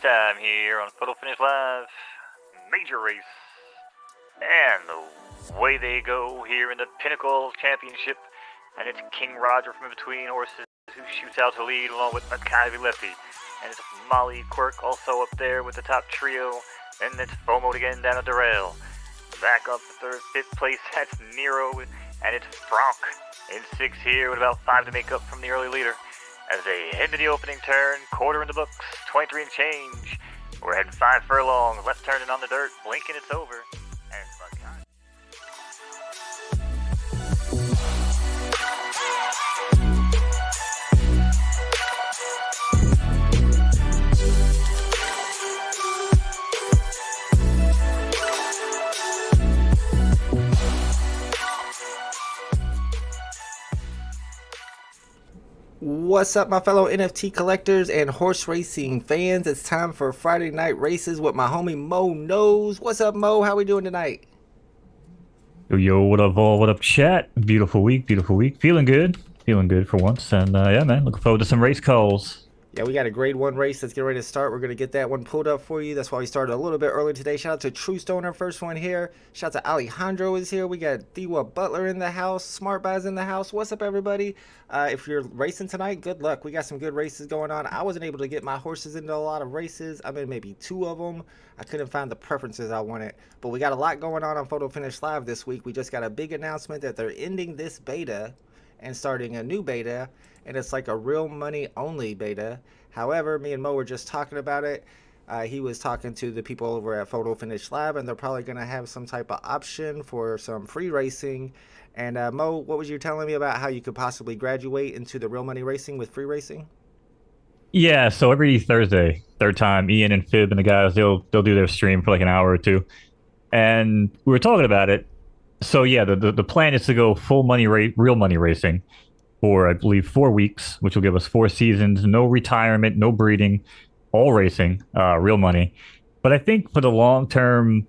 time here on Photo Finish Live. Major race. And away they go here in the Pinnacle Championship. And it's King Roger from in between horses who shoots out to lead along with Maccabi Lefty. And it's Molly Quirk also up there with the top trio. Then it's FOMO again down at the rail. Back up to third, fifth place, that's Nero. And it's Franck in sixth here with about 5 to make up from the early leader. As they head to the opening turn, quarter in the books, 23 and change. We're heading 5 furlongs, left turning on the dirt, blinking it's over. And What's up, my fellow NFT collectors and horse racing fans? It's time for Friday night races with my homie Mo Knowz. What's up, Mo? How we doing tonight? Yo, what up, all? What up, chat? Beautiful week, beautiful week. Feeling good for once. And yeah, man, looking forward to some race calls. Yeah, we got a grade 1 race that's getting ready to start. We're going to get that one pulled up for you. That's why we started a little bit early today. Shout out to True Stoner, first one here. Shout out to Alejandro is here. We got Thiwa Butler in the house. Smart Buys in the house. What's up, everybody? If you're racing tonight, good luck. We got some good races going on. I wasn't able to get my horses into a lot of races. I'm in maybe 2 of them. I couldn't find the preferences I wanted. But we got a lot going on Photo Finish Live this week. We just got a big announcement that they're ending this beta and starting a new beta. And it's like a real money only beta. However, me and Mo were just talking about it. He was talking to the people over at Photo Finish Lab, and they're probably going to have some type of option for some free racing. And Mo, what was you telling me about how you could possibly graduate into the real money racing with free racing? Yeah, so every Thursday, third time, Ian and Fib and the guys, they'll do their stream for like an hour or two. And we were talking about it. So yeah, the plan is to go full money rate, real money racing for I believe 4 weeks, which will give us 4 seasons, no retirement, no breeding, all racing, real money. But I think for the long term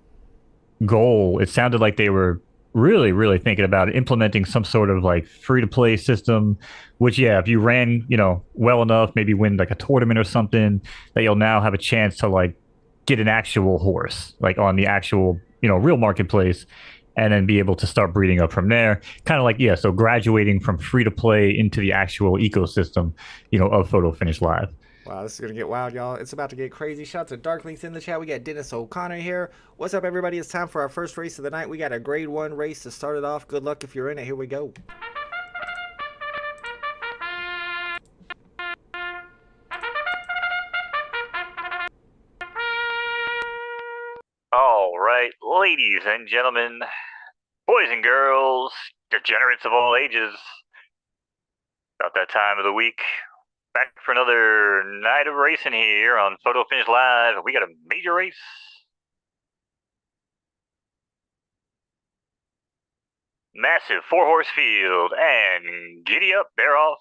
goal, it sounded like they were really thinking about implementing some sort of like free to play system. Which yeah, if you ran well enough, maybe win like a tournament or something, that you'll now have a chance to like get an actual horse like on the actual real marketplace, and then be able to start breeding up from there. Kind of like, yeah, so graduating from free to play into the actual ecosystem, of Photo Finish Live. Wow, this is going to get wild, y'all. It's about to get crazy. Shout out to Dark Links in the chat. We got Dennis O'Connor here. What's up, everybody? It's time for our first race of the night. We got a grade 1 race to start it off. Good luck if you're in it. Here we go. all right, ladies and gentlemen, boys and girls, degenerates of all ages. About that time of the week. Back for another night of racing here on Photo Finish Live. We got a major race. Massive 4-horse field, and giddy up, they're off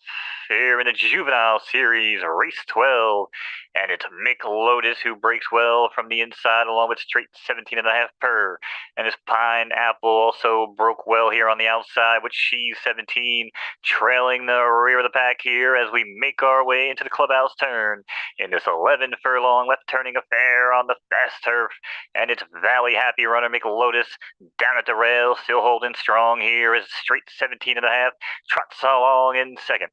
here in the Juvenile Series, race 12, and it's Mick Lotus who breaks well from the inside along with straight 17.5 per, and this Pineapple also broke well here on the outside with She's 17, trailing the rear of the pack here as we make our way into the clubhouse turn in this 11 furlong left turning affair on the fast turf, and it's Valley Happy runner Mick Lotus down at the rail, still holding strong here is straight 17.5, trots along in second.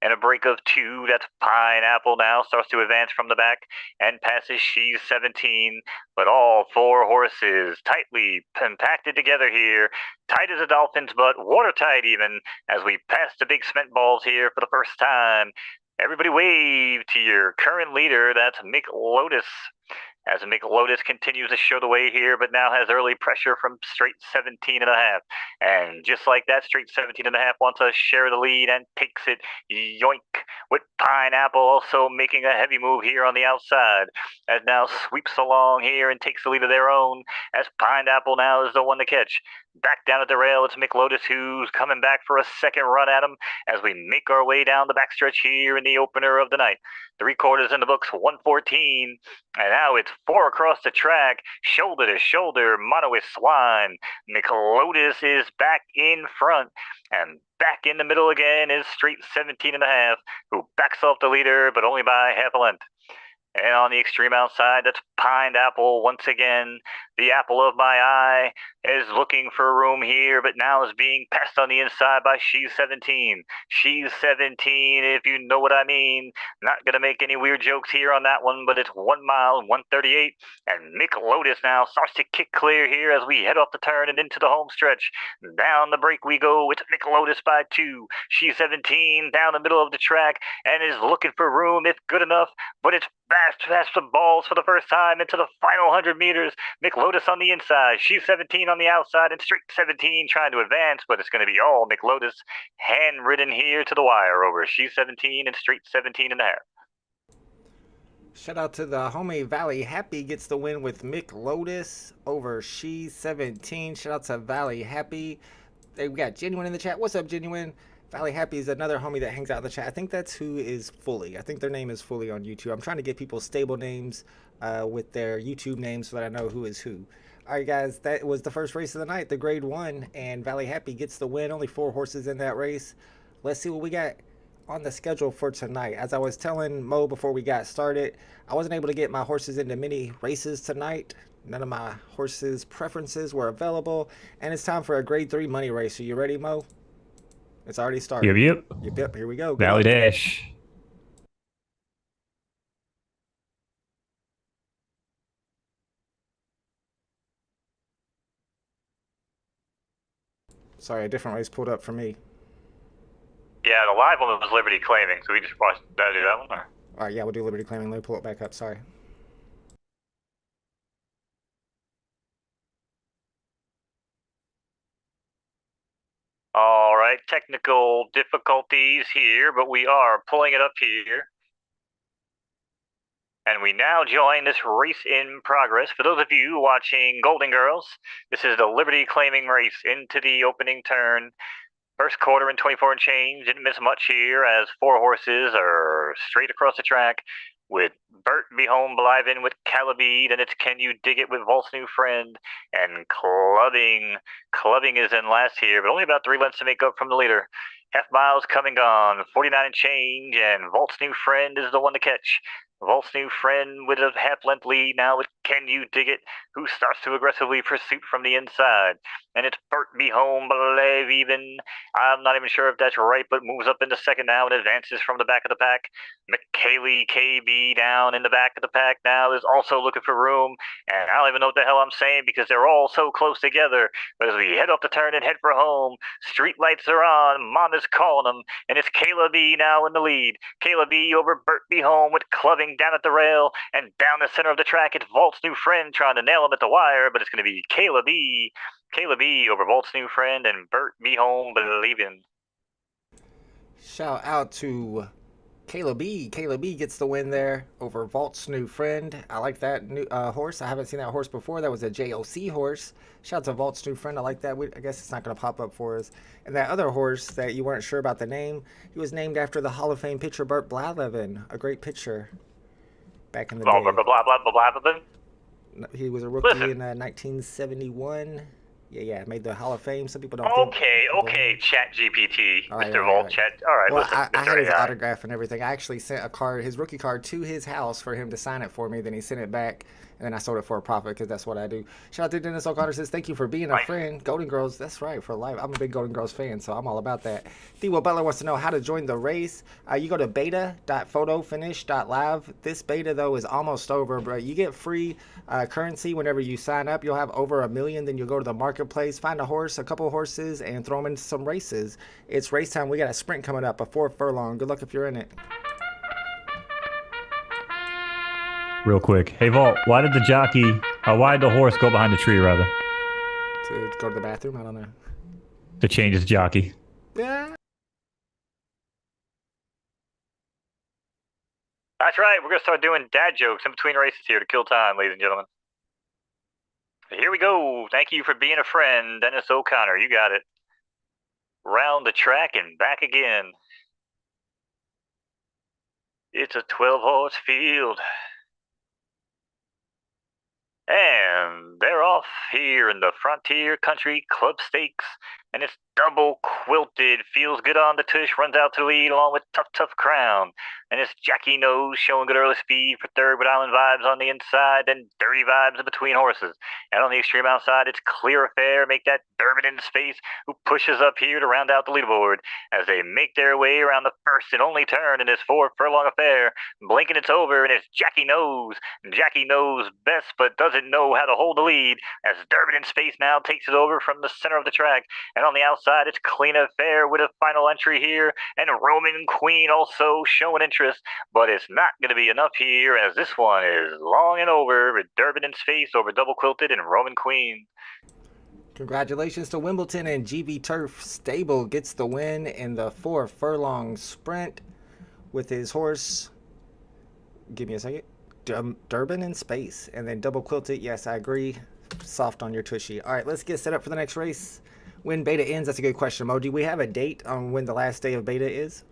And a break of 2, that's Pineapple now, starts to advance from the back and passes She's 17. But all 4 horses tightly compacted together here, tight as a dolphin's butt, watertight even, as we pass the big cement balls here for the first time. Everybody wave to your current leader, that's Mick Lotus. As Mick Lotus continues to show the way here, but now has early pressure from straight 17.5. And just like that, straight 17.5 wants to share the lead and takes it, yoink, with Pineapple also making a heavy move here on the outside, as now sweeps along here and takes the lead of their own, as Pineapple now is the one to catch. Back down at the rail, it's Mick Lotus who's coming back for a second run at him as we make our way down the backstretch here in the opener of the night. 3/4 in the books, 114, and now it's 4 across the track, shoulder to shoulder, mono with Swine. Mick Lotus is back in front, and back in the middle again is straight 17.5, who backs off the leader, but only by half a length. And on the extreme outside, that's Pineapple once again. The apple of my eye is looking for room here, but now is being passed on the inside by She's 17. She's 17, if you know what I mean. Not going to make any weird jokes here on that one, but it's 1 mile, 138. And Mick Lotus now starts to kick clear here as we head off the turn and into the home stretch. Down the break we go. It's Mick Lotus by 2. She's 17 down the middle of the track and is looking for room if good enough, but it's fast the balls for the first time into the final 100 meters. Mick Lotus on the inside. She's 17 on the outside and straight 17 trying to advance, but it's going to be all Mick Lotus handwritten here to the wire over She's 17 and straight 17 and a half. Shout out to the homie Valley Happy gets the win with Mick Lotus over She's 17. Shout out to Valley Happy. We got Genuine in the chat. What's up, Genuine? Valley Happy is another homie that hangs out in the chat. I think that's who is Fully. I think their name is Fully on YouTube. I'm trying to get people stable names with their YouTube names so that I know who is who. All right, guys, that was the first race of the night, the grade 1, and Valley Happy gets the win. Only 4 horses in that race. Let's see what we got on the schedule for tonight. As I was telling Mo before we got started, I wasn't able to get my horses into many races tonight. None of my horses' preferences were available, and it's time for a grade 3 money race. Are you ready, Mo? It's already started. Yep. Here we go. Valley Dash. Sorry, a different race pulled up for me. Yeah, the live one was Liberty Claiming, so we just watched that. Do that one? Or? All right, yeah, we'll do Liberty Claiming. Let me pull it back up. Sorry. All right, technical difficulties here, but we are pulling it up here. And we now join this race in progress. For those of you watching Golden Girls, this is the Liberty Claiming race into the opening turn. First quarter and 24 and change. Didn't miss much here as 4 horses are straight across the track with Bert Be Home Belivin' with Calabeed, and it's Can You Dig It with Volt's New Friend, and Clubbing. Clubbing is in last here, but only about 3 lengths to make up from the leader. Half miles coming on, 49 and change, and Volt's New Friend is the one to catch. Volt's New Friend with a half-length lead now with Can You Dig It, who starts to aggressively pursue from the inside. And it's Bert Be Home Belivin'. I'm not even sure if that's right, but moves up into second now and advances from the back of the pack. McKaylee KB down in the back of the pack now is also looking for room, and I don't even know what the hell I'm saying because they're all so close together. But as we head off the turn and head for home, street lights are on, Mama's calling them, and it's Kayla B now in the lead. Kayla B over Bert Be Home with Clubbing down at the rail, and down the center of the track, it's Volt's New Friend trying to nail him at the wire, but it's going to be Kayla B over Volt's New Friend and Bert Be Home Belivin'. Shout out to Kayla B. Kayla B gets the win there over Volt's New Friend. I like that new horse. I haven't seen that horse before. That was a JOC horse. Shout out to Volt's New Friend. I like that. I guess it's not going to pop up for us. And that other horse that you weren't sure about the name, he was named after the Hall of Fame pitcher Bert Blyleven, a great pitcher back in the day. He was a rookie in 1971. Yeah, made the Hall of Fame. Some people don't. Okay, Chat GPT, Mr. Volt, Chat. All right, well, listen, I had his autograph and everything. I actually sent a card, his rookie card, to his house for him to sign it for me. Then he sent it back, and then I sold it for a profit because that's what I do. Shout out to Dennis O'Connor, says thank you for being a friend. Golden Girls, that's right, for life. I'm a big Golden Girls fan, so I'm all about that. Thewa Butler wants to know how to join the race. You go to beta.photofinish.live. This beta though is almost over, but you get free currency whenever you sign up. You'll have over 1 million. Then you'll go to the marketplace, find a horse, a couple of horses, and throw them into some races. It's race time. We got a sprint coming up, a 4 furlong. Good luck if you're in it. Real quick. Hey, Volt, why did the horse go behind the tree, rather? To go to the bathroom? I don't know. To change his jockey. Yeah. That's right. We're going to start doing dad jokes in between races here to kill time, ladies and gentlemen. Here we go. Thank you for being a friend, Dennis O'Connor. You got it. Round the track and back again. It's a 12-horse field. And they're off here in the Frontier Country Club Stakes. And it's double quilted. Feels good on the tush. Runs out to the lead along with Tough Crown. And it's Jackie Knowz showing good early speed for third with Island vibes on the inside, then dirty vibes in between horses. And on the extreme outside, it's Clear Affair, make that Durbin in space, who pushes up here to round out the leaderboard as they make their way around the first and only turn in this 4 furlong affair. Blinking it's over, and it's Jackie Knowz. Jackie knows best, but doesn't know how to hold the lead as Durbin in space now takes it over from the center of the track. And on the outside, it's Clean Affair with a final entry here, and Roman Queen also showing interest, but it's not going to be enough here as this one is long and over with Durbin in space over Double Quilted and Roman Queen. Congratulations to Wimbledon, and GV Turf Stable gets the win in the 4 furlong sprint with his horse. Give me a second. Durbin in space, and then Double Quilted. Yes, I agree. Soft on your tushy. All right, let's get set up for the next race. When beta ends, that's a good question, Mo. Do we have a date on when the last day of beta is?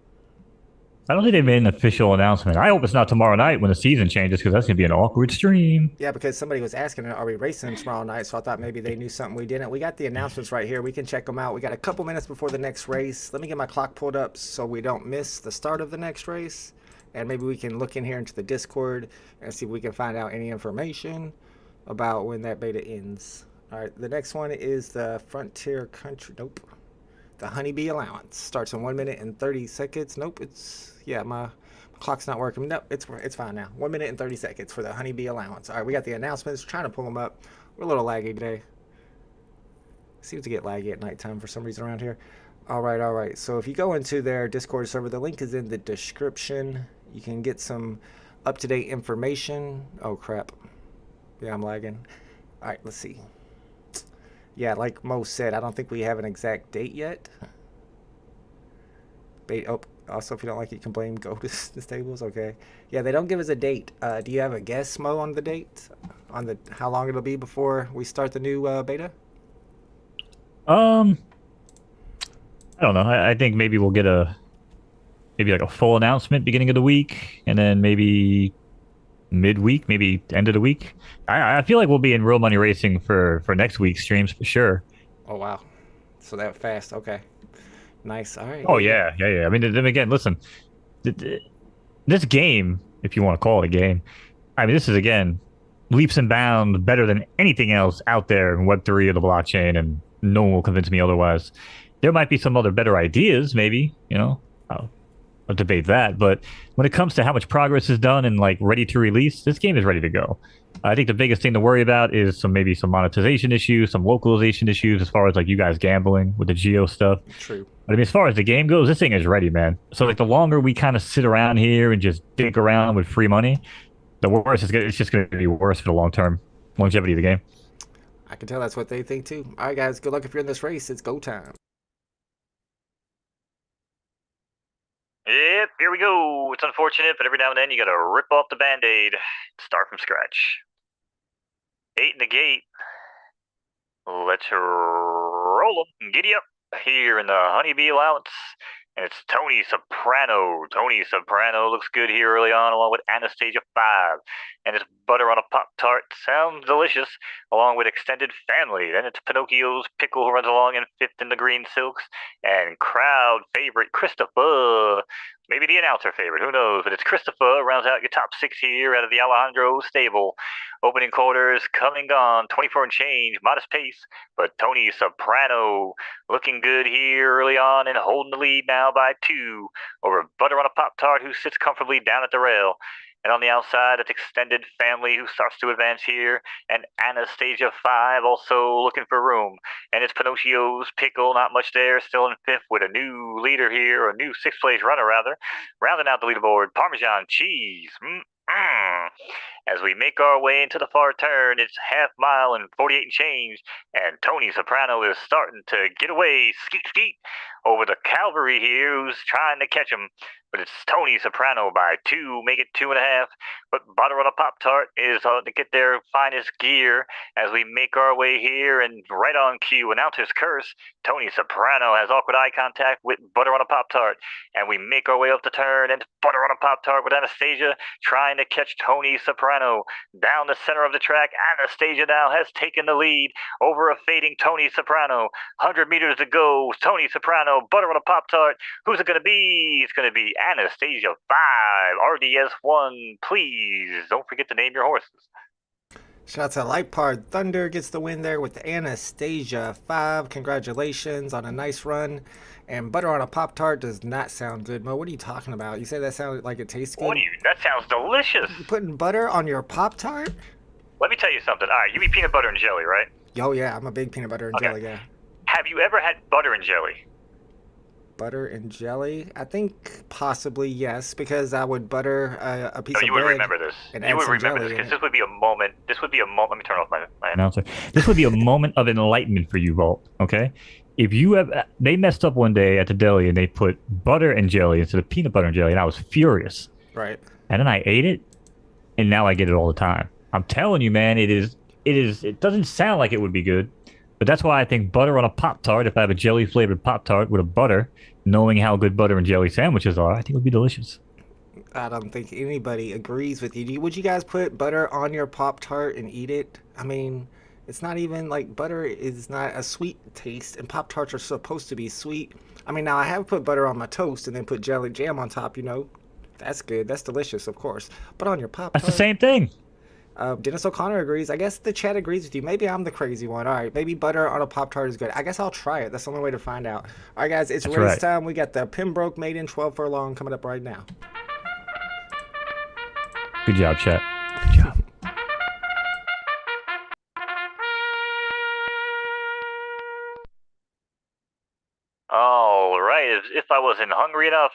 I don't think they made an official announcement. I hope it's not tomorrow night when the season changes, because that's going to be an awkward stream. Yeah, because somebody was asking, are we racing tomorrow night? So I thought maybe they knew something we didn't. We got the announcements right here. We can check them out. We got a couple minutes before the next race. Let me get my clock pulled up so we don't miss the start of the next race. And maybe we can look in here into the Discord and see if we can find out any information about when that beta ends. All right, the next one is the Frontier Country. Nope. The Honeybee Allowance starts in 1 minute and 30 seconds. Nope, my clock's not working. Nope, it's fine now. 1 minute and 30 seconds for the Honeybee Allowance. All right, we got the announcements. Trying to pull them up. We're a little laggy today. Seems to get laggy at nighttime for some reason around here. All right. So if you go into their Discord server, the link is in the description. You can get some up-to-date information. Oh, crap. Yeah, I'm lagging. All right, let's see. Yeah, like Mo said, I don't think we have an exact date yet. Also, if you don't like it, you can blame Go to the stables. Okay. Yeah, they don't give us a date. Do you have a guess, Mo, on the date? On the how long it'll be before we start the new beta? I don't know. I think maybe we'll get maybe like a full announcement beginning of the week, and then maybe midweek, maybe end of the week. I feel like we'll be in real money racing for next week's streams for sure. Oh wow, so that fast? Okay, nice. All right. Oh yeah. I mean, then again, listen, this game, if you want to call it a game, I mean, this is again leaps and bounds better than anything else out there in Web3 or the blockchain, and no one will convince me otherwise. There might be some other better ideas, maybe, I'll debate that. But when it comes to how much progress is done and like ready to release, this game is ready to go. I think the biggest thing to worry about is maybe some monetization issues, some localization issues as far as like you guys gambling with the geo stuff. True. But I mean, as far as the game goes, this thing is ready, man. So like the longer we kind of sit around here and just dig around with free money, the worse it's just going to be worse for the long-term longevity of the game. I can tell that's what they think too. All right, guys, good luck if you're in this race. It's go time. Yep, here we go. It's unfortunate, but every now and then you gotta rip off the Band-Aid, start from scratch. 8 in the gate. Let's roll them. Giddy up here in the Honeybee Allowance. And it's Tony Soprano. Tony Soprano looks good here early on, along with Anastasia 5. And it's Butter on a Pop-Tart. Sounds delicious, along with Extended Family. Then it's Pinocchio's Pickle, who runs along in 5th in the Green Silks. And crowd favorite, Christopher. Maybe the announcer favorite, who knows? But it's Christopher, rounds out your top 6 here out of the Alejandro stable. Opening quarters, coming gone, 24 and change, modest pace. But Tony Soprano looking good here early on and holding the lead now by 2 over Butter on a Pop-Tart, who sits comfortably down at the rail. And on the outside, it's Extended Family, who starts to advance here. And Anastasia 5 also looking for room. And it's Pinocchio's Pickle, not much there, still in 5th with a new leader here, or a new 6th place runner, rather. Rounding out the leaderboard, Parmesan Cheese. As we make our way into the far turn, it's half mile and 48 and change, and Tony Soprano is starting to get away, skeet, over the cavalry here, who's trying to catch him. But it's Tony Soprano by 2, make it 2.5. But Butter on a Pop-Tart is to get their finest gear as we make our way here, and right on cue, announcer's curse, Tony Soprano has awkward eye contact with Butter on a Pop-Tart, and we make our way up the turn, and Butter on a Pop-Tart with Anastasia trying to catch Tony Soprano. Down the center of the track, Anastasia now has taken the lead over a fading Tony Soprano. 100 meters to go, Tony Soprano, Butter on a Pop-Tart. Who's it going to be? It's going to be Anastasia 5, RDS 1. Please don't forget to name your horses. Shout out to Light Part Thunder gets the win there with Anastasia 5. Congratulations on a nice run. And butter on a Pop Tart does not sound good, Mo. What are you talking about? You say that sounds like it tastes good? That sounds delicious. You putting butter on your Pop Tart? Let me tell you something. All right, you eat peanut butter and jelly, right? Oh, yeah. I'm a big peanut butter and jelly guy. Have you ever had butter and jelly? Butter and jelly? I think possibly yes, because I would butter a piece of bread. You would remember this. You would remember this because this would be a moment. This would be a moment. Let me turn off my announcer. This would be a moment of enlightenment for you, Vault. Okay, if you have, they messed up one day at the deli and they put butter and jelly instead of peanut butter and jelly, and I was furious. Right. And then I ate it, and now I get it all the time. I'm telling you, man, it doesn't sound like it would be good, but that's why I think butter on a Pop-Tart, if I have a jelly-flavored Pop-Tart with a butter, knowing how good butter and jelly sandwiches are, I think it would be delicious. I don't think anybody agrees with you. Would you guys put butter on your Pop-Tart and eat it? I mean, it's not even like butter is not a sweet taste, and Pop-Tarts are supposed to be sweet. I mean, now I have put butter on my toast and then put jelly jam on top, you know. That's good. That's delicious, of course. But on your Pop-Tart... That's the same thing. Dennis O'Connor agrees. I guess the chat agrees with you. Maybe I'm the crazy one. All right, maybe butter on a Pop-Tart is good. I guess I'll try it. That's the only way to find out. All right, guys, it's race time. We got the Pembroke Maiden 12 Furlong coming up right now. Good job, chat. Good job. All right, if I wasn't hungry enough.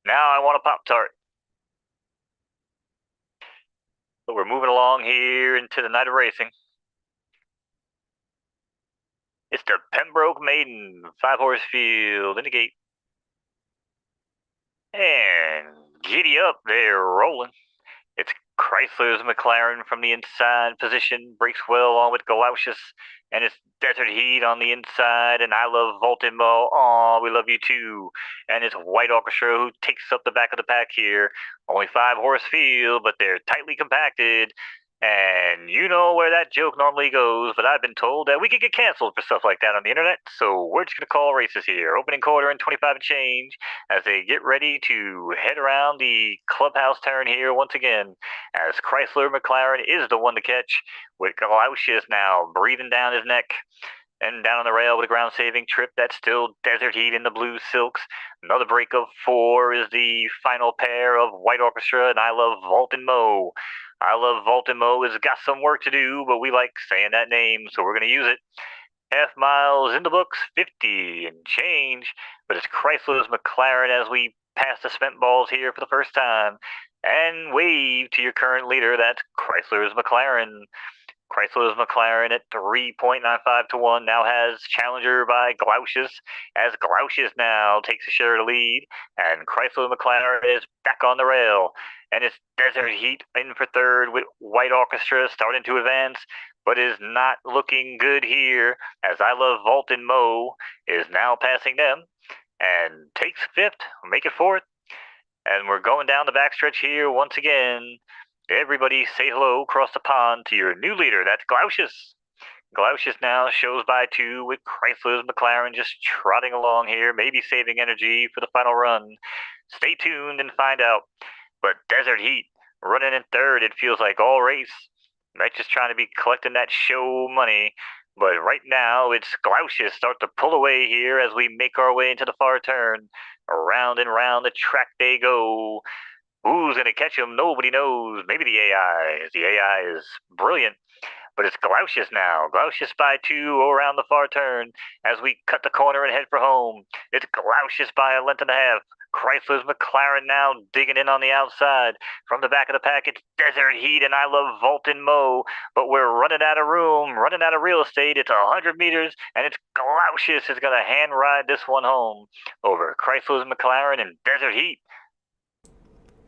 Now I want a Pop-Tart. But we're moving along here into the night of racing. It's the Pembroke Maiden 5-horse field in the gate. And giddy up, they're rolling. It's Chrysler's McLaren from the inside position, breaks well along with Galaucius, and it's Desert Heat on the inside, and I Love Volton Mo. Aw, we love you too. And it's White Orchestra who takes up the back of the pack here. Only 5-horse field, but they're tightly compacted. And you know where that joke normally goes, but I've been told that we could get canceled for stuff like that on the internet, so we're just going to call races here. Opening quarter and 25 and change as they get ready to head around the clubhouse turn here once again, as Chrysler McLaren is the one to catch, with Galaucius now breathing down his neck. And down on the rail with a ground-saving trip, that's still Desert Heat in the blue silks. Another break of 4 is the final pair of White Orchestra and I Love Volton Mo. I Love Volton Mo has got some work to do, but we like saying that name, so we're going to use it. Half miles in the books, 50 and change, but it's Chrysler's McLaren as we pass the spent balls here for the first time. And wave to your current leader, that's Chrysler's McLaren. Chrysler's McLaren at 3.95 to 1 now has challenger by Galaucius, as Galaucius now takes a share of the lead, and Chrysler McLaren is back on the rail. And it's Desert Heat in for third with White Orchestra starting to advance, but is not looking good here, as I Love Volton Mo is now passing them and takes fifth, make it fourth. And we're going down the backstretch here once again. Everybody say hello across the pond to your new leader. That's Galaucius. Galaucius now shows by 2 with Chrysler's McLaren just trotting along here, maybe saving energy for the final run. Stay tuned and find out. But Desert Heat running in third, it feels like all race. Might just trying to be collecting that show money. But right now, it's Galaucius start to pull away here as we make our way into the far turn. Around and round the track they go. Who's going to catch him? Nobody knows. Maybe the AI. The AI is brilliant. But it's Galaucius now. Galaucius by 2 around the far turn as we cut the corner and head for home. It's Galaucius by a length and a half. Chrysler's McLaren now digging in on the outside. From the back of the pack, it's Desert Heat and I Love Volton Mo. But we're running out of room, running out of real estate. It's 100 meters, and it's Galaucius is going to hand ride this one home over Chrysler's McLaren and Desert Heat.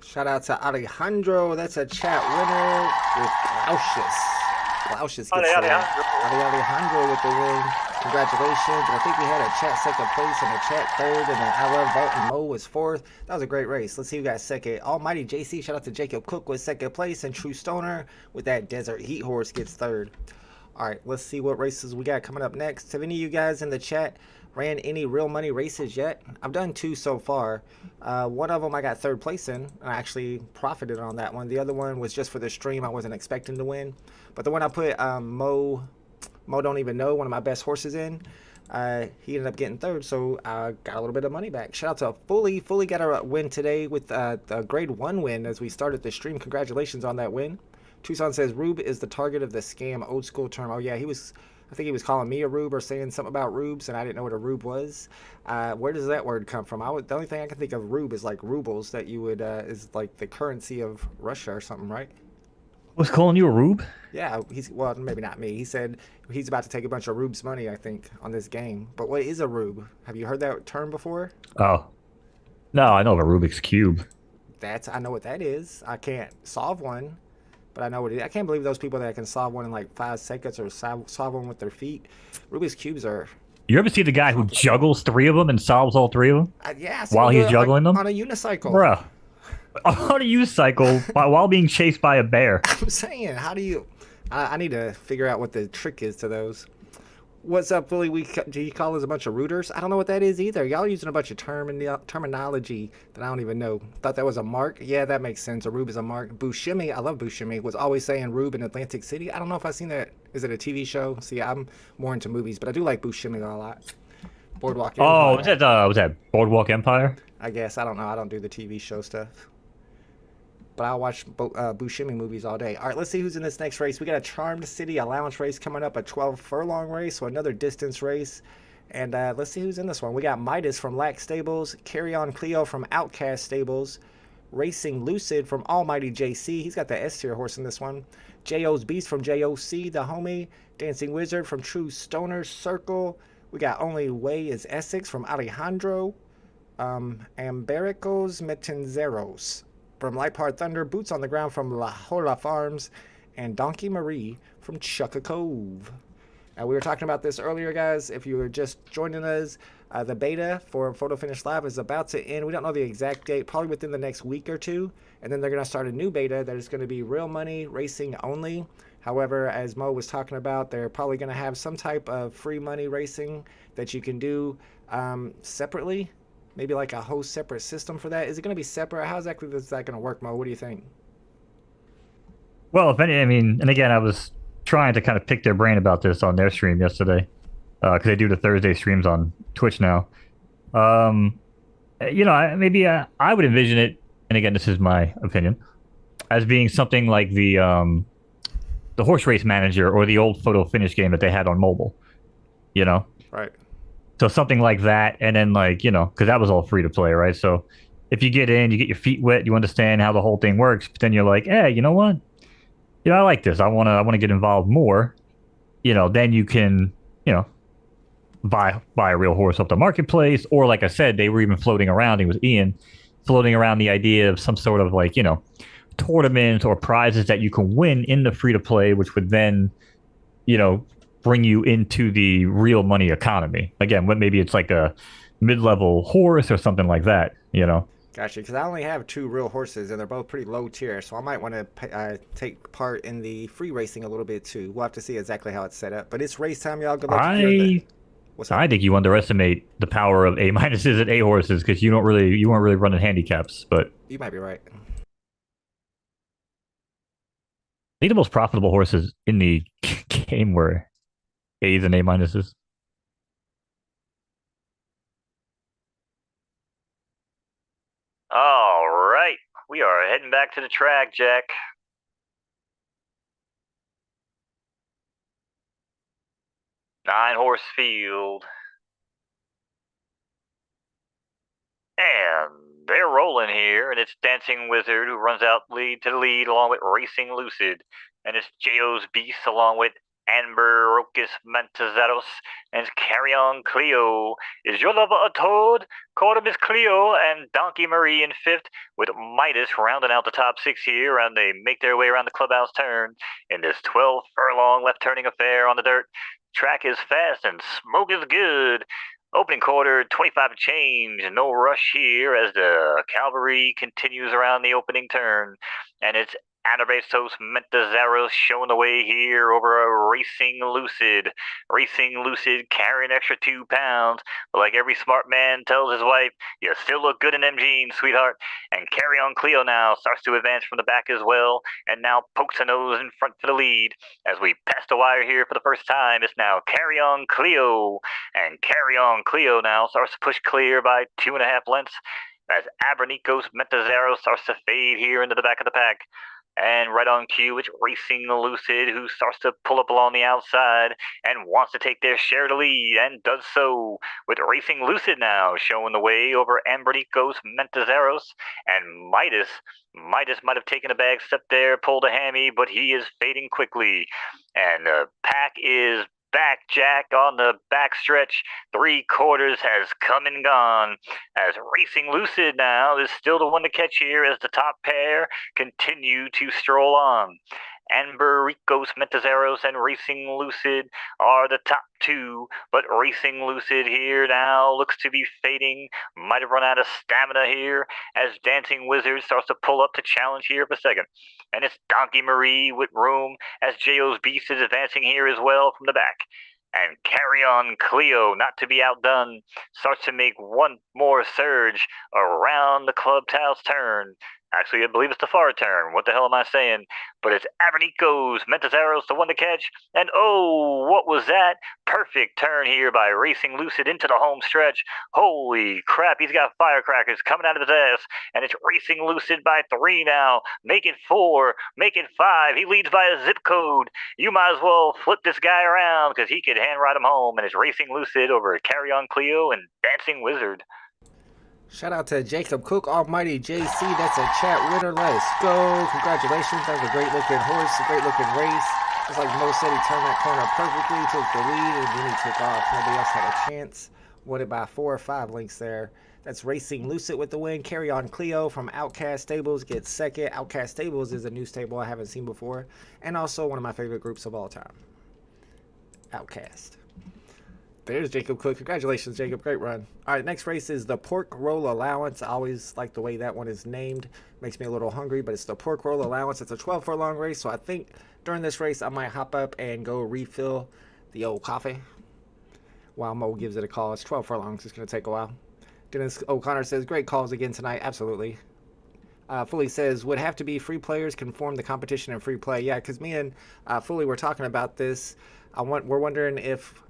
Shout out to Alejandro. That's a chat winner with Galaucius. Galaucius gets Alejandro with the win. Congratulations. And I think we had a chat second place and a chat third, and then I Love Volton Mo was fourth. That was a great race. Let's see who got second. Almighty JC, shout out to Jacob Cook with second place, and True Stoner with that Desert Heat horse gets third. All right, let's see what races we got coming up next. Have any of you guys in the chat ran any real money races yet? I've done two so far. One of them I got third place in, and I actually profited on that one. The other one was just for the stream. I wasn't expecting to win. But the one I put Mo don't even know, one of my best horses in, he ended up getting third, so I got a little bit of money back. Shout out to Fully. Fully got a win today with a grade 1 win as we started the stream. Congratulations on that win. Tucson says Rube is the target of the scam old school term. Oh yeah, I think he was calling me a rube or saying something about rubes, and I didn't know what a rube was. Where does that word come from? The only thing I can think of rube is like rubles that you would is like the currency of Russia or something, right? Was calling you a rube? Yeah, he's well, maybe not me. He said he's about to take a bunch of rube's money, I think, on this game. But what is a rube? Have you heard that term before? Oh, no, I know of a Rubik's Cube. I know what that is. I can't solve one, but I know what it is. I can't believe those people that can solve one in like 5 seconds or solve one with their feet. Rubik's cubes are You ever see the guy who juggles three of them and solves all three of them yeah, I see while him do he's it, like, juggling them? on a unicycle. Bruh, how do you cycle while being chased by a bear? I'm saying, how do you? I need to figure out what the trick is to those. What's up, Philly? Do you call us a bunch of rooters? I don't know what that is either. Y'all using a bunch of terminology that I don't even know. Thought that was a mark? Yeah, that makes sense. A rube is a mark. Bushimi, I love Bushimi, was always saying rube in Atlantic City. I don't know if I've seen that. Is it a TV show? See, I'm more into movies, but I do like Bushimi a lot. Boardwalk Oh, Empire. was that Boardwalk Empire? I guess. I don't know. I don't do the TV show stuff. But I'll watch Buscemi movies all day. All right, let's see who's in this next race. We got a Charmed City allowance race coming up, a 12 furlong race, so another distance race. And let's see who's in this one. We got Midas from Lack Stables, Carry On Cleo from Outcast Stables, Racing Lucid from Almighty JC. He's got the S tier horse in this one. JO's Beast from JOC, the homie. Dancing Wizard from True Stoner Circle. We got Only Way is Essex from Alejandro. Ambericos Metenzeros from Lightpart Thunder, Boots on the Ground from La Jolla Farms, and Donkey Marie from Chucka Cove. We were talking about this earlier, guys. If you were just joining us, the beta for Photo Finish Live is about to end. We don't know the exact date, probably within the next week or two. And then they're going to start a new beta that is going to be real money racing only. However, as Mo was talking about, they're probably going to have some type of free money racing that you can do separately. Maybe like a whole separate system for that. Is it going to be separate? How exactly is that going to work, Mo? What do you think? Well, if any, I mean, and again, I was trying to kind of pick their brain about this on their stream yesterday, because they do the Thursday streams on Twitch now. Maybe I would envision it, and again, this is my opinion, as being something like the horse race manager or the old photo finish game that they had on mobile. You know, Right. so something like that, and then because that was all free to play, right? So if you get in, you get your feet wet, you understand how the whole thing works, but then you're like, hey, you know what? I like this. I want to get involved more. Then you can, buy a real horse off the marketplace, or like I said, they were even floating around. It was Ian floating around the idea of some sort of tournament or prizes that you can win in the free to play, which would then, bring you into the real money economy. Again, maybe it's like a mid-level horse or something like that. Gotcha. Because I only have two real horses, and they're both pretty low tier, so I might want to take part in the free racing a little bit too. We'll have to see exactly how it's set up. But it's race time, y'all. Good luck. What's up? I think you underestimate the power of A minuses and A horses because you weren't really running handicaps, but You might be right. I think the most profitable horses in the game were A's and A minuses. All right, we are heading back to the track, Jack. Nine-horse field. And they're rolling here, and it's Dancing Wizard who runs out to the lead along with Racing Lucid. And it's Jo's Beast along with Amberocus Mantazaros, and it's Carry On Cleo. Is your lover a toad? Quarter Miss Cleo and Donkey Marie in fifth, with Midas rounding out the top six here, and they make their way around the clubhouse turn in this 12 furlong left turning affair on the dirt. Track is fast and smoke is good. Opening quarter, 25 change. No rush here as the cavalry continues around the opening turn. And it's Anabesos Mentazaros showing the way here over a Racing Lucid. Racing Lucid carrying extra 2 pounds. But like every smart man tells his wife, you still look good in them jeans, sweetheart. And Carry On Cleo now starts to advance from the back as well, and now pokes a nose in front for the lead. As we pass the wire here for the first time, it's now Carry On Cleo. And Carry On Cleo now starts to push clear by 2.5 lengths as Abernicos Mentazaros starts to fade here into the back of the pack. And right on cue, it's Racing Lucid, who starts to pull up along the outside and wants to take their share to lead, and does so, with Racing Lucid now showing the way over Ambernicos Mentazaros. And Midas might have taken a bag step there, pulled a hammy, but he is fading quickly. And the pack is back, Jack, on the backstretch. 3/4 has come and gone, as Racing Lucid now is still the one to catch here as the top pair continue to stroll on. Ambericos Mentazaros and Racing Lucid are the top two, but Racing Lucid here now looks to be fading, might have run out of stamina here, as Dancing Wizard starts to pull up to challenge here for second. And it's Donkey Marie with room, as J.O.'s Beast is advancing here as well from the back. And Carry On Cleo, not to be outdone, starts to make one more surge around the clubhouse turn. Actually, I believe it's the far turn. What the hell am I saying? But it's Abernicos Mentazaros, the one to catch. And oh, what was that? Perfect turn here by Racing Lucid into the home stretch. Holy crap, he's got firecrackers coming out of his ass. And it's Racing Lucid by 3 now. Make it 4, make it 5. He leads by a zip code. You might as well flip this guy around, because he could hand ride him home. And it's Racing Lucid over Carry On Cleo and Dancing Wizard. Shout out to Jacob Cook, Almighty JC. That's a chat winner. Let's go. Congratulations. That was a great looking horse, a great looking race. Just like Mo said, he turned that corner perfectly, took the lead, and then he took off. Nobody else had a chance. Won it by 4 or 5 lengths there. That's Racing Lucid with the win. Carry On Cleo from Outcast Stables gets second. Outcast Stables is a new stable I haven't seen before, and also one of my favorite groups of all time. Outcast. There's Jacob Cook. Congratulations, Jacob. Great run. All right, next race is the Pork Roll Allowance. I always like the way that one is named. Makes me a little hungry, but it's the Pork Roll Allowance. It's a 12-furlong race, so I think during this race I might hop up and go refill the old coffee while Mo gives it a call. It's 12 furlongs. It's going to take a while. Dennis O'Connor says, great calls again tonight. Absolutely. Fully says, would have to be free players can form the competition in free play. Yeah, because me and Fully were talking about this. We're wondering if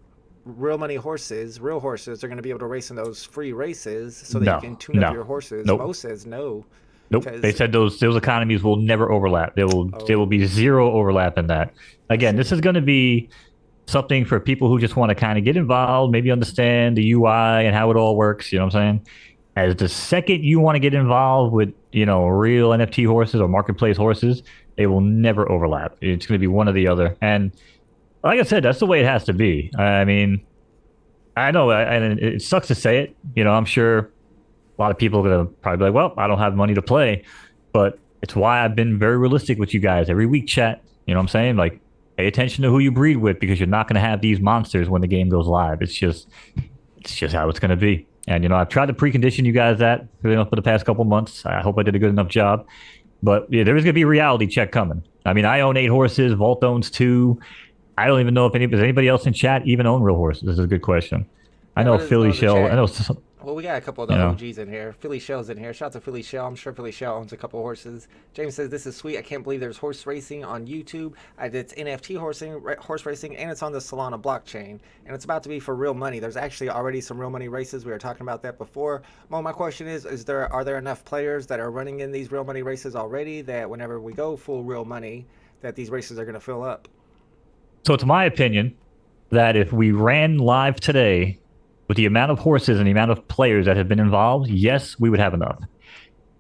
real horses are going to be able to race in those free races so that you can tune up your horses. Nope. Mo says no. Nope. They said those economies will never overlap. There will be zero overlap in that. Again, this is going to be something for people who just want to kind of get involved, maybe understand the UI and how it all works. You know what I'm saying? As the second you want to get involved with, real NFT horses or marketplace horses, they will never overlap. It's going to be one or the other. And like I said, that's the way it has to be. I mean, I know, and it sucks to say it. I'm sure a lot of people are going to probably be like, well, I don't have money to play. But it's why I've been very realistic with you guys every week, chat. You know what I'm saying? Like, pay attention to who you breed with, because you're not going to have these monsters when the game goes live. It's just how it's going to be. And, I've tried to precondition you guys that for the past couple months. I hope I did a good enough job. But yeah, there is going to be a reality check coming. I mean, I own 8 horses. Vault owns 2. I don't even know if anybody else in chat even own real horses. This is a good question. I know Philly Shell. I know. Well, we got a couple of the OGs in here. Philly Shell's in here. Shout out to Philly Shell. I'm sure Philly Shell owns a couple of horses. James says, this is sweet. I can't believe there's horse racing on YouTube. It's NFT horse racing, and it's on the Solana blockchain. And it's about to be for real money. There's actually already some real money races. We were talking about that before. Mo, my question is are there enough players that are running in these real money races already that whenever we go full real money, that these races are going to fill up? So it's my opinion that if we ran live today with the amount of horses and the amount of players that have been involved, yes, we would have enough.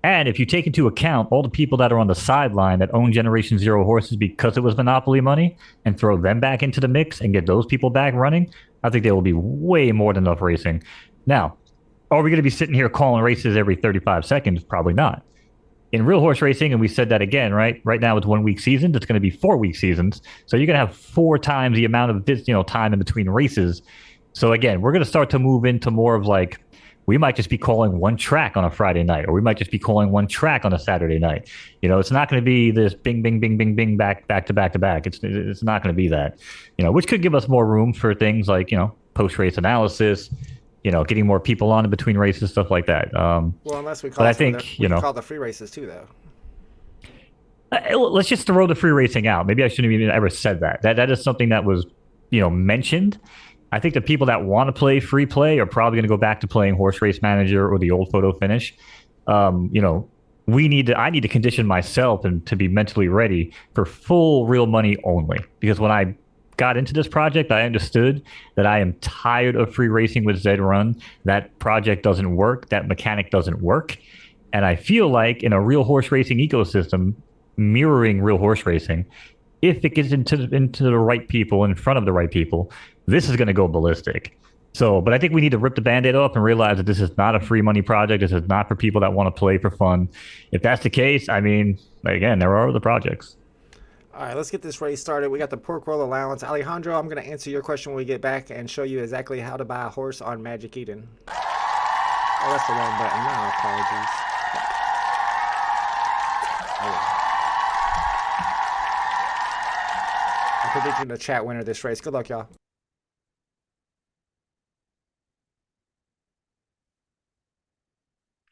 And if you take into account all the people that are on the sideline that own Generation Zero horses because it was monopoly money, and throw them back into the mix and get those people back running, I think there will be way more than enough racing. Now, are we going to be sitting here calling races every 35 seconds? Probably not. In real horse racing, and we said that again, right? Right now it's 1 week seasons. It's going to be 4 week seasons. So you're going to have 4 times the amount of time in between races. So again, we're going to start to move into more of like we might just be calling one track on a Friday night, or we might just be calling one track on a Saturday night. It's not going to be this bing, bing, bing, bing, bing, back to back to back. It's not going to be that, which could give us more room for things like post race analysis, getting more people on in between races, stuff like that. Well, unless we But call I some of the, think we can call the free races too, though. let's just throw the free racing out. Maybe I shouldn't have even ever said that. That is something that was mentioned. I think the people that want to play free play are probably going to go back to playing Horse Race Manager or the old photo finish. You know, I need to condition myself and to be mentally ready for full real money only. Because when I got into this project, I understood that I am tired of free racing with Zed Run. That project doesn't work. That mechanic doesn't work. And I feel like in a real horse racing ecosystem, mirroring real horse racing, if it gets into the right people, in front of the right people, this is going to go ballistic. So, but I think we need to rip the band-aid off and realize that this is not a free money project. This is not for people that want to play for fun. If that's the case, I mean, again, there are other projects. All right, let's get this race started. We got the pork roll allowance. Alejandro, I'm going to answer your question when we get back and show you exactly how to buy a horse on Magic Eden. Oh, that's the wrong button. No, apologies. Oh. I'm predicting the chat winner this race. Good luck, y'all.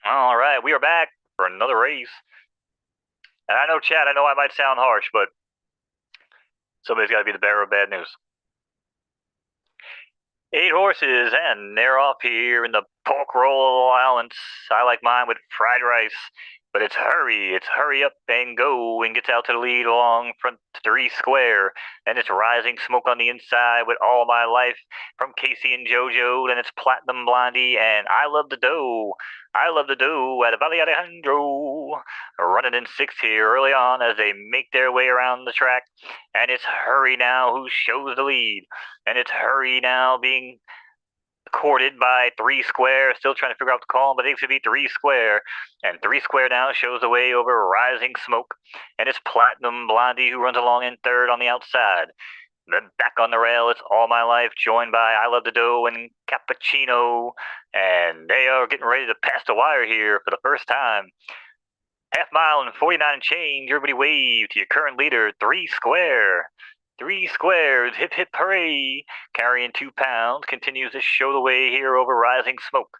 All right, we are back for another race. And I know, Chad, I know I might sound harsh, but somebody's got to be the bearer of bad news. 8 horses, and they're off here in the pork roll allowance. I like mine with fried rice, but it's hurry up and go, and gets out to the lead along front 3 square. And it's rising smoke on the inside with all my life from Casey and JoJo. Then it's Platinum Blondie and I love the dough. I love the dough at Valle Alejandro. Running in 6th here early on as they make their way around the track. And it's Hurry Now who shows the lead. And it's Hurry Now being courted by 3 square, still trying to figure out the call, but it should be 3 square. And 3 square now shows the way over Rising Smoke. And it's Platinum Blondie who runs along in 3rd on the outside. Then back on the rail, it's All My Life, joined by I Love the Dough and Cappuccino. And they are getting ready to pass the wire here for the first time. Half mile and 49 and change. Everybody wave to your current leader, 3 square. 3 squares, hip hip hooray. Carrying 2 pounds, continues to show the way here over Rising Smoke.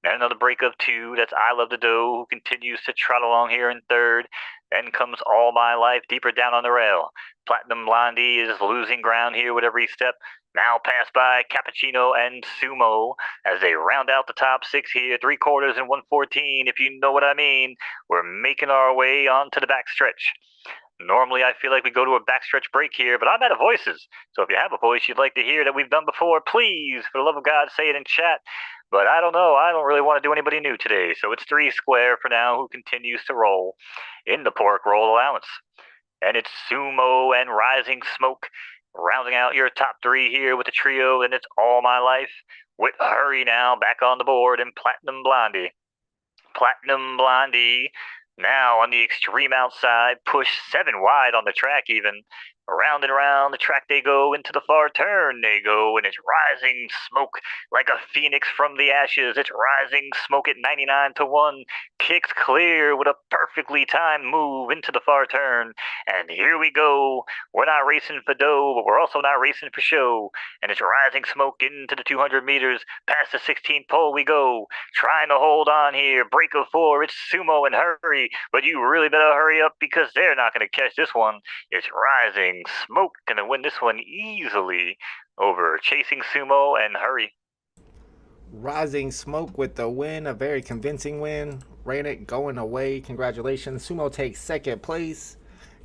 And another break of 2, that's I Love the Dough, who continues to trot along here in 3rd. Then comes All My Life deeper down on the rail. Platinum Blondie is losing ground here with every step. Now passed by Cappuccino and Sumo as they round out the top 6 here, 3/4 and 114, if you know what I mean. We're making our way onto the backstretch. Normally, I feel like we go to a backstretch break here, but I'm out of voices. So if you have a voice you'd like to hear that we've done before, please, for the love of God, say it in chat. But I don't know. I don't really want to do anybody new today. So it's 3 square for now, who continues to roll in the pork roll allowance. And it's Sumo and Rising Smoke rounding out your top 3 here with the trio. And it's All My Life with Hurry Now back on the board and Platinum Blondie. Platinum Blondie now on the extreme outside, push 7 wide on the track even. Around and around the track they go, into the far turn they go, and it's Rising Smoke like a phoenix from the ashes. It's Rising Smoke at 99 to 1, kicks clear with a perfectly timed move into the far turn. And here we go. We're not racing for dough, but we're also not racing for show. And it's Rising Smoke into the 200 meters. Past the 16th pole we go, trying to hold on here. Break of 4, it's Sumo and Hurry, but you really better hurry up because they're not going to catch this one. It's Rising Smoke gonna win this one easily over Chasing Sumo and Hurry. Rising Smoke with the win, a very convincing win. Ran it going away. Congratulations. Sumo takes 2nd place.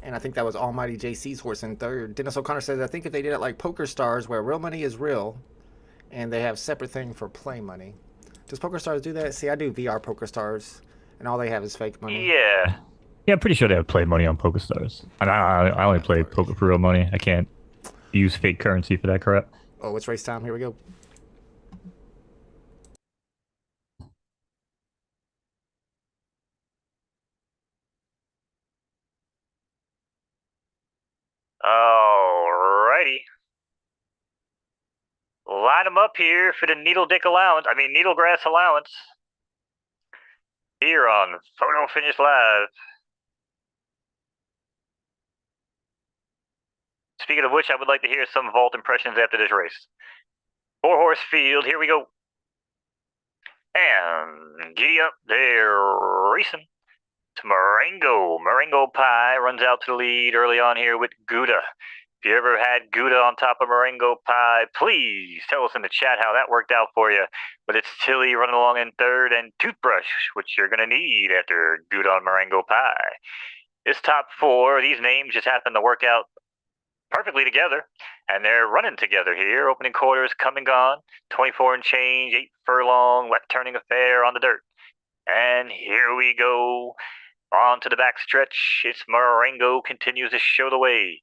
And I think that was Almighty JC's horse in 3rd. Dennis O'Connor says, I think if they did it like Poker Stars, where real money is real, and they have separate thing for play money. Does Poker Stars do that? See, I do VR Poker Stars, and all they have is fake money. Yeah. Yeah, I'm pretty sure they have play money on PokerStars. And I only play poker for real money. I can't use fake currency for that crap. Oh, it's race time. Here we go. Alrighty. line them up here for the Needlegrass allowance. Here on Photo Finish Live. Speaking of which, I would like to hear some vault impressions after this race. 4-horse field, here we go. And giddy up, they're racing. It's Marengo. Marengo Pie runs out to the lead early on here with Gouda. If you ever had Gouda on top of Marengo Pie, please tell us in the chat how that worked out for you. But it's Tilly running along in third and Toothbrush, which you're going to need after Gouda on Marengo Pie. This top four, these names just happen to work out perfectly together, and they're running together here. Opening quarters come and gone, 24 and change, 8 furlong, left turning affair on the dirt. And here we go on to the back stretch. It's Marengo continues to show the way.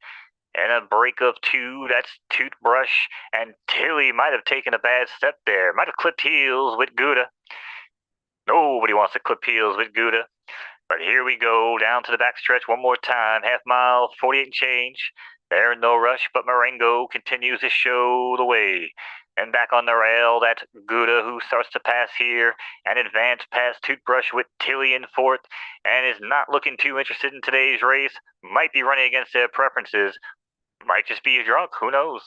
And a break of 2, that's Toothbrush, and Tilly might have taken a bad step there. Might have clipped heels with Gouda. Nobody wants to clip heels with Gouda. But here we go, down to the back stretch one more time. Half mile, 48 and change. They're in no rush, but Marengo continues to show the way. And back on the rail, that's Gouda who starts to pass here and advance past Toothbrush with Tilly in fourth and is not looking too interested in today's race. Might be running against their preferences. Might just be a drunk, who knows?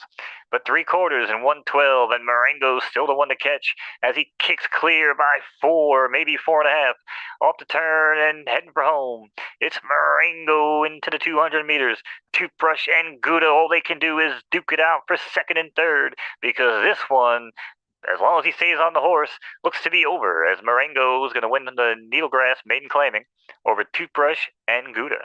But 3/4 and 112, and Marengo's still the one to catch as he kicks clear by 4, maybe 4.5, off the turn and heading for home. It's Marengo into the 200 meters. Toothbrush and Gouda, all they can do is duke it out for second and third, because this one, as long as he stays on the horse, looks to be over, as Marengo's going to win the Needlegrass maiden claiming over Toothbrush and Gouda.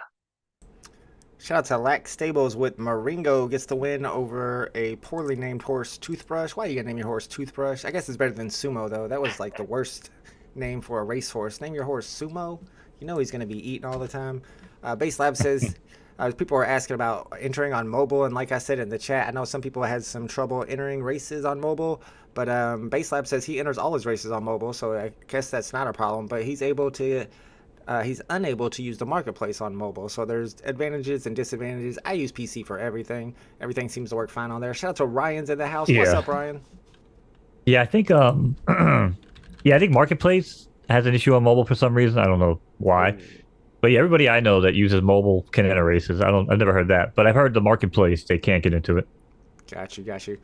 Shout out to Lax Stables with Marengo gets the win over a poorly named horse, Toothbrush. Why are you gonna name your horse Toothbrush? I guess it's better than Sumo, though. That was like the worst name for a racehorse. Name your horse Sumo. You know he's gonna be eaten all the time. Base Lab says people are asking about entering on mobile, and like I said in the chat, I know some people had some trouble entering races on mobile, but Base Lab says he enters all his races on mobile, so I guess that's not a problem. But he's able to. He's unable to use the marketplace on mobile, so there's advantages and disadvantages. I use PC for everything. Everything seems to work fine on there. Shout out to Ryan's in the house. Yeah. What's up, Ryan? Yeah, I think I think marketplace has an issue on mobile for some reason. I don't know why. But yeah, everybody I know that uses mobile can enter races. I've never heard that, but I've heard the marketplace they can't get into it. Got you.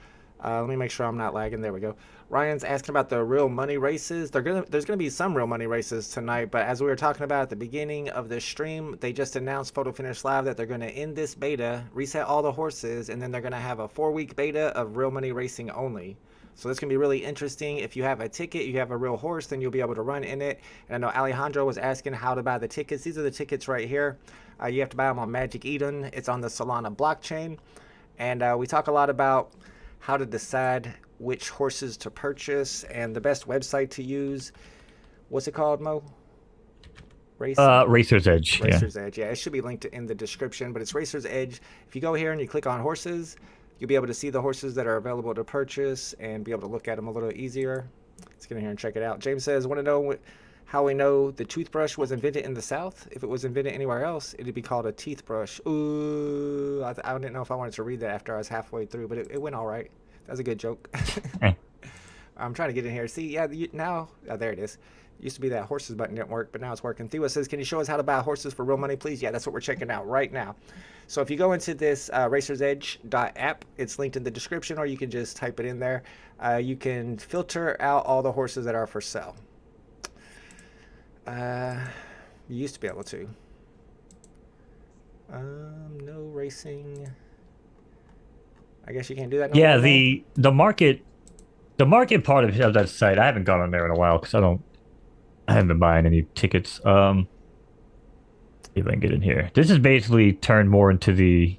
Let me make sure I'm not lagging. There we go. Ryan's asking about the real money races. There's gonna be some real money races tonight, but as we were talking about at the beginning of the stream, they just announced Photo Finish Live that they're gonna end this beta, reset all the horses, and then they're gonna have a 4-week beta of real money racing only. So this can be really interesting. If you have a ticket, you have a real horse, then you'll be able to run in it. And I know Alejandro was asking how to buy the tickets. These are the tickets right here. You have to buy them on Magic Eden. It's on the Solana blockchain. And we talk a lot about how to decide which horses to purchase and the best website to use. What's it called, Mo? Racer's Edge. Racer's Edge. Yeah, it should be linked in the description, but it's Racer's Edge. If you go here and you click on horses, you'll be able to see the horses that are available to purchase and be able to look at them a little easier. Let's get in here and check it out. James says, want to know how we know the toothbrush was invented in the South? If it was invented anywhere else, it'd be called a teeth brush. Ooh, I didn't know if I wanted to read that after I was halfway through, but it went all right. That was a good joke. I'm trying to get in here. See, yeah, now, there it is. It used to be that horses button didn't work, but now it's working. Thewa says, can you show us how to buy horses for real money, please? Yeah, that's what we're checking out right now. So if you go into this racersedge.app, it's linked in the description, or you can just type it in there. You can filter out all the horses that are for sale. You used to be able to. No racing. I guess you can't do that. Yeah, the market part of that site, I haven't gone on there in a while because I haven't been buying any tickets. See if I can get in here. This is basically turned more into the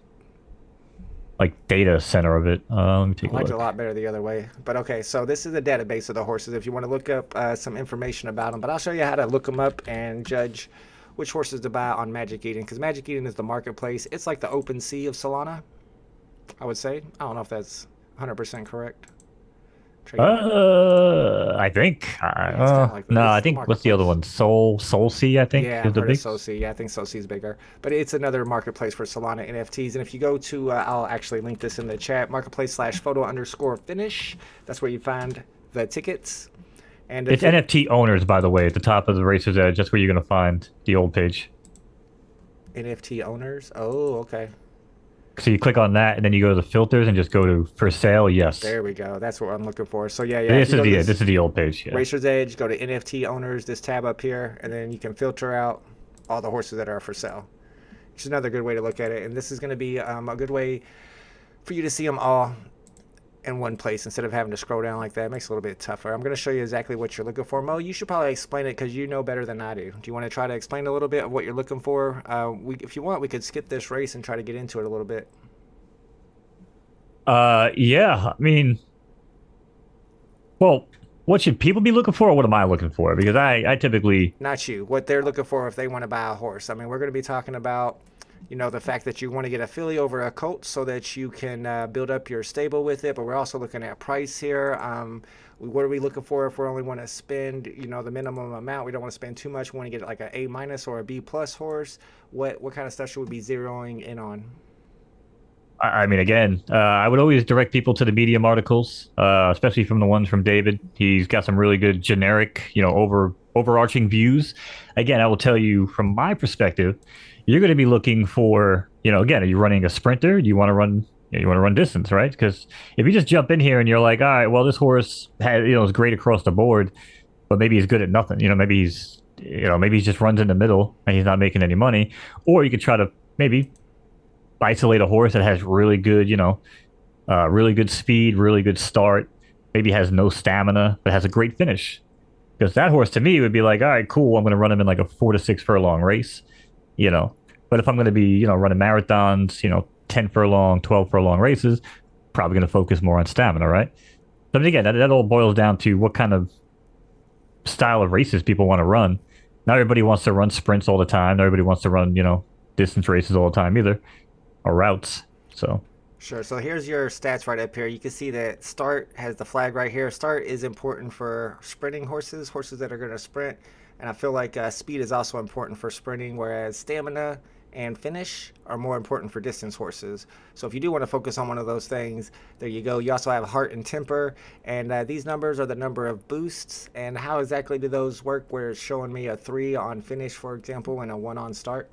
data center of it. Let me take a look. I liked it a lot better the other way. But okay, so this is a database of the horses if you want to look up some information about them. But I'll show you how to look them up and judge which horses to buy on Magic Eden, because Magic Eden is the marketplace. It's like the open sea of Solana, I would say. I don't know if that's 100% correct. trademark? I think. Yeah, it's kind of like No, it's I the think what's the other marketplace. one? Soul C, I think Yeah, is I've the heard of big. Soci. Yeah, I think Soci's bigger, but it's another marketplace for Solana NFTs. And if you go to, I'll actually link this in the chat, marketplace/photo_finish. That's where you find the tickets. And It's if it NFT owners, by the way, at the top of the Racer's Edge. That's where you're gonna find the old page. NFT owners, oh, okay, So you click on that, and then you go to the filters and just go to for sale. Yes, there we go. That's what I'm looking for. So yeah, if this you is go to the this this is the old page. Yeah. Racer's Edge, go to NFT owners, this tab up here, and then you can filter out all the horses that are for sale. Which is another good way to look at it. And this is going to be a good way for you to see them all in one place instead of having to scroll down like that. It makes it a little bit tougher. I'm going to show you exactly what you're looking for. Mo, you should probably explain it because you know better than I do. Do you want to try to explain a little bit of what you're looking for? If you want, we could skip this race and try to get into it a little bit. Yeah. I mean, well, what should people be looking for, or what am I looking for? Because I typically. Not you. What they're looking for if they want to buy a horse. I mean, we're going to be talking about, the fact that you want to get a filly over a colt so that you can build up your stable with it. But we're also looking at price here. What are we looking for if we only want to spend, the minimum amount? We don't want to spend too much. We want to get like an A minus or a B plus horse. What kind of stuff should we be zeroing in on? I mean, again, I would always direct people to the Medium articles, especially from the ones from David. He's got some really good generic, overarching views. Again, I will tell you from my perspective, you're going to be looking for, again, are you running a sprinter? Do you want to run? You want to run distance, right? Because if you just jump in here and you're like, all right, well, this horse has, is great across the board, but maybe he's good at nothing. Maybe he just runs in the middle and he's not making any money. Or you could try to maybe isolate a horse that has really good, really good speed, really good start, maybe has no stamina, but has a great finish. Because that horse to me would be like, all right, cool, I'm going to run him in like a 4 to 6 furlong race, you know. But if I'm going to be, running marathons, 10 furlong, 12 furlong races, probably going to focus more on stamina, right? But again, that all boils down to what kind of style of races people want to run. Not everybody wants to run sprints all the time. Not everybody wants to run, distance races all the time either, or routes. So Sure. So here's your stats right up here. You can see that start has the flag right here. Start is important for sprinting horses, horses that are going to sprint. And I feel like speed is also important for sprinting, whereas stamina and finish are more important for distance horses. So if you do want to focus on one of those things, there you go. You also have heart and temper. And these numbers are the number of boosts. And how exactly do those work? Where it's showing me a 3 on finish, for example, and a 1 on start?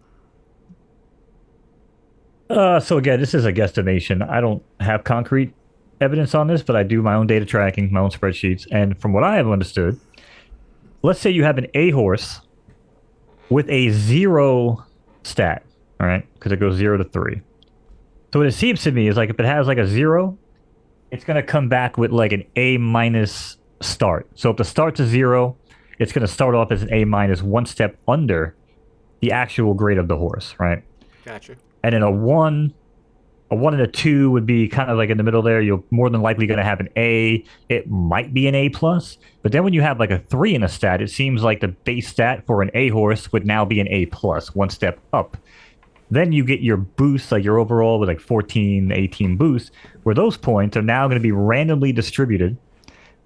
so again, this is a guesstimation. I don't have concrete evidence on this, but I do my own data tracking, my own spreadsheets. And from what I have understood, let's say you have an A horse with a 0 stat, all right? Because it goes 0 to 3. So what it seems to me is like if it has like a 0, it's going to come back with like an A minus start. So if the start's a 0, it's going to start off as an A minus, one step under the actual grade of the horse, right? Gotcha. And then a one and a 2 would be kind of like in the middle there. You're more than likely going to have an A. It might be an A plus, but then when you have like a 3 in a stat, it seems like the base stat for an A horse would now be an A plus, one step up. Then you get your boost, like your overall with like 14, 18 boosts, where those points are now going to be randomly distributed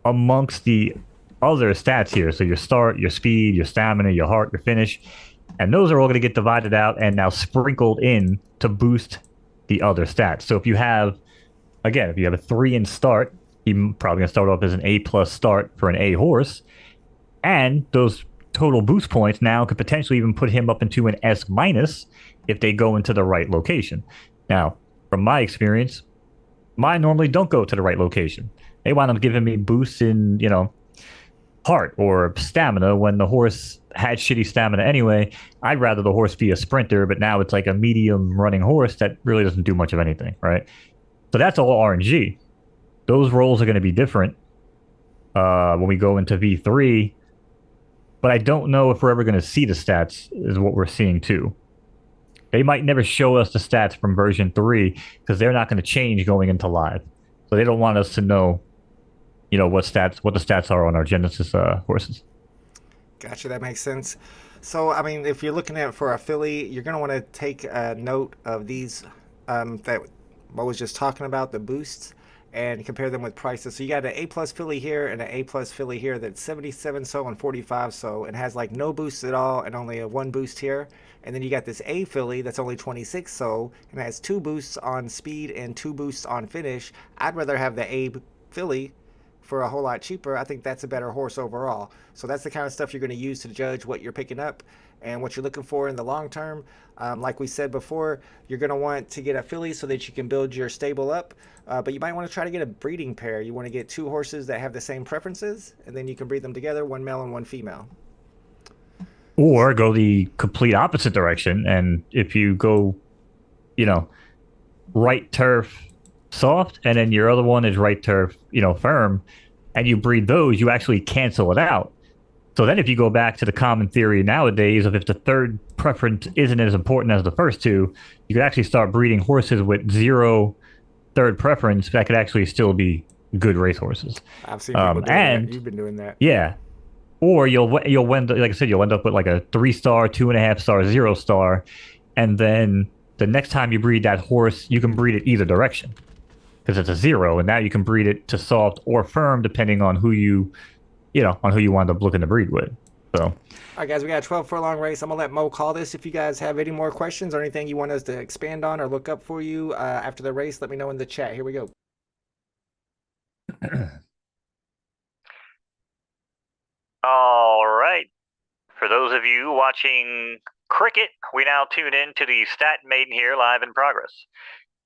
amongst the other stats here. So your start, your speed, your stamina, your heart, your finish. And those are all going to get divided out and now sprinkled in to boost the other stats. So if you have a 3 in start, you're probably going to start off as an A plus start for an A horse. And those total boost points now could potentially even put him up into an S minus if they go into the right location. Now, from my experience, mine normally don't go to the right location. They wind up giving me boosts in, heart or stamina when the horse had shitty stamina anyway. I'd rather the horse be a sprinter, but now it's like a medium running horse that really doesn't do much of anything, right? So that's all RNG. Those roles are going to be different when we go into V3, but I don't know if we're ever going to see the stats is what we're seeing too. They might never show us the stats from version 3 because they're not going to change going into live. So they don't want us to know what the stats are on our Genesis horses. Gotcha, that makes sense. So, I mean, if you're looking at for a filly, you're going to want to take a note of these that Mo was just talking about, the boosts. and compare them with prices. So you got an A plus filly here and an A plus filly here that's 77 so and 45 so and has like no boosts at all and only a one boost here. And then you got this A filly that's only 26 so and has two boosts on speed and two boosts on finish. I'd rather have the A filly for a whole lot cheaper. I think that's a better horse overall. So that's the kind of stuff you're going to use to judge what you're picking up and what you're looking for in the long term. Like we said before, you're going to want to get a filly so that you can build your stable up. But you might want to try to get a breeding pair. You want to get two horses that have the same preferences, and then you can breed them together, one male and one female. Or go the complete opposite direction. And if you go, you know, right turf soft, and then your other one is right turf, firm, and you breed those, you actually cancel it out. So then if you go back to the common theory nowadays of if the third preference isn't as important as the first two, you could actually start breeding horses with zero third preference that could actually still be good racehorses. I've seen people doing that. You've been doing that. Yeah. Or you'll end, like I said, you'll end up with like a 3-star, 2.5-star, 0-star, and then the next time you breed that horse, you can breed it either direction because it's a 0, and now you can breed it to soft or firm depending on who you wind up looking to breed with. So, all right, guys, we got a 12 furlong race. I'm gonna let Mo call this. If you guys have any more questions or anything you want us to expand on or look up for you after the race, let me know in the chat. Here we go. All right. For those of you watching cricket, we now tune in to the Stat Maiden here live in progress.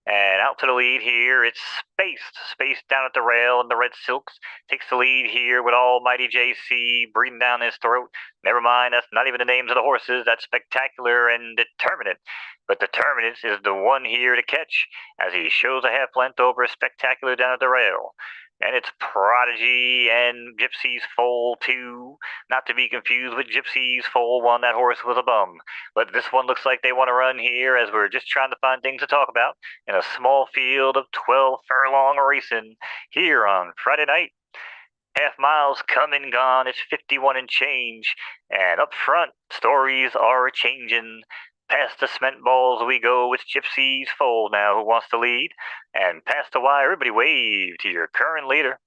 And out to the lead here, it's Spaced down at the rail in the red silks. Takes the lead here with Almighty JC breathing down his throat. Never mind, that's not even the names of the horses. That's Spectacular and Determinate. But Determinate is the one here to catch as he shows a half length over Spectacular down at the rail. And it's Prodigy and Gypsy's Foal 2. Not to be confused with Gypsy's Foal 1. That horse was a bum. But this one looks like they want to run here as we're just trying to find things to talk about in a small field of 12 furlong racing here on Friday night. Half miles come and gone. It's 51 and change. And up front, stories are changing. Past the cement balls we go with Gypsy's Foal now, who wants to lead. And past the wire, everybody wave to your current leader.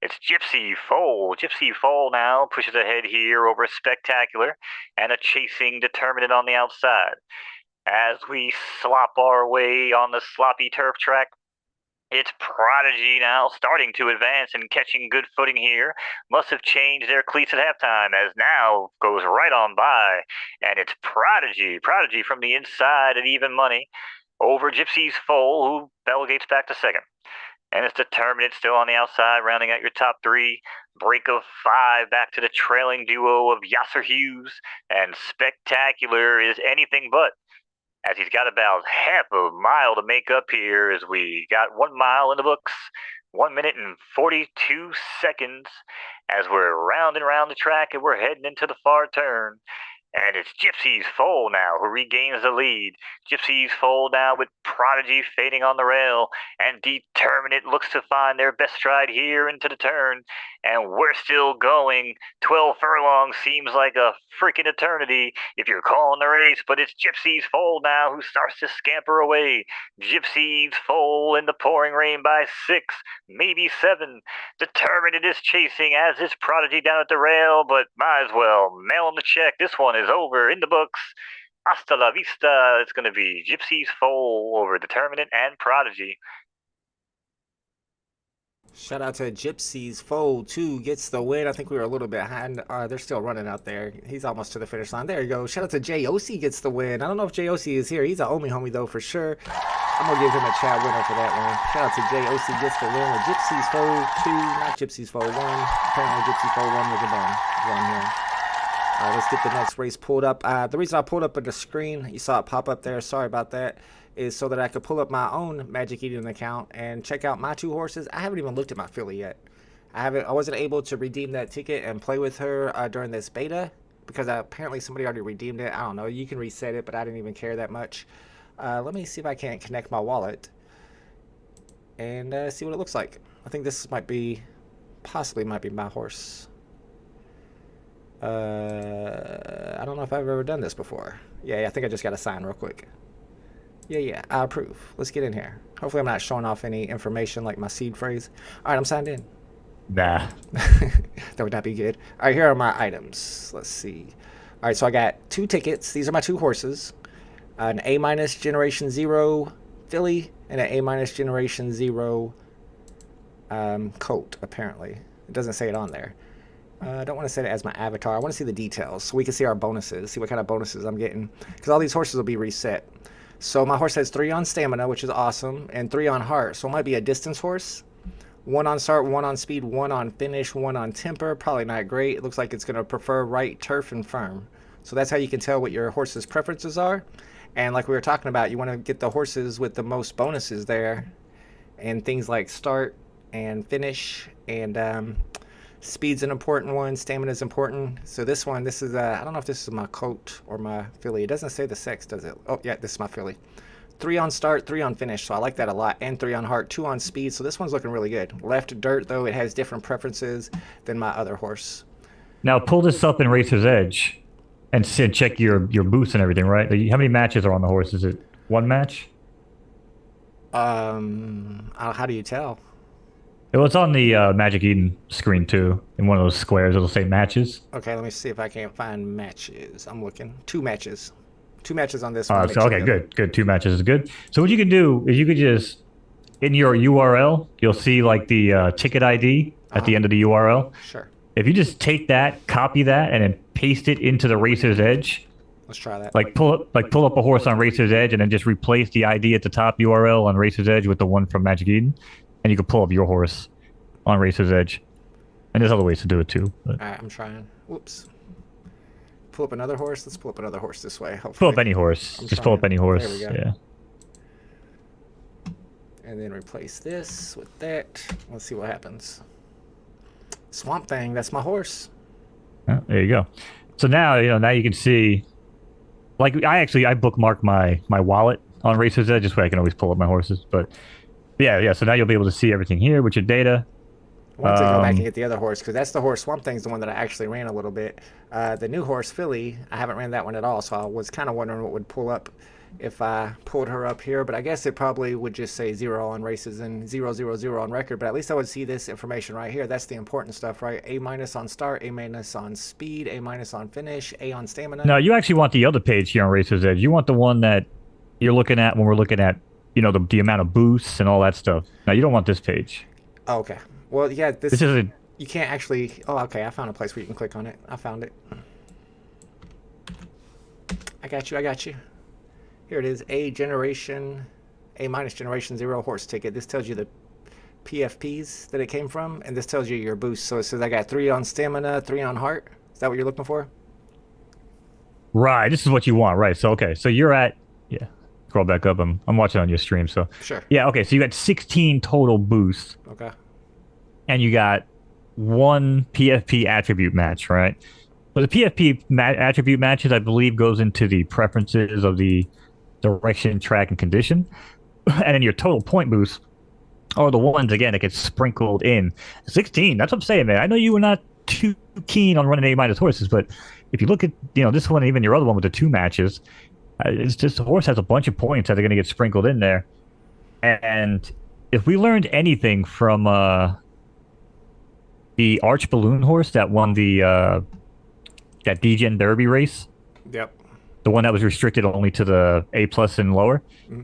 It's Gypsy Foal. Gypsy Foal now pushes ahead here over Spectacular and a chasing Determinate on the outside. As we slop our way on the sloppy turf track, it's Prodigy now starting to advance and catching good footing here. Must have changed their cleats at halftime as now goes right on by. And it's Prodigy from the inside at even money over Gypsy's Foal, who delegates back to second. And it's Determinate still on the outside, rounding out your top three. Break of 5 back to the trailing duo of Yasser Hughes. And Spectacular is anything but, as he's got about half a mile to make up here as we got 1 mile in the books. 1 minute and 42 seconds as we're rounding around the track and we're heading into the far turn. And it's Gypsy's Foal now who regains the lead. Gypsy's Foal now with Prodigy fading on the rail. And Determinate looks to find their best stride here into the turn. And we're still going. 12 furlongs seems like a freaking eternity if you're calling the race. But it's Gypsy's Foal now who starts to scamper away. Gypsy's Foal in the pouring rain by 6, maybe 7. Determinate is chasing, as is Prodigy down at the rail. But might as well mail him the check. This one is over in the books. Hasta la vista. It's going to be Gypsy's Foal over Determinate and Prodigy. Shout out to Gypsy's Foal 2 gets the win. I think we were a little bit behind. They're still running out there. He's almost to the finish line. There you go. Shout out to JOC gets the win. I don't know if JOC is here. He's a homie though for sure. I'm gonna give him a chat winner for that one. Shout out to JOC gets the win. Gypsy's Foal 2, not Gypsy's Foal 1. Apparently Gypsy's Foal 1 was a one here. Let's get the next race pulled up. The reason I pulled up on the screen, you saw it pop up there, sorry about that, is so that I could pull up my own Magic Eden account and check out my 2 horses. I haven't even looked at my filly yet. I wasn't able to redeem that ticket and play with her during this beta because apparently somebody already redeemed it. I don't know. You can reset it, but I didn't even care that much. Let me see if I can't connect my wallet and see what it looks like. I think this possibly might be my horse. I don't know if I've ever done this before. Yeah, I think I just got to sign real quick. Yeah, I approve. Let's get in here. Hopefully I'm not showing off any information like my seed phrase. All right, I'm signed in. Nah. That would not be good. All right, here are my items. Let's see. All right, so I got 2 tickets. These are my 2 horses. An A minus Generation 0 filly and an A minus Generation 0 colt, apparently. It doesn't say it on there. I don't want to set it as my avatar. I want to see the details so we can see our bonuses, see what kind of bonuses I'm getting. Because all these horses will be reset. So my horse has 3 on stamina, which is awesome, and 3 on heart. So it might be a distance horse. 1 on start, 1 on speed, 1 on finish, 1 on temper. Probably not great. It looks like it's going to prefer right, turf, and firm. So that's how you can tell what your horse's preferences are. And like we were talking about, you want to get the horses with the most bonuses there. And things like start and finish and speed's an important one. Stamina is important. So this one, this is, I don't know if this is my colt or my filly. It doesn't say the sex, does it? Oh, yeah, this is my filly. 3 on start, 3 on finish, so I like that a lot. And 3 on heart, 2 on speed, so this one's looking really good. Left dirt, though, it has different preferences than my other horse. Now pull this up in Racer's Edge and check your boosts and everything, right? How many matches are on the horse? Is it 1 match? How do you tell? Well, it's on the Magic Eden screen too. In one of those squares, it'll say matches. Okay, let me see if I can't find matches. I'm looking. 2 matches. 2 matches on this one. Okay, good. 2 matches is good. So what you can do is you could just, in your URL, you'll see like the ticket ID at the end of the URL. Sure. If you just take that, copy that, and then paste it into the Racer's Edge. Let's try that. Like pull up a horse on Racer's Edge and then just replace the ID at the top URL on Racer's Edge with the one from Magic Eden. And you can pull up your horse on Racer's Edge. And there's other ways to do it too. But. All right, I'm trying. Whoops. Pull up another horse. Let's pull up another horse this way. Hopefully. Pull up any horse. Just pull up any horse. There we go. Yeah. And then replace this with that. Let's see what happens. Swamp Thing, that's my horse. Oh, there you go. So now, now you can see, like I bookmark my wallet on Racer's Edge, just where I can always pull up my horses. But yeah. So now you'll be able to see everything here with your data. I want to go back and get the other horse because that's the horse. Swamp Thing's the one that I actually ran a little bit. The new horse, Philly, I haven't ran that one at all, so I was kind of wondering what would pull up if I pulled her up here. But I guess it probably would just say 0 on races and 0, 0, 0 on record. But at least I would see this information right here. That's the important stuff, right? A- on start, A- on speed, A- on finish, A on stamina. No, you actually want the other page here on Racer's Edge. You want the one that you're looking at when we're looking at, the amount of boosts and all that stuff. Now, you don't want this page. Oh, okay. Well, yeah, this is you can't actually. Oh, okay. I found a place where you can click on it. I found it. I got you. Here it is. A minus generation 0 horse ticket. This tells you the PFPs that it came from, and this tells you your boost. So it says I got 3 on stamina, 3 on heart. Is that what you're looking for? Right. This is what you want, right? So okay. So you're at Scroll back up. I'm watching on your stream, so sure. Yeah. Okay. So you got 16 total boosts. Okay. And you got 1 PFP attribute match, right? But the PFP attribute matches, I believe, goes into the preferences of the direction, track, and condition. And then your total point boosts are the ones, again, that get sprinkled in. 16, that's what I'm saying, man. I know you were not too keen on running A- horses, but if you look at, this one, even your other one with the 2 matches, it's just the horse has a bunch of points that are going to get sprinkled in there. And if we learned anything from the Arch Balloon horse that won the that DGen Derby race. Yep. The one that was restricted only to the A+ and lower. Mm-hmm.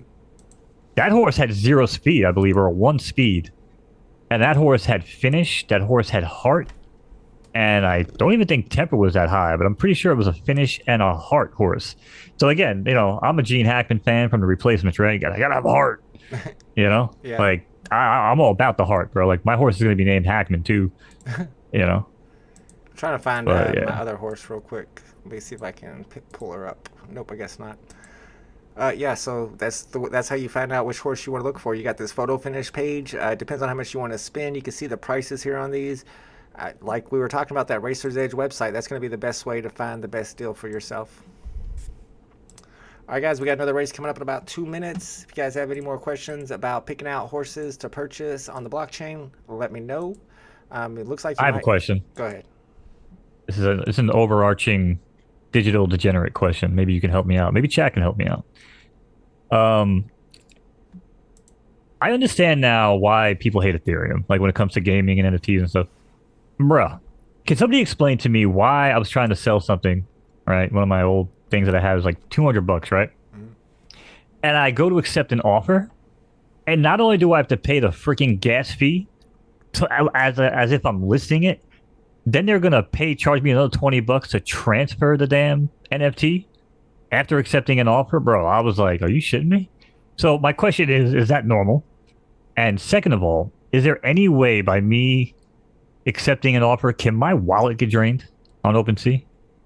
That horse had 0 speed, I believe, or 1 speed. And that horse had finish. That horse had heart. And I don't even think temper was that high, but I'm pretty sure it was a finish and a heart horse. So again, I'm a Gene Hackman fan from the replacements, right? I gotta have a heart. Yeah. Like I'm all about the heart, bro. Like my horse is gonna be named Hackman too. I'm trying to find my other horse real quick. Let me see if I can pull her up. Nope, I guess not. So that's how you find out which horse you want to look for. You got this photo finish page. Depends on how much you want to spend. You can see the prices here on these. Like we were talking about that Racer's Edge website, that's going to be the best way to find the best deal for yourself. All right, guys, we got another race coming up in about 2 minutes. If you guys have any more questions about picking out horses to purchase on the blockchain, let me know. It looks like I have a question. Go ahead. It's an overarching digital degenerate question. Maybe you can help me out. Maybe chat can help me out. Um, I understand now why people hate Ethereum, like when it comes to gaming and NFTs and stuff. Bruh, can somebody explain to me why I was trying to sell something, right? One of my old things that I had was like $200, right? Mhm. And I go to accept an offer, and not only do I have to pay the freaking gas fee as if I'm listing it, then they're gonna charge me another $20 to transfer the damn NFT after accepting an offer, bro. I was like, are you shitting me? So my question is that normal? And second of all, is there any way by me accepting an offer, can my wallet get drained on OpenSea?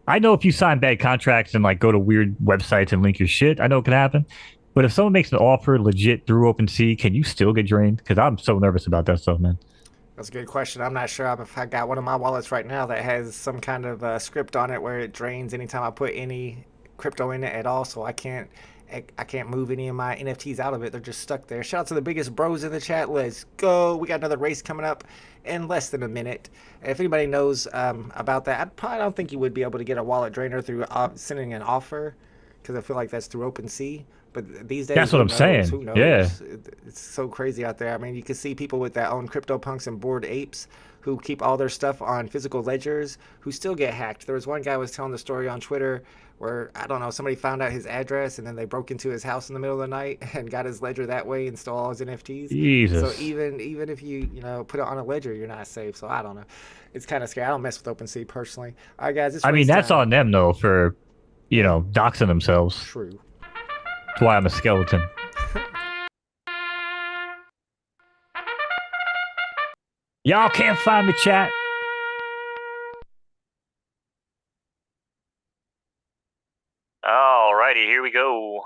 I know if you sign bad contracts and like go to weird websites and link your shit, I know it can happen. But if someone makes an offer legit through OpenSea, can you still get drained? Because I'm so nervous about that stuff, man. That's a good question. I'm not sure if I got one of my wallets right now that has some kind of script on it where it drains anytime I put any crypto in it at all. So I can't move any of my NFTs out of it. They're just stuck there. Shout out to the biggest bros in the chat. Let's go. We got another race coming up in less than a minute. If anybody knows about that, I probably don't think you would be able to get a wallet drainer through sending an offer because I feel like that's through OpenSea. But these days, That's what who I'm knows? saying. Who Yeah. knows? It's so crazy out there. I mean, you can see people with their own CryptoPunks and Bored Apes who keep all their stuff on physical ledgers who still get hacked. There was one guy who was telling the story on Twitter where, I don't know, somebody found out his address and then they broke into his house in the middle of the night and got his ledger that way and stole all his NFTs. So Jesus. even if you know put it on a ledger, you're not safe. So I don't know. It's kind of scary. I don't mess with OpenSea personally. All right, guys, it's I mean, race that's time. on them though for, Yeah, doxing themselves. true. That's why I'm a skeleton. Y'all can't find the chat. Alrighty, here we go.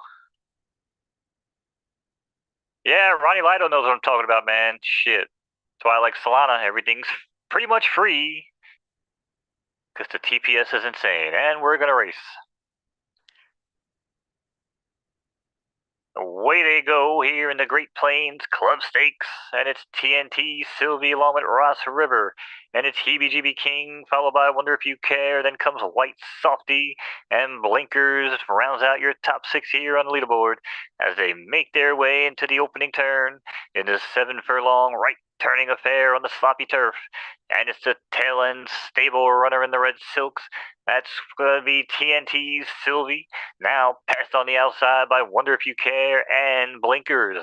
Yeah, Ronnie Lido knows what I'm talking about, man. Shit. That's why I like Solana. Everything's pretty much free. Because the TPS is insane. And we're going to race. Away they go here in the Great Plains Club Stakes, and it's TNT Sylvie along with Ross River, and it's Heebie Jeebie King, followed by Wonder If You Care, then comes White Softy, and Blinkers rounds out your top six here on the leaderboard as they make their way into the opening turn in this 7 furlong right turning affair on the sloppy turf. And it's the tail end stable runner in the red silks. That's going to be TNT's Sylvie, now passed on the outside by Wonder If You Care and Blinkers.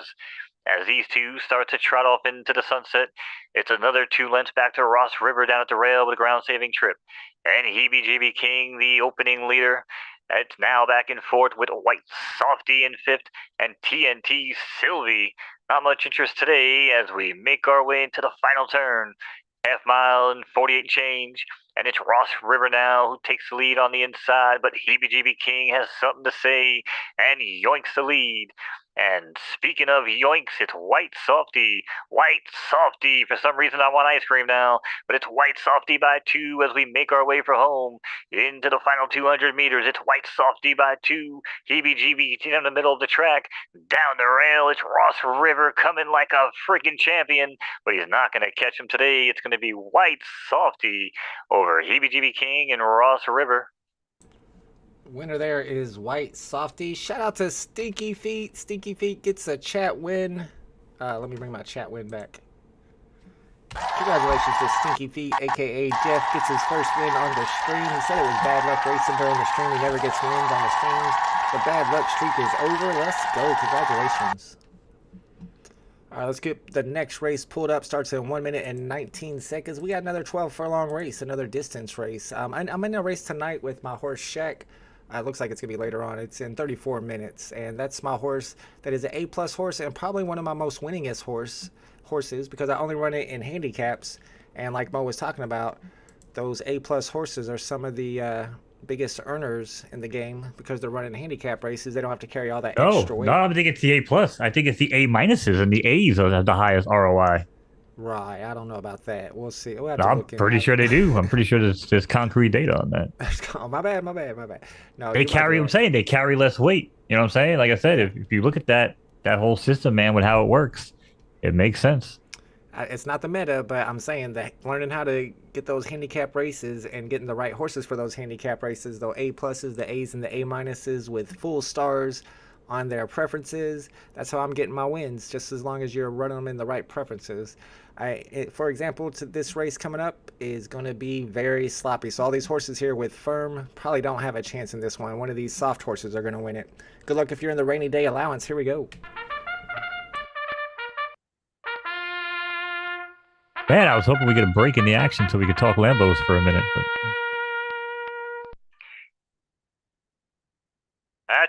As these two start to trot off into the sunset, it's another 2 lengths back to Ross River down at the rail with a ground-saving trip. And Heebie Jeebie King, the opening leader. It's now back and forth with White Softy in 5th and TNT Sylvie. Not much interest today as we make our way into the final turn. Half mile and 48 change, and it's Ross River now who takes the lead on the inside, but Heebie Jeebie King has something to say and yoinks the lead. And speaking of yoinks, it's White Softy. White Softy. For some reason, I want ice cream now, but it's White Softy by 2 as we make our way for home into the final 200 meters. It's White Softy by 2. Heebie Jeebie in the middle of the track. Down the rail, it's Ross River coming like a freaking champion, but he's not going to catch him today. It's going to be White Softy over Heebie Jeebie King and Ross River. Winner there is White Softy. Shout out to Stinky Feet. Stinky Feet gets a chat win. Let me bring my chat win back. Congratulations to Stinky Feet, aka Jeff, gets his first win on the stream. He said it was bad luck racing during the stream. He never gets wins on the streams. The bad luck streak is over. Let's go. Congratulations. All right, let's get the next race pulled up. Starts in 1 minute and 19 seconds. We got another 12 furlong race, another distance race. I'm in a race tonight with my horse Shaq. It looks like it's going to be later on. It's in 34 minutes, and that's my horse that is an A-plus horse and probably one of my most winningest horses because I only run it in handicaps. And like Mo was talking about, those A-plus horses are some of the biggest earners in the game because they're running handicap races. They don't have to carry all that extra weight. No, I don't think it's the A+. I think it's the A minuses, and the A's are the highest ROI. Right, I don't know about that. We'll see. We'll have No, to I'm look pretty sure they do. I'm pretty sure there's concrete data on that. Oh, my bad. No, They carry, I'm saying, they carry less weight. You know what I'm saying? Like I said, if you look at that whole system, man, with how it works, it makes sense. It's not the meta, but I'm saying that learning how to get those handicap races and getting the right horses for those handicap races, the A pluses, the A's, and the A minuses with full stars, on their preferences. That's how I'm getting my wins, just as long as you're running them in the right preferences. For example, to this race coming up is going to be very sloppy. So all these horses here with firm probably don't have a chance in this one. One of these soft horses are going to win it. Good luck if you're in the rainy day allowance. Here we go. Man, I was hoping we get a break in the action so we could talk Lambos for a minute. But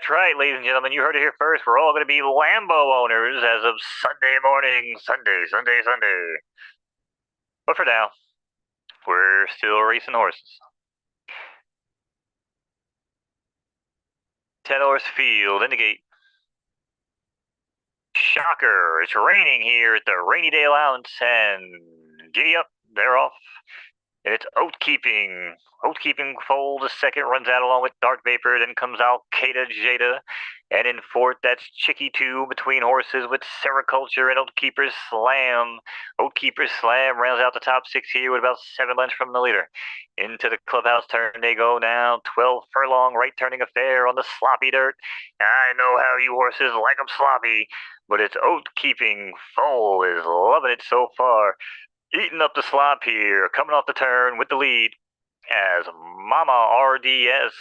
That's right, ladies and gentlemen. You heard it here first. We're all going to be Lambo owners as of Sunday morning. Sunday. But for now, we're still racing horses. 10-horse field in the gate. Shocker, it's raining here at the rainy day allowance, and giddy up, they're off. And it's Oathkeeping. Oathkeeping foal the second runs out along with Dark Vapor. Then comes Al-Qaeda Jada. And in fourth, that's Chicky 2 between horses with Sericulture and Oathkeeper's Slam. Oathkeeper's Slam rounds out the top six here with about 7 lengths from the leader. Into the clubhouse turn they go now. 12 furlong right turning affair on the sloppy dirt. I know how you horses like 'em sloppy, but it's Oathkeeping foal is loving it so far. Eating up the slop here, coming off the turn with the lead as Mama RDS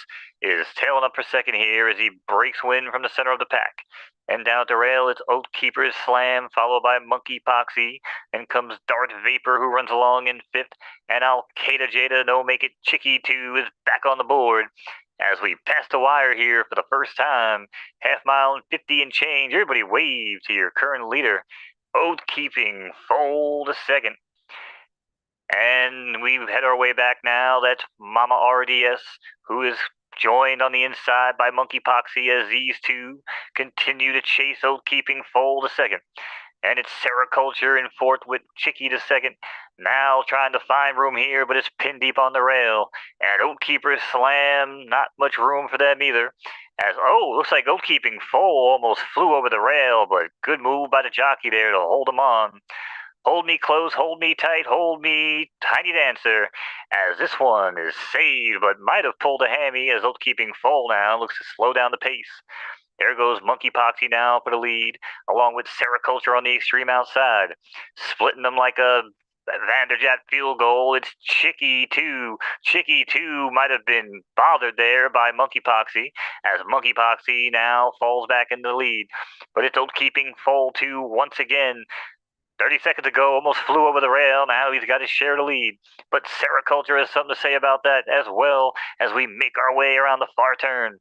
is tailing up for second here as he breaks wind from the center of the pack. And down at the rail, it's Oathkeeper's Slam, followed by Monkey Poxy. And comes Darth Vapor, who runs along in fifth. And Al-Qaeda Jada, no make it Chicky 2, is back on the board. As we pass the wire here for the first time, half mile and 50 and change. Everybody wave to your current leader, Oathkeeping foal the second. And we've had our way back now. That's Mama RDS, who is joined on the inside by Monkey Poxy as these two continue to chase Oathkeeping foal the second. And it's Sericulture in fourth with Chicky the second. Now trying to find room here, but it's pinned deep on the rail. And Oathkeeper's Slam, not much room for them either. As, looks like Oathkeeping foal almost flew over the rail, but good move by the jockey there to hold him on. Hold me close, hold me tight, hold me tiny dancer, as this one is saved, but might have pulled a hammy as Oathkeeping foal now looks to slow down the pace. There goes Monkey Poxy now for the lead, along with Sericulture on the extreme outside. Splitting them like a Vanderjagt field goal, it's Chicky 2. Chicky 2 might have been bothered there by Monkey Poxy, as Monkey Poxy now falls back into the lead. But it's Oathkeeping foal 2 once again. 30 seconds ago, almost flew over the rail. Now he's got his share of the lead. But Sericulture has something to say about that as well as we make our way around the far turn.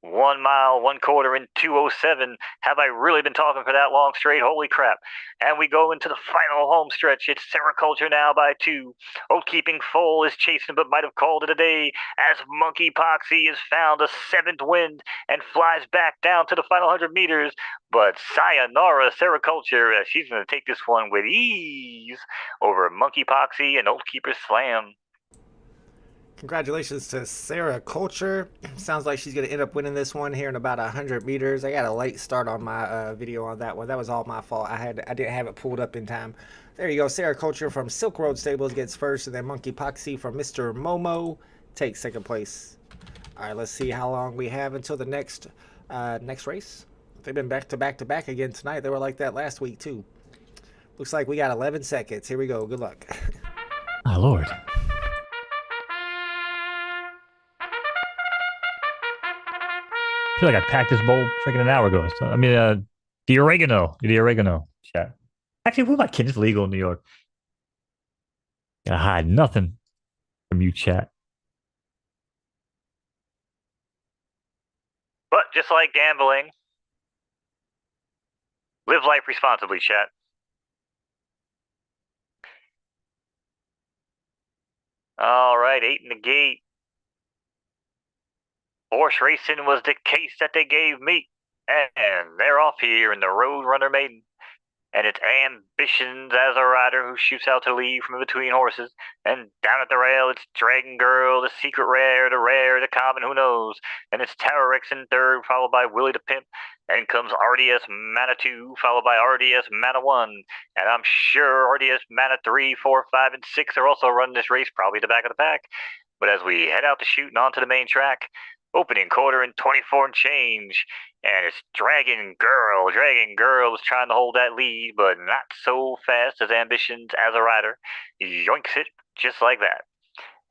1 mile, 1/4 in 2:07. Have I really been talking for that long straight? Holy crap. And we go into the final home stretch. It's Sericulture now by 2. Oathkeeping foal is chasing but might have called it a day as Monkey Poxy has found a 7th wind and flies back down to the final 100 meters. But sayonara Sericulture, as she's going to take this one with ease over Monkey Poxy and Oathkeeper's Slam. Congratulations to Sericulture. Sounds like she's going to end up winning this one here in about 100 meters. I got a late start on my video on that one. That was all my fault. I didn't have it pulled up in time. There you go. Sericulture from Silk Road Stables gets first, and then Monkey Poxy from Mr. Momo takes second place. All right, let's see how long we have until the next race. They've been back to back to back again tonight. They were like that last week too. Looks like we got 11 seconds. Here we go. Good luck. my lord. I feel like I packed this bowl freaking an hour ago. So, I mean, the oregano. Chat. Actually, what about kids legal in New York? Gotta hide nothing from you, chat. But just like gambling, live life responsibly, chat. All right, 8 in the gate. Horse racing was the case that they gave me. And they're off here in the Roadrunner Maiden. And it's ambitions as a rider who shoots out to lead from between horses. And down at the rail, it's Dragon Girl, the secret rare, the common, who knows. And it's Tower Rex in third, followed by Willie the Pimp. And comes RDS Mana 2, followed by RDS Mana 1. And I'm sure RDS Mana 3, 4, 5, and 6 are also running this race, probably the back of the pack. But as we head out the chute and onto the main track, Opening quarter in 24 and change. And it's Dragon Girl. Dragon Girl is trying to hold that lead, but not so fast as Ambitions as a rider. Yoinks it just like that.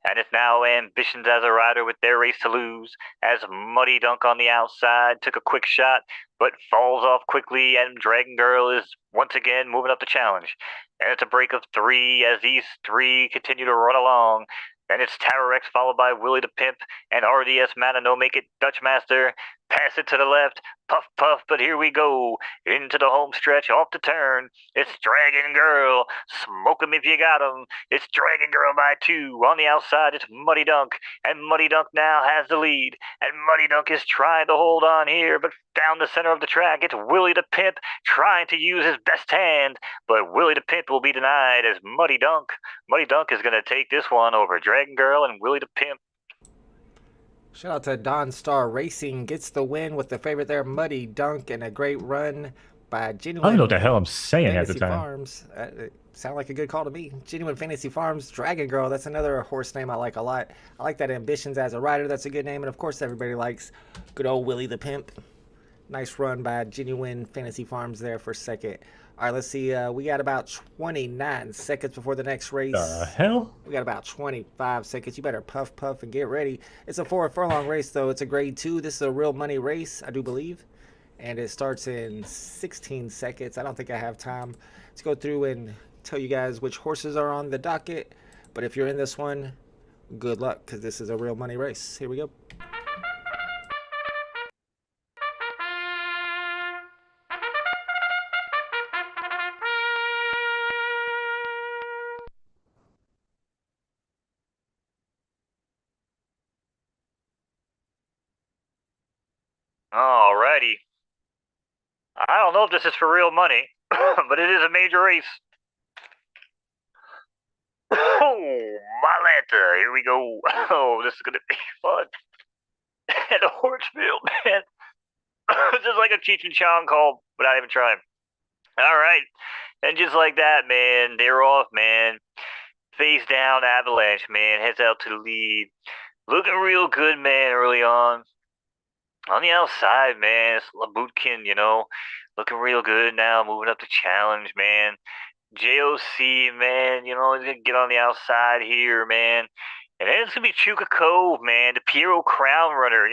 And it's now Ambitions as a rider with their race to lose, as Muddy Dunk on the outside took a quick shot, but falls off quickly, and Dragon Girl is once again moving up the challenge. And it's a break of three as these three continue to run along. Then it's Tararex followed by Willie the Pimp and RDS Mana No Make It Dutch Master. Pass it to the left, puff puff, but here we go. Into the home stretch, off the turn. It's Dragon Girl. Smoke 'em if you got 'em. It's Dragon Girl by two. On the outside, it's Muddy Dunk. And Muddy Dunk now has the lead. And Muddy Dunk is trying to hold on here, but down the center of the track, it's Willie the Pimp trying to use his best hand. But Willie the Pimp will be denied as Muddy Dunk. Muddy Dunk is going to take this one over Dragon Girl and Willie the Pimp. Shout out to Don Star Racing, gets the win with the favorite there, Muddy Dunk, and a great run by I don't Genuine know what the hell I'm saying at the Fantasy time. Farms. It sound like a good call to me. Genuine Fantasy Farms, Dragon Girl, that's another horse name I like a lot. I like that Ambitions as a rider, that's a good name, and of course everybody likes good old Willie the Pimp. Nice run by Genuine Fantasy Farms there for second. All right, let's see. We got about 29 seconds before the next race. The hell? We got about 25 seconds. You better puff, puff, and get ready. It's a 4 furlong race, though. It's a grade 2. This is a real money race, I do believe. And it starts in 16 seconds. I don't think I have time to go through and tell you guys which horses are on the docket. But if you're in this one, good luck, because this is a real money race. Here we go. Alrighty. I don't know if this is for real money, but it is a major race. Oh, Malanta, here we go. Oh, this is gonna be fun. And a horse field, man. This is like a Cheech and Chong call without even trying. Alright. And just like that, man, they're off, man. Face down Avalanche, man. Heads out to the lead. Looking real good, man, early on. On the outside, man, it's Labutkin, looking real good now, moving up the challenge, man. JOC, man, he's going to get on the outside here, man. And then it's going to be Chuka Cove, man, the Piero Crown Runner,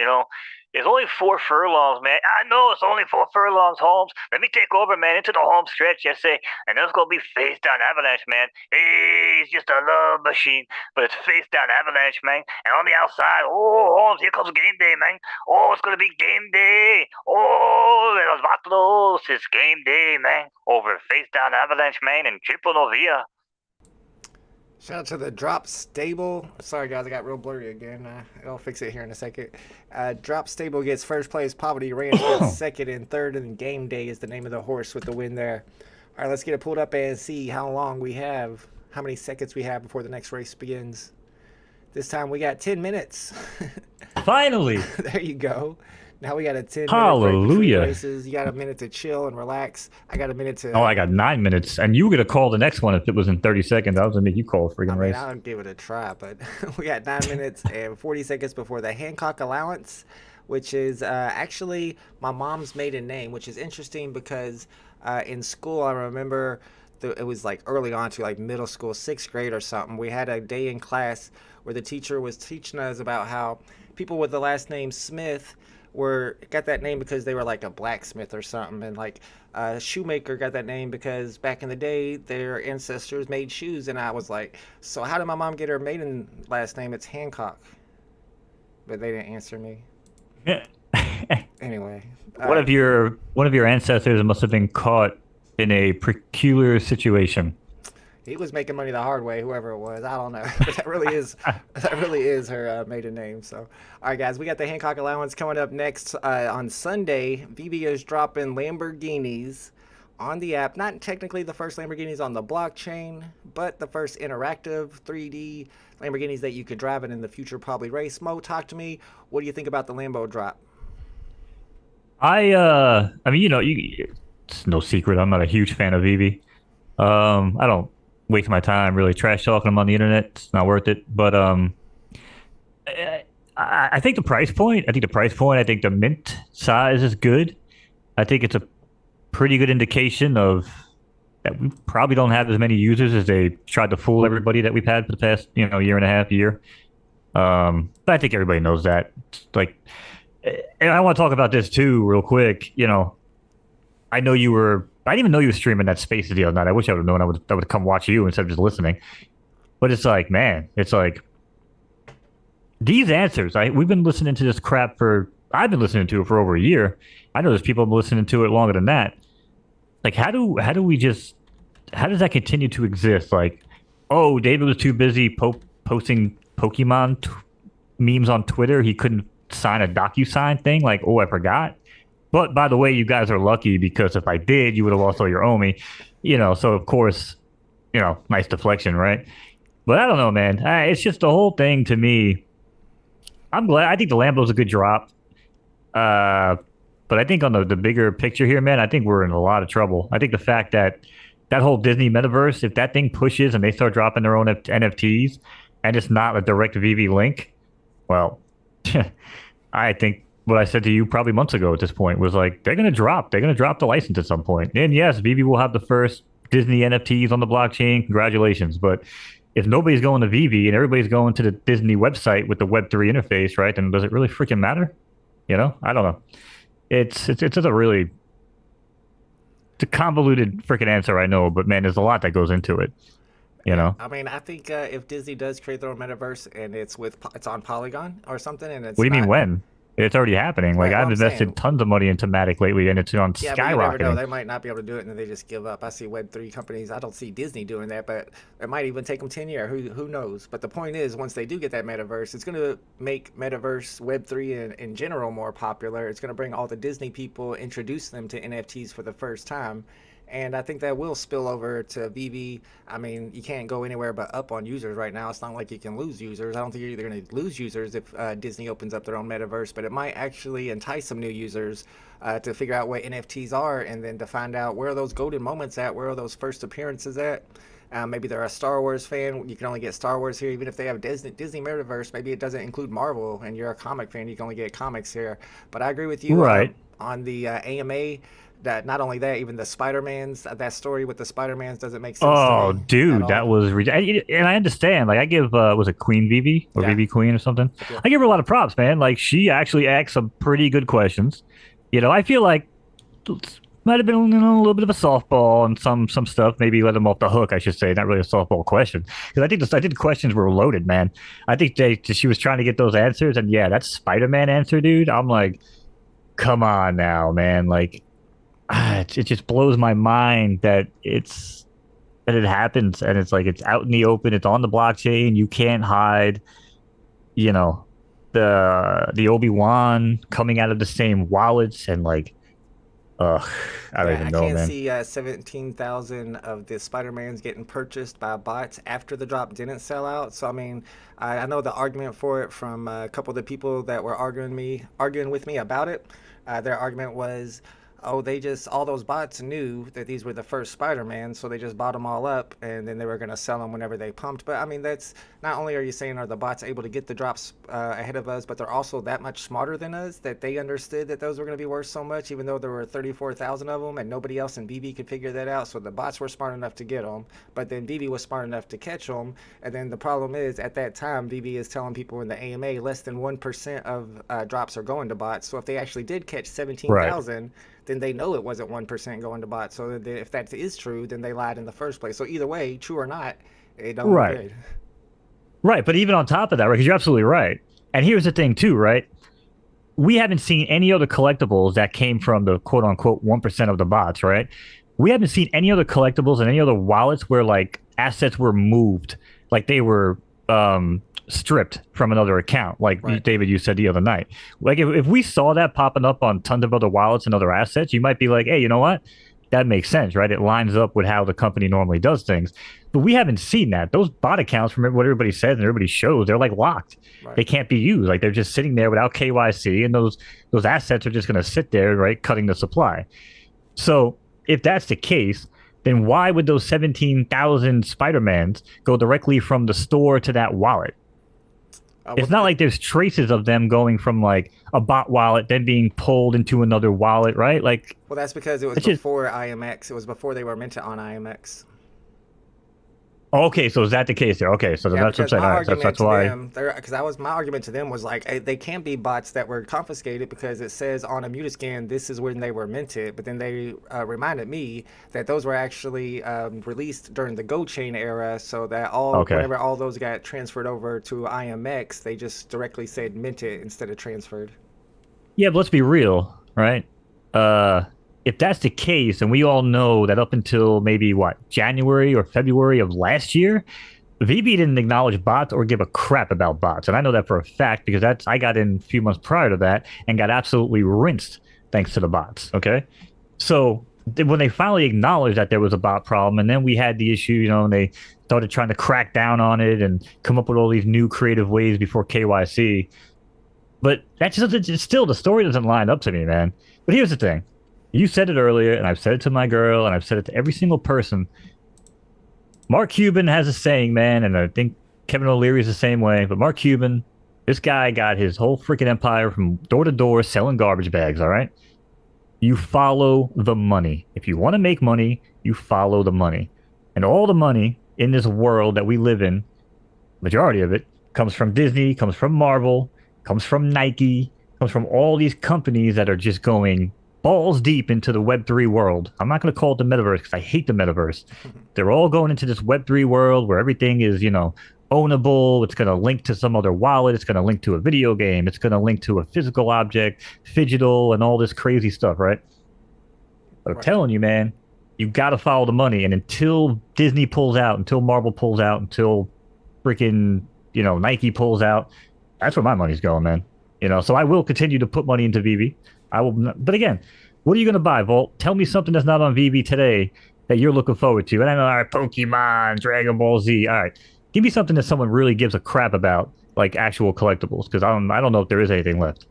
It's only 4 furlongs, man. I know it's only 4 furlongs, Holmes. Let me take over, man, into the home stretch, yes, say. And that's going to be face down Avalanche, man. Hey, he's just a love machine. But it's face down Avalanche, man. And on the outside, oh, Holmes, here comes game day, man. Oh, it's going to be game day. Oh, los vatos, it's game day, man. Over face down Avalanche, man, and Triple Novia. Shout out to the Drop Stable. Sorry, guys, I got real blurry again. I'll fix it here in a second. Drop Stable gets first place. Poverty Ranch gets second and third. And Game Day is the name of the horse with the win there. All right, let's get it pulled up and see how long we have, how many seconds we have before the next race begins. This time we got 10 minutes. Finally. There you go. Now we got a 10 Hallelujah. minute races. You got a minute to chill and relax. I got a minute to. Oh, I got 9 minutes, and you were gonna call the next one if it was in 30 seconds. I was gonna make you call a freaking race. I'll give it a try, but we got 9 minutes and 40 seconds before the Hancock Allowance, which is actually my mom's maiden name, which is interesting because in school I remember it was like early on to like middle school, 6th grade or something. We had a day in class where the teacher was teaching us about how people with the last name Smith got that name because they were like a blacksmith or something, and like shoemaker got that name because back in the day their ancestors made shoes. And I was like, so how did my mom get her maiden last name? It's Hancock. But they didn't answer me. Anyway, one of your ancestors must have been caught in a peculiar situation. He was making money the hard way, whoever it was. I don't know. But that really is her maiden name. So, all right, guys, we got the Hancock Allowance coming up next on Sunday. VB is dropping Lamborghinis on the app. Not technically the first Lamborghinis on the blockchain, but the first interactive 3D Lamborghinis that you could drive in the future probably race. Mo, talk to me. What do you think about the Lambo drop? I mean, it's no secret. I'm not a huge fan of VB. I don't waste my time really trash talking them on the internet. It's not worth it. But I I think the price point. I think the price point. I think the mint size is good. I think it's a pretty good indication of that we probably don't have as many users as they tried to fool everybody that we've had for the past, year and a half, year. But I think everybody knows that. Like, and I want to talk about this too, real quick. I know you were. I didn't even know you were streaming that space the other night. I wish I would have known. I would come watch you instead of just listening. But it's like, man, it's like these answers. We've been listening to this crap for. I've been listening to it for over a year. I know there's people listening to it longer than that. Like, how do we just how does that continue to exist? Like, oh, David was too busy posting Pokemon memes on Twitter. He couldn't sign a DocuSign thing. Like, oh, I forgot. But by the way, you guys are lucky because if I did, you would have lost all your Omi. So of course, nice deflection, right? But I don't know, man. It's just the whole thing to me. I'm glad. I think the Lambo's a good drop. But I think on the bigger picture here, man, I think we're in a lot of trouble. I think the fact that that whole Disney metaverse, if that thing pushes and they start dropping their own NFTs and it's not a direct VV link, well, I think what I said to you probably months ago at this point was like, they're going to drop the license at some point. And yes, VV will have the first Disney NFTs on the blockchain. Congratulations. But if nobody's going to VV and everybody's going to the Disney website with the Web3 interface, right, then does it really freaking matter? I don't know. It's just it's a convoluted freaking answer, I know, but man, there's a lot that goes into it. You know. I mean, I think if Disney does create their own metaverse and it's on Polygon or something, and it's What do you mean not, when? It's already happening. Like right, well, I've I'm invested saying, tons of money into Matic lately, and it's on yeah, but you never know. skyrocketing. They might not be able to do it, and then they just give up. I see Web3 companies. I don't see Disney doing that, but it might even take them 10 years. Who knows? But the point is, once they do get that metaverse, it's going to make metaverse Web3 in general more popular. It's going to bring all the Disney people, introduce them to NFTs for the first time. And I think that will spill over to VV. I mean, you can't go anywhere but up on users right now. It's not like you can lose users. I don't think you're either going to lose users if Disney opens up their own metaverse, but it might actually entice some new users to figure out what NFTs are and then to find out where are those golden moments at, where are those first appearances at. Maybe they're a Star Wars fan. You can only get Star Wars here, even if they have Disney Metaverse. Maybe it doesn't include Marvel, and you're a comic fan. You can only get comics here. But I agree with you Right. on the AMA. That not only that, even the Spider-Mans, that story with the Spider-Mans doesn't make sense to Oh, me at dude, that all. was and I understand. Like I give was it Queen Vivi or Yeah, Vivi Queen or something? yeah, I give her a lot of props, man. Like she actually asked some pretty good questions. I feel like it might have been a little bit of a softball and some stuff. Maybe let them off the hook, I should say. Not really a softball question because I think the questions were loaded, man. I think she was trying to get those answers, and yeah, that Spider-Man answer, dude. I'm like, come on now, man. Like it just blows my mind that it happens and it's like it's out in the open, it's on the blockchain, you can't hide, you know, the Obi-Wan coming out of the same wallets and like ugh, I don't yeah. even I know, can't man. see 17,000 of the Spider-Mans getting purchased by bots after the drop didn't sell out. So I mean, I know the argument for it from a couple of the people that were arguing with me about it. Their argument was, oh, they just all those bots knew that these were the first Spider-Man, so they just bought them all up, and then they were going to sell them whenever they pumped. But I mean, that's not only are you saying are the bots able to get the drops ahead of us, but they're also that much smarter than us that they understood that those were going to be worth so much, even though there were 34,000 of them, and nobody else in BB could figure that out. So the bots were smart enough to get them, but then BB was smart enough to catch them. And then the problem is, at that time, BB is telling people in the AMA less than 1% of drops are going to bots. So if they actually did catch Right. 17,000, then they know it wasn't 1% going to bots. So that if that is true, then they lied in the first place. So either way, true or not, it don't look Right. good. Right, but even on top of that, right, because you're absolutely right. And here's the thing too, right? We haven't seen any other collectibles that came from the quote unquote 1% of the bots, right? We haven't seen any other collectibles and any other wallets where like assets were moved, like they were stripped from another account, like Right. David, you said the other night. Like if we saw that popping up on tons of other wallets and other assets, you might be like, hey, you know what? That makes sense, right? It lines up with how the company normally does things. But we haven't seen that. Those bot accounts, from what everybody says and everybody shows, they're like locked. Right. They can't be used. Like they're just sitting there without KYC, and those assets are just going to sit there, right, cutting the supply. So if that's the case, then why would those 17,000 Spider-Mans go directly from the store to that wallet? It's not like there's traces of them going from like a bot wallet then being pulled into another wallet, right? Like Well, that's because it was it's just before IMX. It was before they were minted on IMX. okay. So is that the case there? Okay, so then Yeah, that's what I'm because saying. my All right, so argument that's to why. them, because that was my argument to them was like they can't be bots that were confiscated because it says on a Mutascan this is when they were minted. But then they reminded me that those were actually released during the Go Chain era, so that Okay, whenever all those got transferred over to IMX, they just directly said minted instead of transferred. yeah, but let's be real, right? Uh, if that's the case, and we all know that up until maybe what January or February of last year, VB didn't acknowledge bots or give a crap about bots, and I know that for a fact because that's I got in a few months prior to that and got absolutely rinsed thanks to the bots. Okay, so when they finally acknowledged that there was a bot problem, and then we had the issue, and they started trying to crack down on it and come up with all these new creative ways before KYC. But that just doesn't, still the story doesn't line up to me, man. But here's the thing: you said it earlier, and I've said it to my girl, and I've said it to every single person. Mark Cuban has a saying, man, and I think Kevin O'Leary is the same way. But Mark Cuban, this guy got his whole freaking empire from door to door selling garbage bags. All right, you follow the money. If you want to make money, you follow the money. And all the money in this world that we live in, majority of it, comes from Disney, comes from Marvel, comes from Nike, comes from all these companies that are just going balls deep into the Web3 world. I'm not going to call it the metaverse because I hate the metaverse. They're all going into this Web3 world where everything is, ownable. It's going to link to some other wallet. It's going to link to a video game. It's going to link to a physical object, digital, and all this crazy stuff, right? But I'm Right. telling you, man, you got to follow the money. And until Disney pulls out, until Marvel pulls out, until freaking, Nike pulls out, that's where my money's going, man. So I will continue to put money into VB. I will, but again, what are you going to buy, Volt? Tell me something that's not on VB today that you're looking forward to. And I know, all right, Pokemon, Dragon Ball Z. All right, give me something that someone really gives a crap about, like actual collectibles, because I don't know if there is anything left.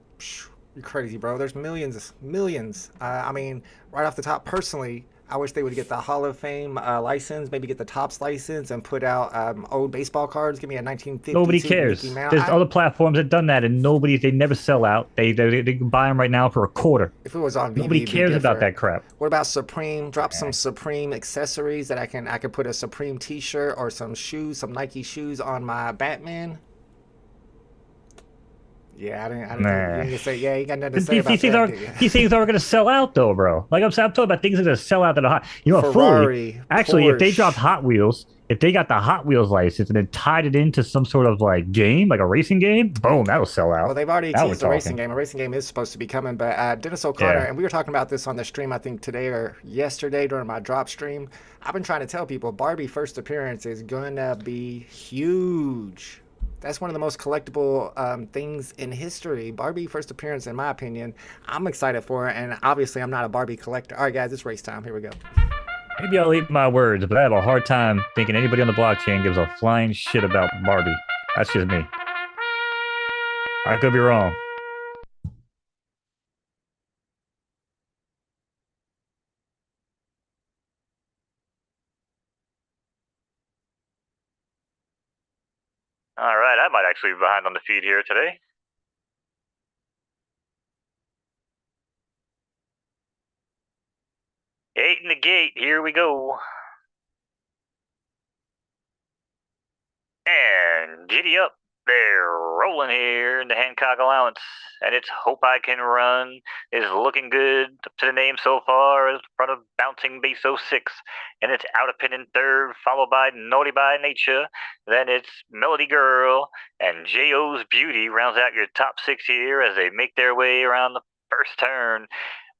You're crazy, bro. There's millions, millions. I mean, right off the top, personally, I wish they would get the Hall of Fame license, maybe get the Topps license, and put out old baseball cards. Give me a Nobody 1952 Mickey cares. Mouse. There's other platforms that done that, and they never sell out. They can buy them right now for a quarter. If it was on VB, Nobody it'd be cares about different. that crap. What about Supreme? Drop some Supreme accessories that I can put a Supreme T-shirt or some shoes, some Nike shoes on my Batman. Yeah, I didn't think you Nah. didn't say. Yeah, you got nothing to say These, about these things that, aren't do you? these things aren't going to sell out though, bro. Like I'm talking about things that are going to sell out that are hot. You know what? Fully, Ferrari, actually, if they dropped Porsche. Hot Wheels, if they got the Hot Wheels license and then tied it into some sort of like game, like a racing game, boom, that'll sell Well, out. they've already Now we're teased a racing talking. game. A racing game is supposed to be coming, but Dennis O'Connor, Yeah. and we were talking about this on the stream, I think today or yesterday during my drop stream. I've been trying to tell people Barbie first appearance is gonna be huge. That's one of the most collectible things in history. Barbie first appearance, in my opinion, I'm excited for it, and obviously I'm not a Barbie collector. All right, guys, it's race time. Here we go. Maybe I'll eat my words, but I have a hard time thinking anybody on the blockchain gives a flying shit about Barbie. That's just me. I could be wrong. All right, I might actually be behind on the feed here today. Eight in the gate, here we go. And giddy up. They're rolling here in the Hancock allowance. And it's Hope I Can Run is looking good up to the name so far in front of Bouncing Base 06. And it's Out of Pin in third, followed by Naughty by Nature. Then it's Melody Girl and J.O.'s Beauty rounds out your top six here as they make their way around the first turn.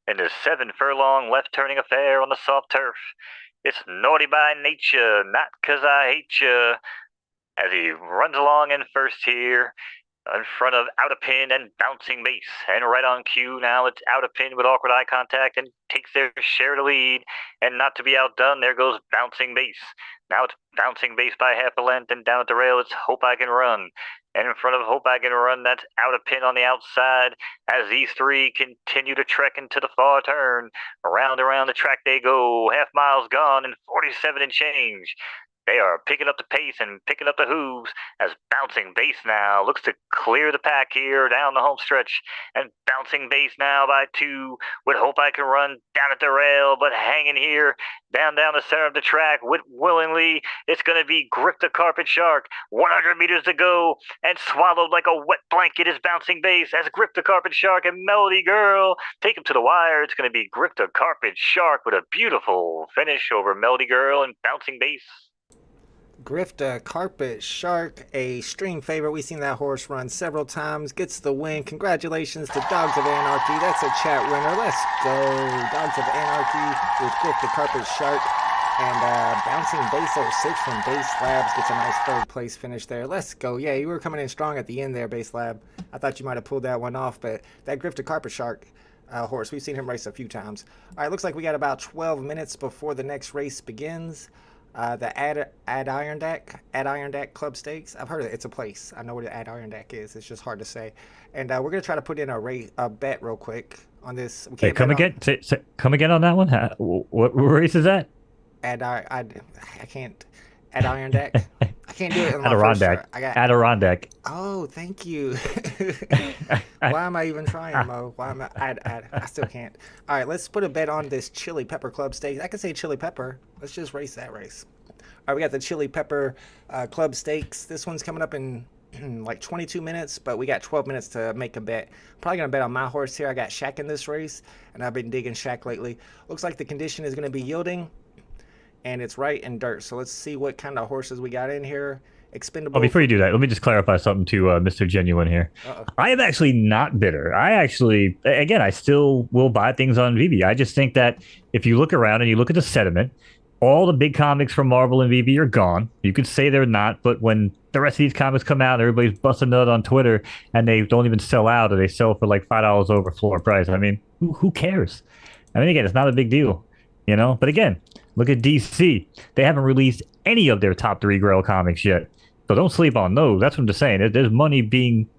And the 7 furlong left turning affair on the soft turf. It's Naughty by Nature, not 'cause I hate ya, as he runs along in first here in front of Out of Pin and Bouncing Base. And right on cue now, it's Out of Pin with awkward eye contact and takes their share of the lead. And not to be outdone, there goes Bouncing Base. Now it's Bouncing Base by half a length, and down at the rail, it's Hope I Can Run. And in front of Hope I Can Run, that's Out of Pin on the outside as these three continue to trek into the far turn. Around the track they go, half miles gone and 47 and change. They are picking up the pace and picking up the hooves as Bouncing Base now looks to clear the pack here down the home stretch. And Bouncing Base now by 2. Would hope I can run down at the rail, but hanging here down the center of the track with willingly. It's going to be Grip the Carpet Shark. 100 meters to go, and swallowed like a wet blanket is Bouncing Base as Grip the Carpet Shark and Melody Girl take him to the wire. It's going to be Grip the Carpet Shark with a beautiful finish over Melody Girl and Bouncing Base. Grifta Carpet Shark, a stream favorite. We've seen that horse run several times. Gets the win. Congratulations to Dogs of Anarchy. That's a chat winner. Let's go. Dogs of Anarchy with Grifta Carpet Shark. And Bouncing Base 06 from Base Labs gets a nice third place finish there. Let's go. Yeah, you were coming in strong at the end there, Base Lab. I thought you might have pulled that one off, but that Grifta Carpet Shark horse, we've seen him race a few times. All right, looks like we got about 12 minutes before the next race begins. The Adirondack Club Stakes. I've heard of it. It's a place. I know what Adirondack is. It's just hard to say. And we're gonna try to put in a bet real quick on this. We can't come again. Come again on that one. What race is that? I can't. Adirondack. I can't do it in my Adirondack. Adirondack. Oh, thank you. Why am I even trying, Mo? Why am I still can't. All right, let's put a bet on this Chili Pepper Club Stakes. I can say Chili Pepper. Let's just race that race. All right, we got the Chili Pepper Club Stakes. This one's coming up in like 22 minutes, but we got 12 minutes to make a bet. I'm probably going to bet on my horse here. I got Shaq in this race, and I've been digging Shaq lately. Looks like the condition is going to be yielding, and it's right in dirt. So let's see what kind of horses we got in here. Expendable. Oh, before you do that, let me just clarify something to Mr. Genuine here. Uh-oh. I am actually not bitter. I still will buy things on VB. I just think that if you look around and you look at the sentiment, all the big comics from Marvel and VB are gone. You could say they're not, but when the rest of these comics come out, everybody's busting nut on Twitter, and they don't even sell out, or they sell for like $5 over floor price. I mean, who cares? I mean, again, it's not a big deal, you know? But again, look at DC. They haven't released any of their top 3 Grail comics yet. So don't sleep on those. That's what I'm just saying. There's money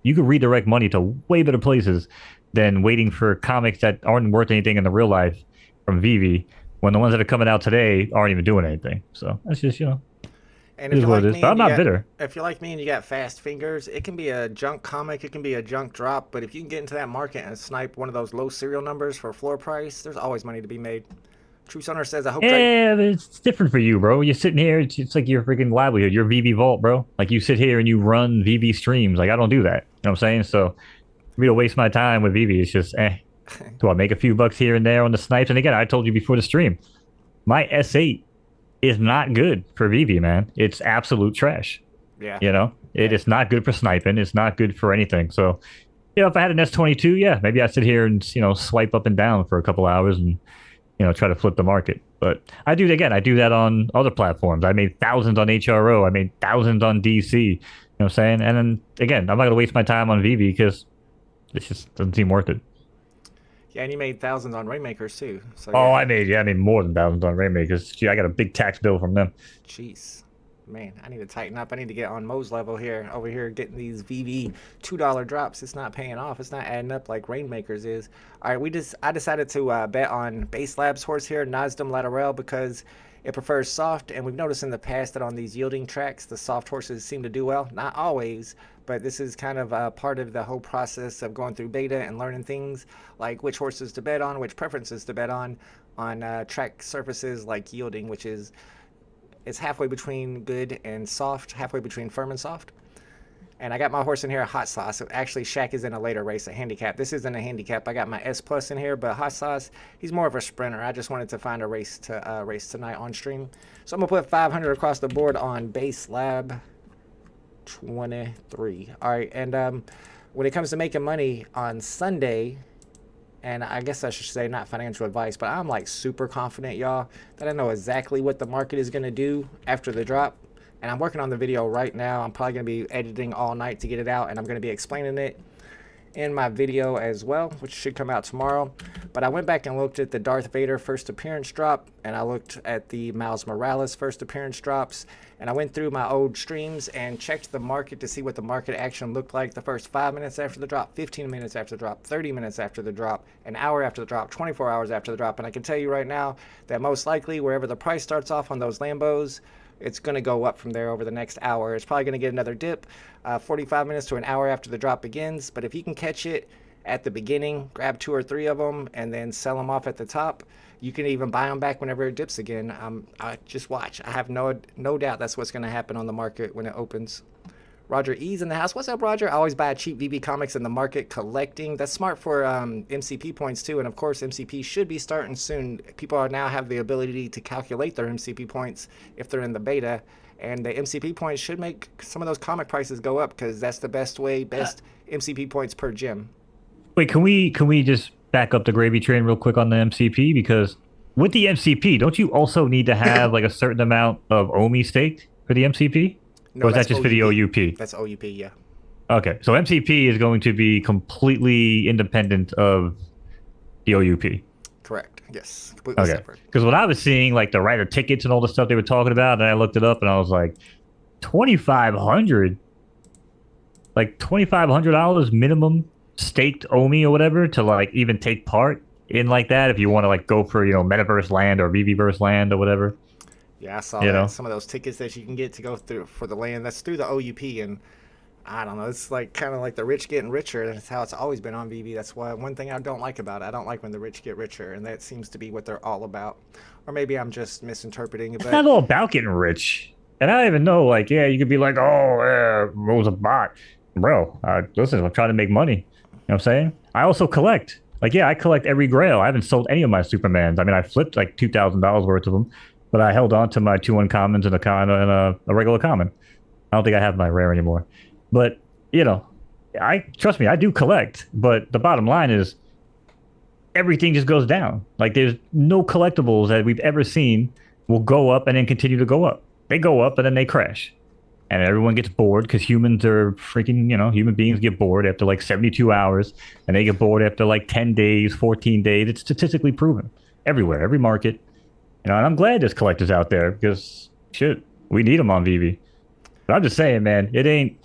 you can redirect money to way better places than waiting for comics that aren't worth anything in the real life from VV, when the ones that are coming out today aren't even doing anything. So that's just, And it is what it is. But I'm not bitter. If you're like me and you got fast fingers, it can be a junk comic, it can be a junk drop, but if you can get into that market and snipe one of those low serial numbers for floor price, there's always money to be made. True Sonner says, I hope. Yeah, but it's different for you, bro. You're sitting here, it's like your freaking livelihood. Your VV vault, bro. Like, you sit here and you run VV streams. Like, I don't do that. You know what I'm saying? So for me to waste my time with VV, it's just, do I make a few bucks here and there on the snipes? And again, I told you before the stream, my S8 is not good for VV, man. It's absolute trash. Yeah. It is not good for sniping. It's not good for anything. So, if I had an S22, yeah, maybe I'd sit here and, swipe up and down for a couple hours and, try to flip the market. But I do that on other platforms. I made thousands on HRO. I made thousands on DC. You know what I'm saying? And then, again, I'm not going to waste my time on VV because it just doesn't seem worth it. Yeah, and you made thousands on Rainmakers, too. So, yeah. I made more than thousands on Rainmakers. Gee, I got a big tax bill from them. Jeez. Man, I need to tighten up. I need to get on Mo's level here. Over here getting these VV $2 drops. It's not paying off. It's not adding up like Rainmakers is. All right, I decided to bet on Base Labs horse here, Nosdom Lateral, because it prefers soft, and we've noticed in the past that on these yielding tracks, the soft horses seem to do well. Not always, but this is kind of part of the whole process of going through beta and learning things like which horses to bet on, which preferences to bet on track surfaces like yielding, which is it's halfway between good and soft, halfway between firm and soft. And I got my horse in here, Hot Sauce. Actually, Shaq is in a later race, a handicap. This isn't a handicap. I got my S Plus in here, but Hot Sauce, he's more of a sprinter. I just wanted to find a race to race tonight on stream. So I'm going to put 500 across the board on Base Lab 23. All right, and when it comes to making money on Sunday, and I guess I should say not financial advice, but I'm like super confident, y'all, that I know exactly what the market is going to do after the drop. And I'm working on the video right now. I'm probably going to be editing all night to get it out, and I'm going to be explaining it in my video as well, which should come out tomorrow. But I went back and looked at the Darth Vader first appearance drop, and I looked at the Miles Morales first appearance drops, and I went through my old streams and checked the market to see what the market action looked like the first 5 minutes after the drop, 15 minutes after the drop, 30 minutes after the drop, an hour after the drop, 24 hours after the drop. And I can tell you right now that most likely wherever the price starts off on those Lambos it's going to go up from there over the next hour. It's probably going to get another dip 45 minutes to an hour after the drop begins. But if you can catch it at the beginning, grab 2 or 3 of them, and then sell them off at the top, you can even buy them back whenever it dips again. I just watch. I have no doubt that's what's going to happen on the market when it opens. Roger E's in the house. What's up, Roger? I always buy cheap VB comics in the market collecting. That's smart for MCP points too. And of course, MCP should be starting soon. People are now have the ability to calculate their MCP points if they're in the beta. And the MCP points should make some of those comic prices go up because that's the best MCP points per gem. Wait, can we just back up the gravy train real quick on the MCP? Because with the MCP, don't you also need to have like a certain amount of OMI staked for the MCP? No, or is that just OUP. for the OUP? That's OUP, yeah. Okay, so MCP is going to be completely independent of the OUP. Correct. Yes. Completely Okay. separate. Because when I was seeing like the writer tickets and all the stuff they were talking about, and I looked it up and I was like, $2,500, like $2,500 minimum staked OMI or whatever to like even take part in like that if you want to like go for Metaverse land or VVverse land or whatever. Yeah, I saw You that. know? Some of those tickets that you can get to go through for the land. That's through the OUP, and I don't know. It's like kind of like the rich getting richer. That's how it's always been on VB. That's why one thing I don't like about it. I don't like when the rich get richer, and that seems to be what they're all about. Or maybe I'm just misinterpreting it. It's But not all about getting rich. And I don't even know, like, yeah, you could be like, oh, yeah, it was a bot. Bro, listen, I'm trying to make money. You know what I'm saying? I also collect. Like, yeah, I collect every grail. I haven't sold any of my Supermans. I mean, I flipped like $2,000 worth of them, but I held on to my 2 uncommons and a regular common. I don't think I have my rare anymore. But, trust me, I do collect. But the bottom line is everything just goes down. Like, there's no collectibles that we've ever seen will go up and then continue to go up. They go up and then they crash. And everyone gets bored because humans are freaking, human beings get bored after like 72 hours and they get bored after like 10 days, 14 days. It's statistically proven everywhere, every market. And I'm glad there's collectors out there because shit, we need them on VV. But I'm just saying, man, it ain't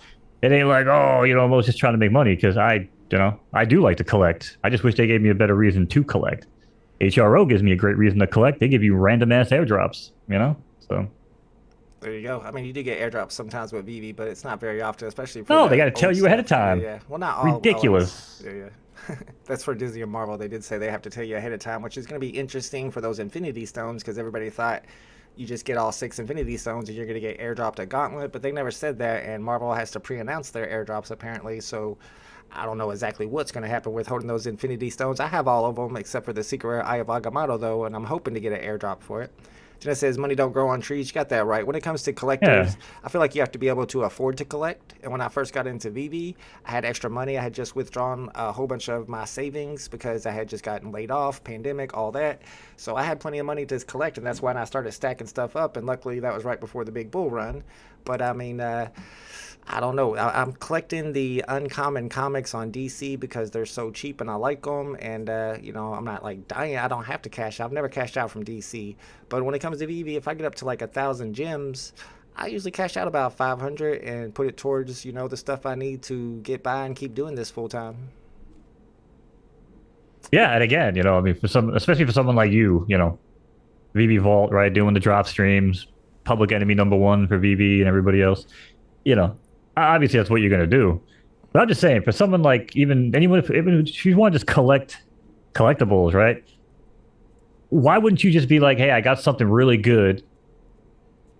like, oh, I'm always just trying to make money because I do like to collect. I just wish they gave me a better reason to collect. HRO gives me a great reason to collect. They give you random ass airdrops, so. there you go. I mean, you do get airdrops sometimes with VV, but it's not very often, especially for No, they the got to tell old you ahead of stuff. time. Yeah. Well, not all. Ridiculous. Always. Yeah. That's for Disney and Marvel. They did say they have to tell you ahead of time, which is going to be interesting for those Infinity Stones because everybody thought you just get all 6 Infinity Stones and you're going to get airdropped a Gauntlet, but they never said that, and Marvel has to pre-announce their airdrops apparently, so I don't know exactly what's going to happen with holding those Infinity Stones. I have all of them except for the Secret Rare Eye of Agamotto, though, and I'm hoping to get an airdrop for it. Jenna says money don't grow on trees. You got that right. When it comes to collectors, Yeah. I feel like you have to be able to afford to collect. And when I first got into VV, I had extra money. I had just withdrawn a whole bunch of my savings because I had just gotten laid off, pandemic, all that. So I had plenty of money to collect, and that's when I started stacking stuff up. And luckily, that was right before the big bull run. But I mean, I don't know. I'm collecting the uncommon comics on DC because they're so cheap and I like them. And, I'm not like dying. I don't have to cash out. I've never cashed out from DC. But when it comes to VV, if I get up to like 1,000 gems, I usually cash out about 500 and put it towards, the stuff I need to get by and keep doing this full time. Yeah, and again, I mean, especially for someone like you, VV Vault, right, doing the drop streams, public enemy #1 for VV and everybody else, obviously that's what you're gonna do. But I'm just saying, for someone like even if you want to just collect collectibles, right? Why wouldn't you just be like, hey, I got something really good?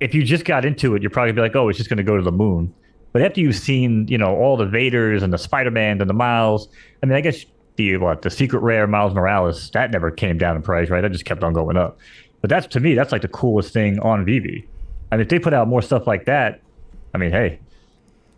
If you just got into it, you're probably gonna be like, oh, it's just gonna go to the moon. But after you've seen, all the Vaders and the Spider-Man and the Miles, I mean, I guess the Secret Rare Miles Morales, that never came down in price, right? That just kept on going up. But that's, to me, that's like the coolest thing on VV. I mean, if they put out more stuff like that, I mean, hey,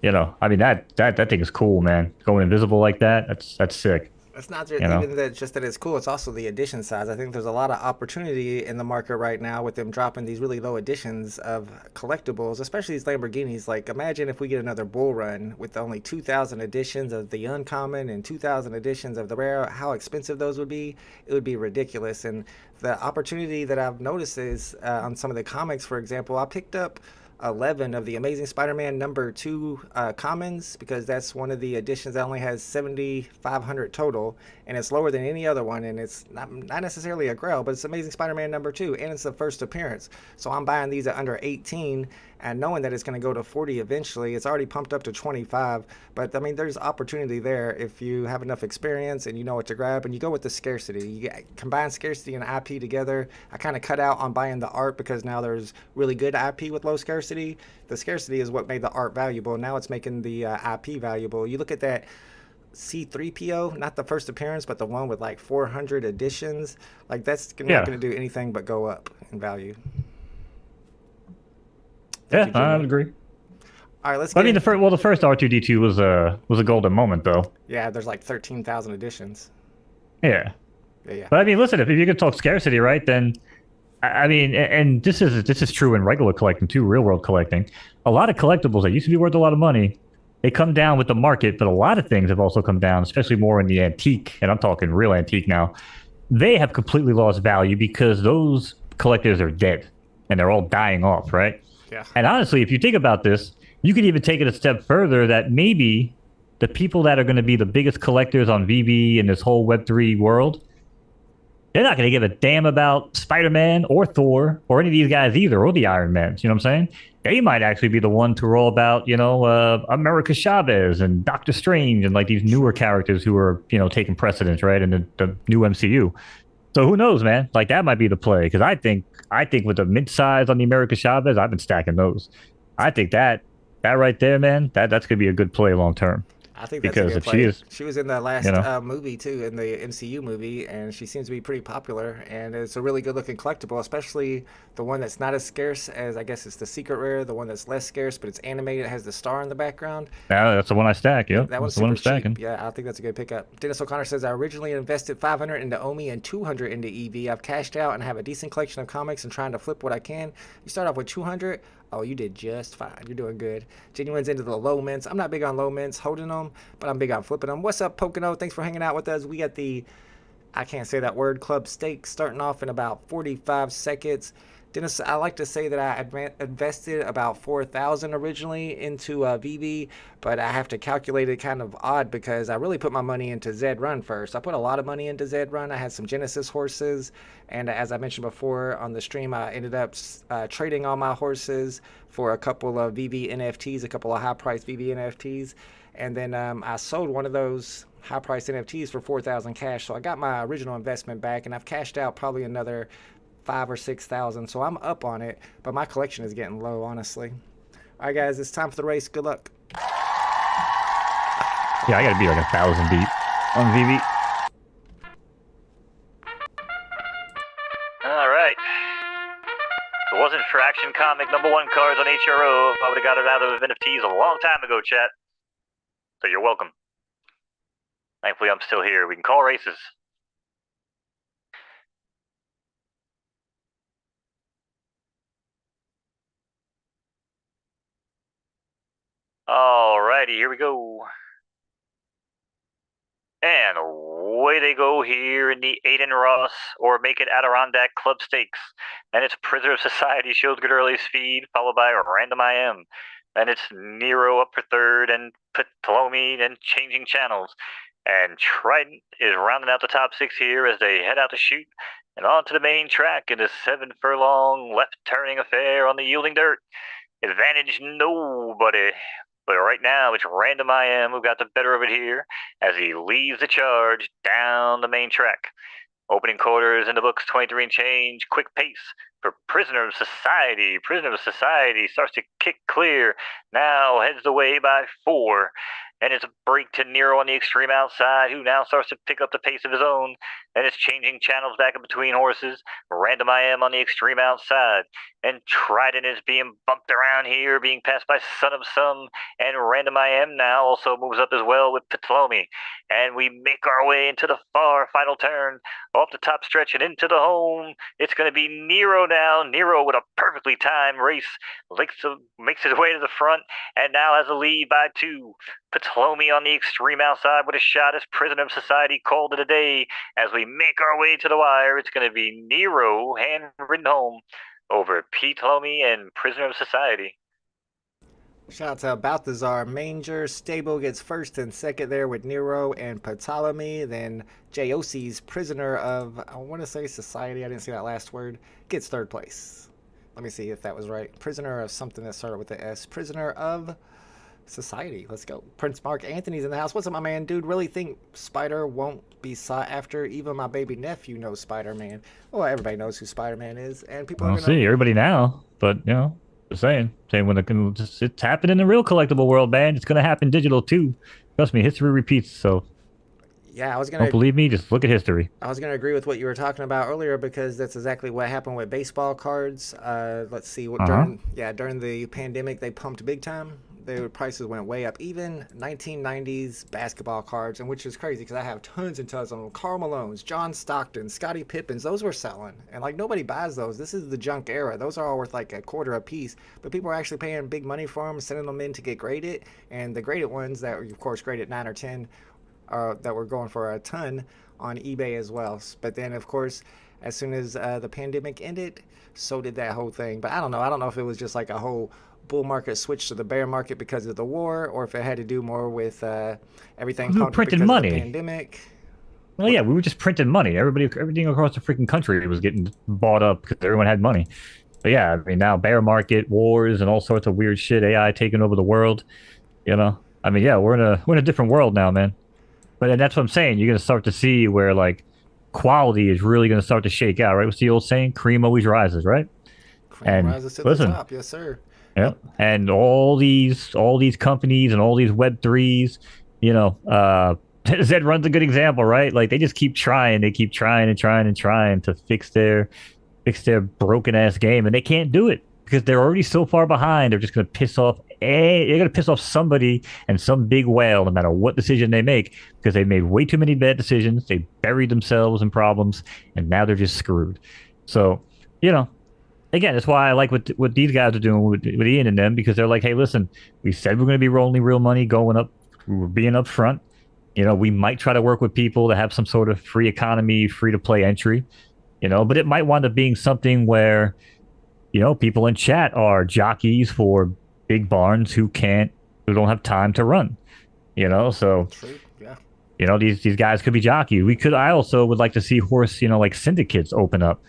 I mean, that thing is cool, man. Going invisible like that, that's sick. It's not just, even that it's cool. It's also the edition size. I think there's a lot of opportunity in the market right now with them dropping these really low editions of collectibles, especially these Lamborghinis. Like, imagine if we get another bull run with only 2,000 editions of the uncommon and 2,000 editions of the rare. How expensive those would be? It would be ridiculous. And the opportunity that I've noticed is on some of the comics, for example, I picked up 11 of the Amazing Spider-Man #2 commons, because that's one of the editions that only has 7,500 total, and it's lower than any other one, and it's not necessarily a grail, but it's Amazing Spider-Man #2, and it's the first appearance. So I'm buying these at under 18, and knowing that it's going to go to 40 eventually. It's already pumped up to 25, but I mean, there's opportunity there if you have enough experience and you know what to grab, and you go with the scarcity. You combine scarcity and IP together. I kind of cut out on buying the art because now there's really good IP with low scarcity. The scarcity is what made the art valuable. Now it's making the IP valuable. You look at that C3PO, not the first appearance, but the one with like 400 editions. Like, that's not Yeah. going to do anything but go up in value. Thank Yeah, you, I would Genuine. agree. All right, let's I get mean, in. the first R2D2 was a golden moment though. Yeah, there's like 13,000 editions. Yeah. Yeah, yeah. But I mean, listen, if you could talk scarcity, right, then I mean, and this is true in regular collecting too, real world collecting. A lot of collectibles that used to be worth a lot of money, they come down with the market, but a lot of things have also come down, especially more in the antique, and I'm talking real antique now. They have completely lost value because those collectors are dead and they're all dying off, right? Yeah. And honestly, if you think about this, you could even take it a step further that maybe the people that are going to be the biggest collectors on VB in this whole Web3 world, they're not going to give a damn about Spider-Man or Thor or any of these guys either, or the Iron Mans. You know what I'm saying? They might actually be the one to roll about, America Chavez and Doctor Strange and like these newer characters who are, taking precedence, right, in the new MCU. So who knows, man? Like that might be the play because I think with the mid size on the America Chavez, I've been stacking those. I think that right there, man, that's gonna be a good play long term I think that's a because good if she play. is, She was in the you last know, movie too, in the MCU movie, and she seems to be pretty popular. And it's a really good looking collectible, especially the one that's not as scarce as, I guess it's the secret rare, the one that's less scarce, but it's animated, it has the star in the background. that's the one I stack. Yep, Yep, that that's one's the one super I'm cheap. stacking. Yeah, I think that's a good pickup. Dennis O'Connor says, I originally invested 500 into Omi and 200 into EV. I've cashed out and have a decent collection of comics and trying to flip what I can. You start off with 200. Oh, you did just fine. You're doing good. Genuine's into the low mints. I'm not big on low mints, holding them, but I'm big on flipping them. What's up, Pocono? Thanks for hanging out with us. We got the, I can't say that word, Club Steak starting off in about 45 seconds. Dennis, I like to say that I invested about 4,000 originally into VB, but I have to calculate it kind of odd because I really put my money into Zed Run first. I put a lot of money into Zed Run. I had some Genesis horses, and as I mentioned before on the stream, I ended up trading all my horses for a couple of VB NFTs, a couple of high-priced VB NFTs, and then I sold one of those high-priced NFTs for 4,000 cash. So I got my original investment back, and I've cashed out probably another 5 or 6 thousand. So I'm up on it, but my collection is getting low, honestly. All right, guys, it's time for the race. Good luck. Yeah, I got to be like 1,000 deep on VB. All right. If it wasn't for Action Comic #1 cards on HRO, I would have got it out of NFTs a long time ago, chat. So you're welcome. Thankfully, I'm still here. We can call races. Alrighty, here we go. And away they go here in the Aiden Ross or Make It Adirondack Club Stakes. And it's Prisoner of Society shows good early speed, followed by Random IM. And it's Nero up for third, and Ptolemy, and Changing Channels. And Trident is rounding out the top six here as they head out to shoot and onto the main track in a 7 furlong left turning affair on the yielding dirt. Advantage nobody. But right now, it's Random IM who got the better of it here as he leads the charge down the main track. Opening quarters in the books, 23 and change, quick pace for Prisoner of Society. Prisoner of Society starts to kick clear, now heads the way by 4. And it's a break to Nero on the extreme outside, who now starts to pick up the pace of his own. And it's changing channels back in between horses. Random IM on the extreme outside. And Trident is being bumped around here, being passed by Son of Some. And Random IM now also moves up as well with Ptolemy. And we make our way into the far final turn, off the top stretch and into the home. It's going to be Nero now. Nero with a perfectly timed race makes his way to the front and now has a lead by 2. Ptolemy on the extreme outside with a shot as Prisoner of Society called it a day. As we make our way to the wire, it's going to be Nero handwritten home over Ptolemy and Prisoner of Society. Shout out to Balthazar Manger. Stable gets first and second there with Nero and Ptolemy. Then Josi's Prisoner of, I want to say Society, I didn't see that last word, gets third place. Let me see if that was right. Prisoner of something that started with the S. Prisoner of Society. Let's go. Prince Mark Anthony's in the house. What's up, my man? Dude, really think Spider won't be sought after? Even my baby nephew knows Spider-Man. Well, everybody knows who Spider-Man is, and people are I'll going to... see everybody now, but just saying when it's happened in the real collectible world, man. It's gonna happen digital too. Trust me, history repeats. So Yeah, don't believe me? Just look at history. I was gonna agree with what you were talking about earlier because that's exactly what happened with baseball cards. Let's see what during the pandemic they pumped big time. Their prices went way up. Even 1990s basketball cards, and which is crazy because I have tons and tons of them. Karl Malone's, John Stockton, Scottie Pippen's, those were selling, and like nobody buys those. This is the junk era. Those are all worth like a quarter a piece, but people are actually paying big money for them, sending them in to get graded, and the graded ones that were of course graded 9 or 10 that were going for a ton on eBay as well. But then, of course, as soon as the pandemic ended, so did that whole thing. But I don't know. I don't know if it was just like a whole bull market switch to the bear market because of the war, or if it had to do more with everything We were pumped printing because money. of the pandemic. Well, yeah, we were just printing money. Everything across the freaking country was getting bought up because everyone had money. But yeah, I mean, now bear market, wars, and all sorts of weird shit. AI taking over the world. I mean, yeah, we're in a different world now, man. But then that's what I'm saying. You're gonna start to see where like quality is really gonna start to shake out, right? What's the old saying? Cream always rises, right? Cream And rises to the listen, top, yes sir. yeah, and all these companies and all these Web3s, Zed runs a good example, right? Like they just keep trying, they keep trying and trying and trying to fix their broken ass game, and they can't do it because they're already so far behind. They're just gonna piss off. They're gonna piss off somebody and some big whale, no matter what decision they make, because they made way too many bad decisions. They buried themselves in problems, and now they're just screwed. So, you know, again, that's why I like what these guys are doing with Ian and them, because they're like, hey, listen, we said we're going to be rolling real money going up. We're being upfront. We might try to work with people to have some sort of free economy, free to play entry, but it might wind up being something where, people in chat are jockeys for big barns who don't have time to run, so. True. Yeah. These guys could be jockey. I also would like to see horse, like syndicates open up,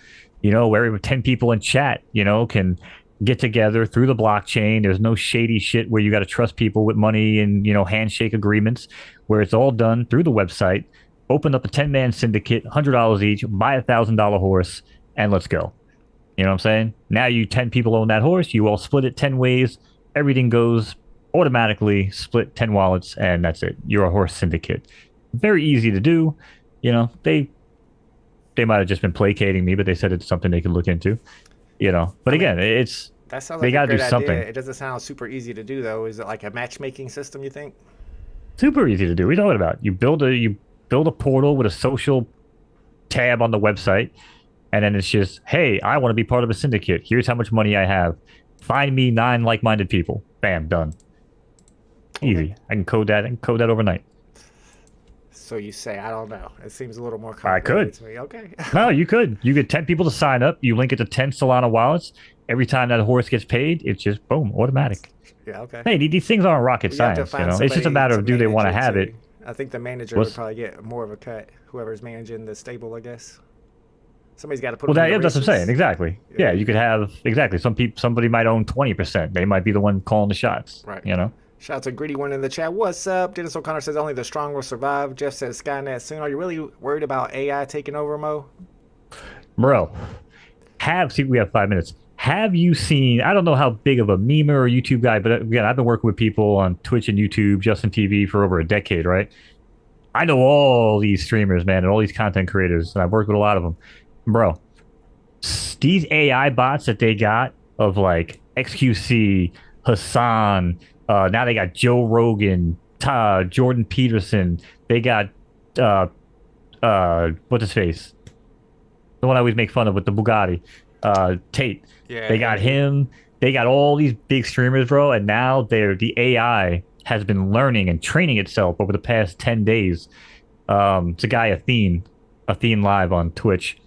where 10 people in chat, can get together through the blockchain. There's no shady shit where you got to trust people with money and, handshake agreements, where it's all done through the website. Open up a 10-man syndicate, $100 each, buy a $1,000 horse, and let's go. You know what I'm saying? Now you 10 people own that horse. You all split it 10 ways. Everything goes automatically, split 10 wallets, and that's it. You're a horse syndicate. Very easy to do. They might have just been placating me, but they said it's something they could look into. But again, That sounds they like got a to do great something. idea. It doesn't sound super easy to do though. Is it like a matchmaking system, you think? Super easy to do. What are you talking about? You build a portal with a social tab on the website, and then it's just, hey, I want to be part of a syndicate. Here's how much money I have. Find me 9 like-minded people. Bam, done. Easy. Okay. I can code that. Overnight. So you say, I don't know. It seems a little more I complicated could. to me. Okay. No, you could. You get 10 people to sign up. You link it to 10 Solana wallets. Every time that horse gets paid, it's just boom, automatic. Yeah, okay. Hey, these things aren't rocket You have to science. find It's just a somebody matter of do they want to manage have too. it. I think the manager would probably get more of a cut. Whoever's managing the stable, I guess. Somebody's got to put Well, them in the that's what I'm saying. races. Exactly. Yeah. Yeah, you could have exactly. Somebody might own 20%. They might be the one calling the shots. Right. Shout out to Greedy One in the chat. What's up? Dennis O'Connor says only the strong will survive. Jeff says Skynet soon. Are you really worried about AI taking over, Mo? Bro, we have 5 minutes. Have you seen, I don't know how big of a memer or YouTube guy, but again, I've been working with people on Twitch and YouTube, Justin TV for over a decade, right? I know all these streamers, man, and all these content creators, and I've worked with a lot of them. Bro, these AI bots that they got of like XQC, Hassan, now they got Joe Rogan, Jordan Peterson. They got what's his face? The one I always make fun of with the Bugatti, Tate. Yeah. They got him. They got all these big streamers, bro, and now the AI has been learning and training itself over the past 10 days. It's a guy, Athene Live on Twitch.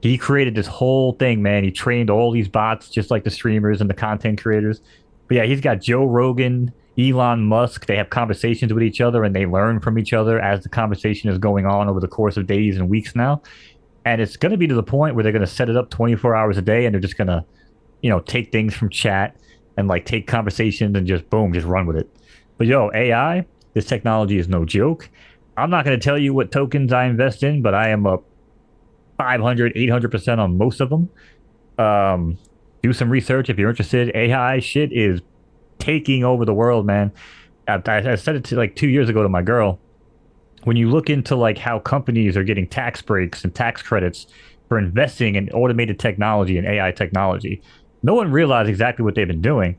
He created this whole thing, man. He trained all these bots just like the streamers and the content creators. But yeah, he's got Joe Rogan, Elon Musk. They have conversations with each other and they learn from each other as the conversation is going on over the course of days and weeks now. And it's going to be to the point where they're going to set it up 24 hours a day and they're just going to, take things from chat and like take conversations and just boom, just run with it. But yo, AI, this technology is no joke. I'm not going to tell you what tokens I invest in, but I am up 500, 800% on most of them. Um, do some research if you're interested. AI shit is taking over the world, man. I said it to like 2 years ago to my girl. When you look into like how companies are getting tax breaks and tax credits for investing in automated technology and AI technology, no one realized exactly what they've been doing.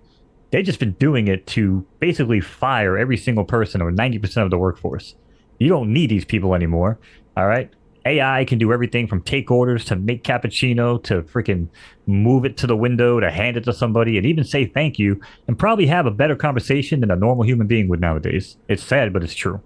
They've just been doing it to basically fire every single person or 90% of the workforce. You don't need these people anymore. All right. AI can do everything from take orders to make cappuccino to freaking move it to the window to hand it to somebody and even say thank you and probably have a better conversation than a normal human being would nowadays. It's sad, but it's true.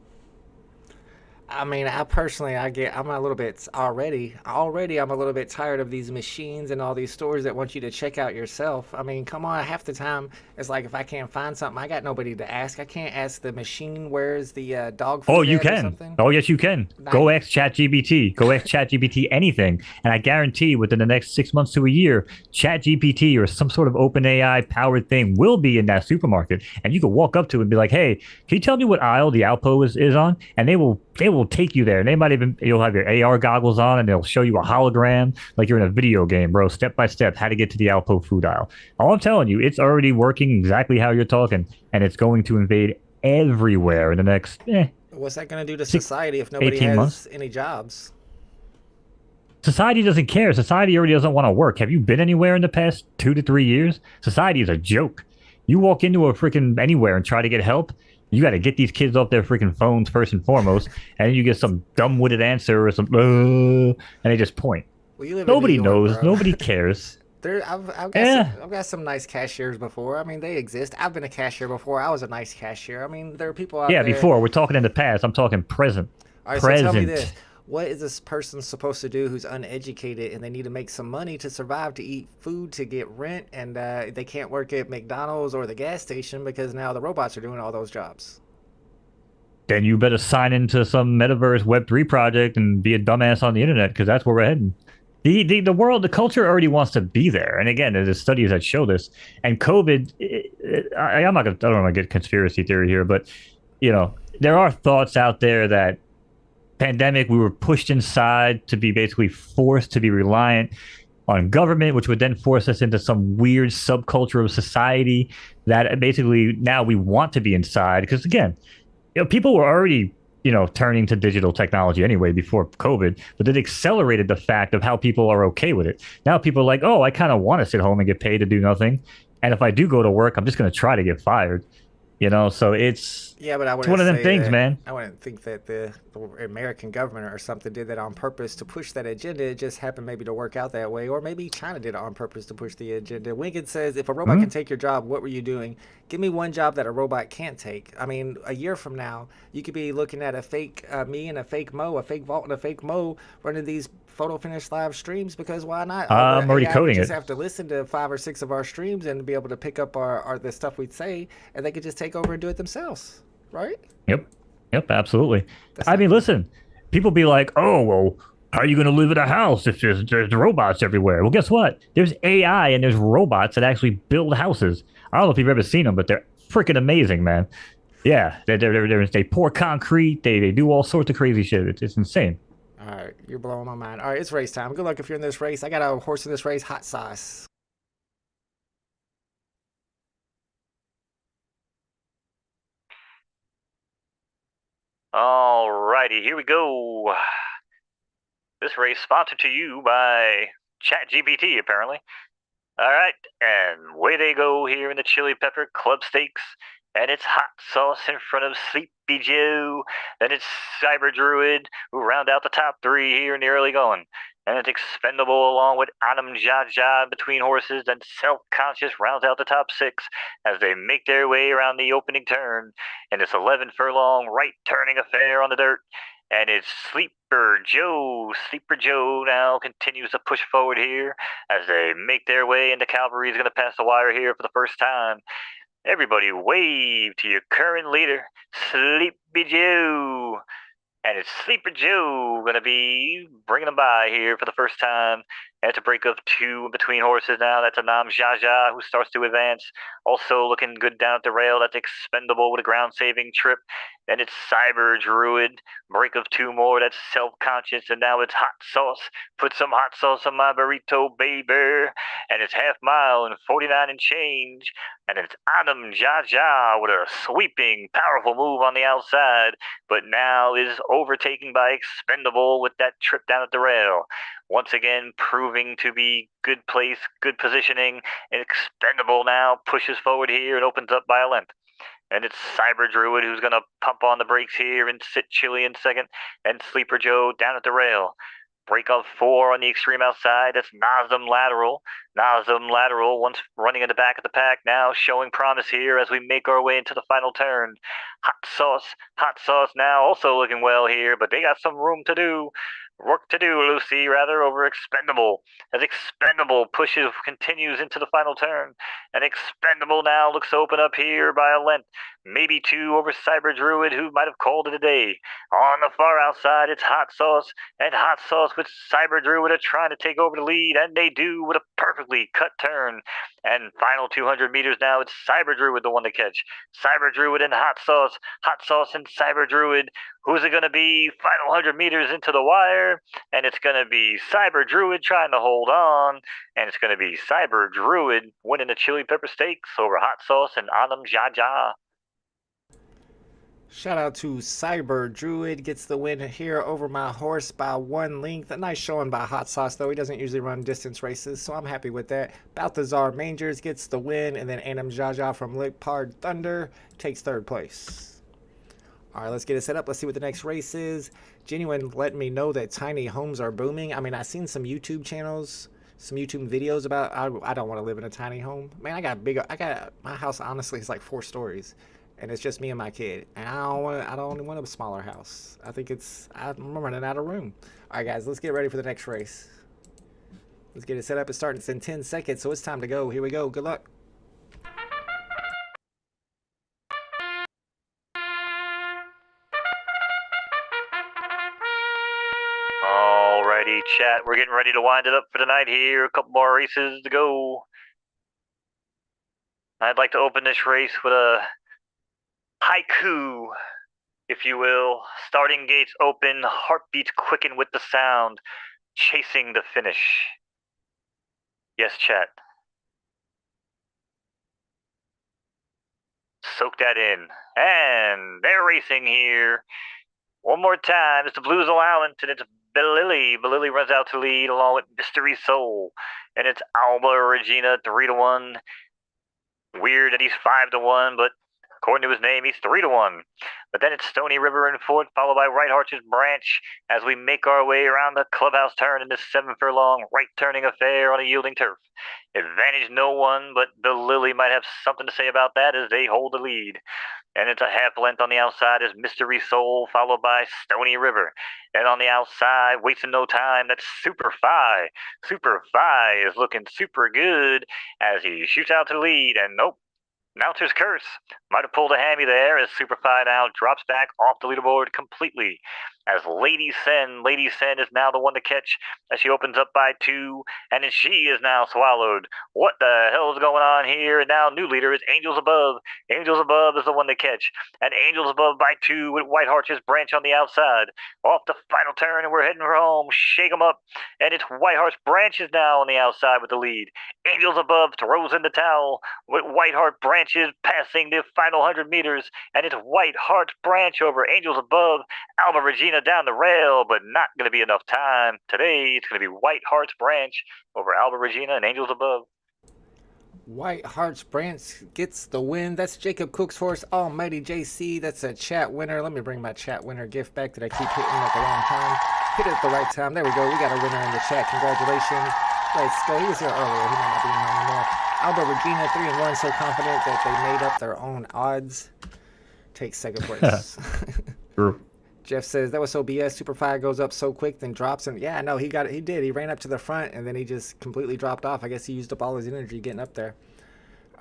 I mean, I personally, I'm a little bit already, I'm a little bit tired of these machines and all these stores that want you to check out yourself. I mean, come on, half the time, it's like if I can't find something, I got nobody to ask. I can't ask the machine where's the dog Oh, food you at or can. something. Oh, yes, you can. Not, Go ask ChatGPT. Go ask ChatGPT anything. And I guarantee within the next 6 months to a year, ChatGPT or some sort of open AI powered thing will be in that supermarket. And you can walk up to it and be like, hey, can you tell me what aisle the Alpo is on? And they will take you there. And they might even, you'll have your AR goggles on and they'll show you a hologram like you're in a video game, bro, step by step, how to get to the Alpo food aisle. All I'm telling you, it's already working exactly how you're talking. And it's going to invade everywhere in the next what's that going to do to six, society if nobody 18 months. has any jobs? Society doesn't care. Society already doesn't want to work. Have you been anywhere in the past 2 to 3 years? Society is a joke. You walk into a freaking anywhere and try to get help. You got to get these kids off their freaking phones first and foremost, and then you get some dumb-witted answer or some, and they just point. Well, you live in New Nobody York, knows. bro. Nobody cares. I've Yeah, got some nice cashiers before. I mean, they exist. I've been a cashier before. I was a nice cashier. I mean, there are people out yeah. there. Before we're talking in the past. I'm talking present. All right, so tell me this: Present. what is this person supposed to do who's uneducated and they need to make some money to survive, to eat food, to get rent, and they can't work at McDonald's or the gas station because now the robots are doing all those jobs? Then you better sign into some metaverse Web3 project and be a dumbass on the internet because that's where we're heading. The world, the culture already wants to be there. And again, there's studies that show this. And COVID, I'm not gonna, I don't want to get conspiracy theory here, but there are thoughts out there that pandemic we were pushed inside to be basically forced to be reliant on government, which would then force us into some weird subculture of society that basically now we want to be inside because again people were already, turning to digital technology anyway before COVID, but it accelerated the fact of how people are okay with it. Now people are like, oh, I kind of want to sit home and get paid to do nothing. And if I do go to work, I'm just going to try to get fired, So Yeah, but it's one of them things, man. I wouldn't think that the American government or something did that on purpose to push that agenda. It just happened maybe to work out that way, or maybe China did it on purpose to push the agenda. Winked says, if a robot Hmm? can take your job, what were you doing? Give me one job that a robot can't take. I mean, a year from now, you could be looking at a fake me and a fake Mo, a fake Vault and a fake Mo running these photo finish live streams because why not? All the I'm already AI would coding just it. have to listen to 5 or 6 of our streams and be able to pick up our the stuff we say, and they could just take over and do it themselves, right? Yep. Yep, absolutely. That's I not mean, cool. listen, people be like, oh, well, how are you going to live in a house if there's robots everywhere? Well, guess what? There's AI and there's robots that actually build houses. I don't know if you've ever seen them, but they're freaking amazing, man. Yeah, they pour concrete. They do all sorts of crazy shit. It's insane. All right, you're blowing my mind. All right, it's race time. Good luck if you're in this race. I got a horse in this race, hot sauce. Alrighty, here we go. This race sponsored to you by ChatGPT, apparently. Alright, and way they go here in the Chili Pepper Club Steaks. And it's hot sauce in front of Sleepy Joe. Then it's Cyber Druid, who round out the top three here in the early going. And it's Expendable along with Anam Jaja between horses. Then Self Conscious rounds out the top six as they make their way around the opening turn. And it's 11 furlong right turning affair on the dirt. And it's Sleeper Joe. Sleeper Joe now continues to push forward here as they make their way, and the cavalry is going to pass the wire here for the first time. Everybody wave to your current leader, Sleepy Joe. And it's Sleeper Joe going to be bringing them by here for the first time. And to break up two between horses now. That's a Nam Jaja who starts to advance. Also looking good down at the rail. That's Expendable with a ground saving trip. Then it's Cyber Druid. Break of two more. That's Self Conscious. And now it's Hot Sauce. Put some hot sauce on my burrito, baby. And it's Half Mile and 49 and change. And it's Adam Jaja with a sweeping, powerful move on the outside. But now is overtaken by Expendable with that trip down at the rail. Once again, proving to be good place, good positioning. And Expendable now pushes forward here and opens up by a length. And it's Cyber Druid who's going to pump on the brakes here and sit chilly in second. And Sleeper Joe down at the rail. Break of four on the extreme outside. That's Knowz Lateral. Knowz Lateral, once running in the back of the pack, now showing promise here as we make our way into the final turn. Hot Sauce now also looking well here, but they got some work to do, Lucy, rather, over Expendable. As Expendable continues into the final turn. And Expendable now looks to open up here by a length. Maybe two over Cyber Druid, who might have called it a day. On the far outside, it's Hot Sauce. And Hot Sauce with Cyber Druid are trying to take over the lead, and they do with a perfectly cut turn. And final 200 meters now, it's Cyber Druid the one to catch. Cyber Druid and Hot Sauce and Cyber Druid. Who's it going to be? Final 100 meters into the wire. And it's going to be Cyber Druid trying to hold on. And it's going to be Cyber Druid winning the Chili Pepper Steaks over Hot Sauce and Anam Jaja. Shout out to Cyber Druid, gets the win here over my horse by 1 length. A nice showing by Hot Sauce, though. He doesn't usually run distance races, so I'm happy with that. Balthazar Mangers gets the win, and then Anam Jaja from Leopard Thunder takes 3rd place. All right, let's get it set up. Let's see what the next race is. Genuine letting me know that tiny homes are booming. I mean, I've seen some YouTube channels, some YouTube videos about I don't want to live in a tiny home. Man, my house honestly is like 4 stories. And it's just me and my kid, and I don't want a smaller house. I'm running out of room. All right, guys, let's get ready for the next race. Let's get it set up. It starts in 10 seconds, so it's time to go. Here we go. Good luck. Alrighty, chat. We're getting ready to wind it up for tonight here. A couple more races to go. I'd like to open this race with a haiku, if you will. Starting gates open, heartbeats quicken with the sound, chasing the finish. Yes, chat. Soak that in. And they're racing here. One more time. It's the Blues Allowance, and it's Belilli. Belilli runs out to lead along with Mystery Soul. And it's Alba Regina 3-1. Weird that he's 5-1, but according to his name, he's 3-1. But then it's Stony River in 4th, followed by Right Archer's Branch as we make our way around the clubhouse turn in this 7-furlong right-turning affair on a yielding turf. Advantage no one, but the Lily might have something to say about that as they hold the lead. And it's a half length on the outside is Mystery Soul, followed by Stony River. And on the outside, wasting no time, that's Super Fi. Super Fi is looking super good as he shoots out to the lead, and nope. Mounter's Curse might have pulled a hammy there as Superfly now drops back off the leaderboard completely. As Lady Sen is now the one to catch as she opens up by 2, and then she is now swallowed. What the hell is going on here? And now new leader is Angels Above. Angels Above is the one to catch, and Angels Above by 2 with White Archer's Branch on the outside. Off the final turn, and we're heading for home. Shake 'em up, and it's White Archer's Branch is now on the outside with the lead. Angels Above throws in the towel with White Heart Branches passing the final 100 meters, and it's White Heart's Branch over Angels Above. Alba Regina down the rail, but not going to be enough time. Today, it's going to be White Heart's Branch over Alba Regina and Angels Above. White Heart's Branch gets the win. That's Jacob Cook's horse, Almighty JC. That's a chat winner. Let me bring my chat winner gift back that I keep hitting at the wrong time. Hit it at the right time. There we go. We got a winner in the chat. Congratulations. Let's go. He was here earlier. He might not be in here anymore. Alba Regina 3-1, so confident that they made up their own odds. Takes 2nd place. True. Jeff says, that was so BS. Superfire goes up so quick, then drops him. Yeah, no, he got it. He did. He ran up to the front, and then he just completely dropped off. I guess he used up all his energy getting up there.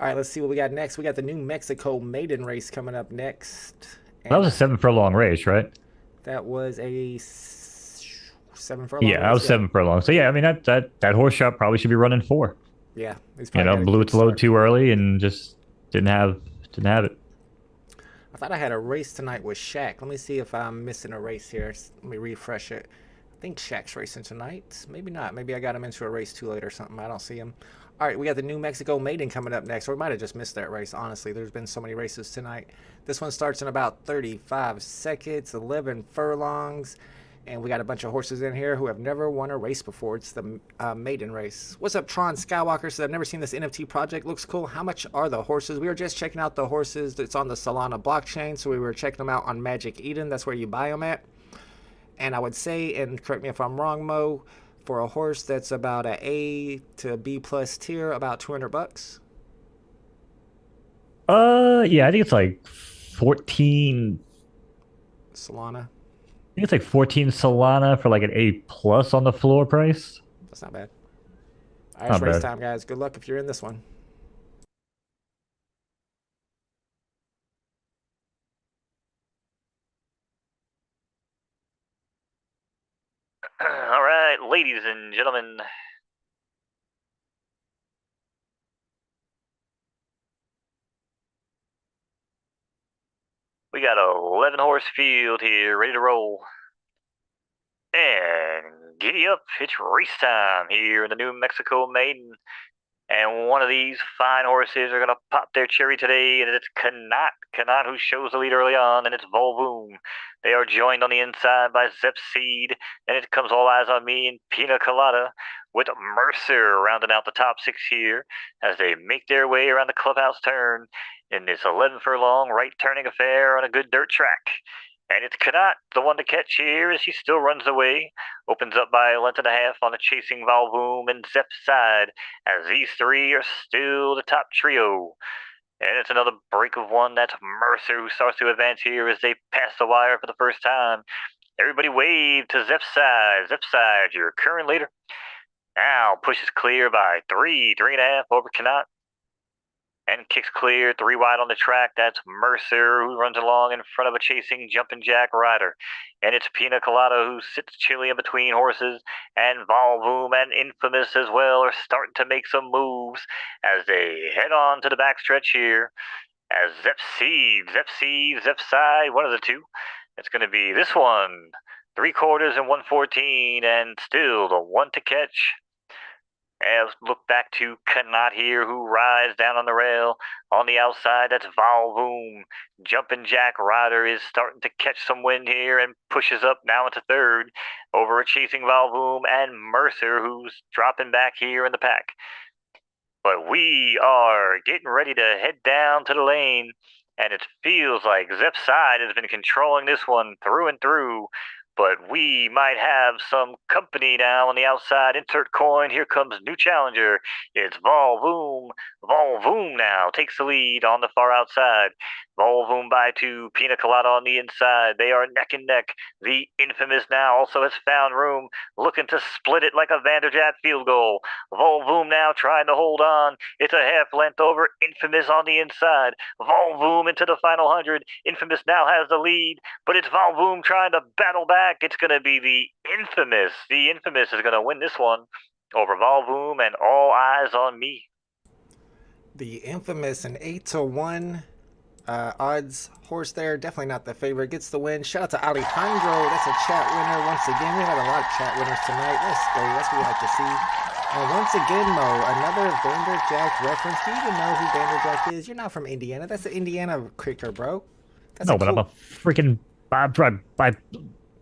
All right, let's see what we got next. We got the New Mexico maiden race coming up next. That And was a 7 furlong race, right? that was a 7 furlong Yeah, that race. was Yeah. 7 furlongs. So yeah, I mean that horse shop probably should be running 4. Yeah, he's probably got a Blew good its load start. too early and just didn't have it. I thought I had a race tonight with Shaq. Let me see if I'm missing a race here. Let me refresh it. I think Shaq's racing tonight. Maybe not. Maybe I got him into a race too late or something. I don't see him. All right, we got the New Mexico Maiden coming up next. Or we might have just missed that race, honestly. There's been so many races tonight. This one starts in about 35 seconds, 11 furlongs. And we got a bunch of horses in here who have never won a race before. It's the maiden race. What's up, Tron Skywalker? Says, I've never seen this NFT project. Looks cool. How much are the horses? We were just checking out the horses that's on the Solana blockchain. So we were checking them out on Magic Eden. That's where you buy them at. And I would say, and correct me if I'm wrong, Mo, for a horse that's about a A to B plus tier, about $200. Yeah, I think it's like 14. Solana. I think it's like 14 Solana for like an A plus on the floor price. That's not bad. All right, it's Not race bad. time, guys. Good luck if you're in this one. All right, ladies and gentlemen. We got a 11 horse field here, ready to roll. And giddy up, it's race time here in the New Mexico Maiden. And one of these fine horses are going to pop their cherry today, and it's Kanat who shows the lead early on, and it's Volvoom. They are joined on the inside by Seed, and it comes all eyes on me and Pina Colada, with Mercer rounding out the top 6 here as they make their way around the clubhouse turn in this 11 furlong right turning affair on a good dirt track. And it's Kanat, the one to catch here as he still runs away. Opens up by a length and a half on the chasing Volvoom and Zep's side, as these three are still the top trio. And it's another break of one. That's Mercer who starts to advance here as they pass the wire for the first time. Everybody wave to Zep's side. Zep's side, your current leader. Now pushes clear by 3.5 over Kanat. And kicks clear, 3 wide on the track. That's Mercer, who runs along in front of a chasing jumping jack rider. And it's Pina Colada, who sits chilly in between horses. And Volvoom and Infamous as well are starting to make some moves as they head on to the backstretch here. As Zep side, one of the two. It's going to be this one, 3/4 and 114, and still the one to catch. As look back to Kanat here, who rides down on the rail. On the outside, that's Volvoom. Jumping Jack Rider is starting to catch some wind here and pushes up now into third over a chasing Volvoom and Mercer, who's dropping back here in the pack. But we are getting ready to head down to the lane, and it feels like Zep's side has been controlling this one through and through. But we might have some company now on the outside. Insert coin. Here comes new challenger. It's Volvoom. Volvoom now takes the lead on the far outside. Volvoom by 2. Pina Colada on the inside. They are neck and neck. The Infamous now also has found room, looking to split it like a Vanderjagt field goal. Volvoom now trying to hold on. It's a half length over Infamous on the inside. Volvoom into the final 100. Infamous now has the lead, but it's Volvoom trying to battle back. It's going to be the Infamous. The Infamous is going to win this one over Volvoom, and all eyes on me. The Infamous, an 8-1 odds horse there. Definitely not the favorite. Gets the win. Shout out to Alejandro. That's a chat winner once again. We had a lot of chat winners tonight. Let's go. That's what we like to see. And once again, Mo, another Vanderjagt reference. Do you even know who Vanderjagt is? You're not from Indiana. That's an Indiana cricker, bro. That's No, but I'm a freaking I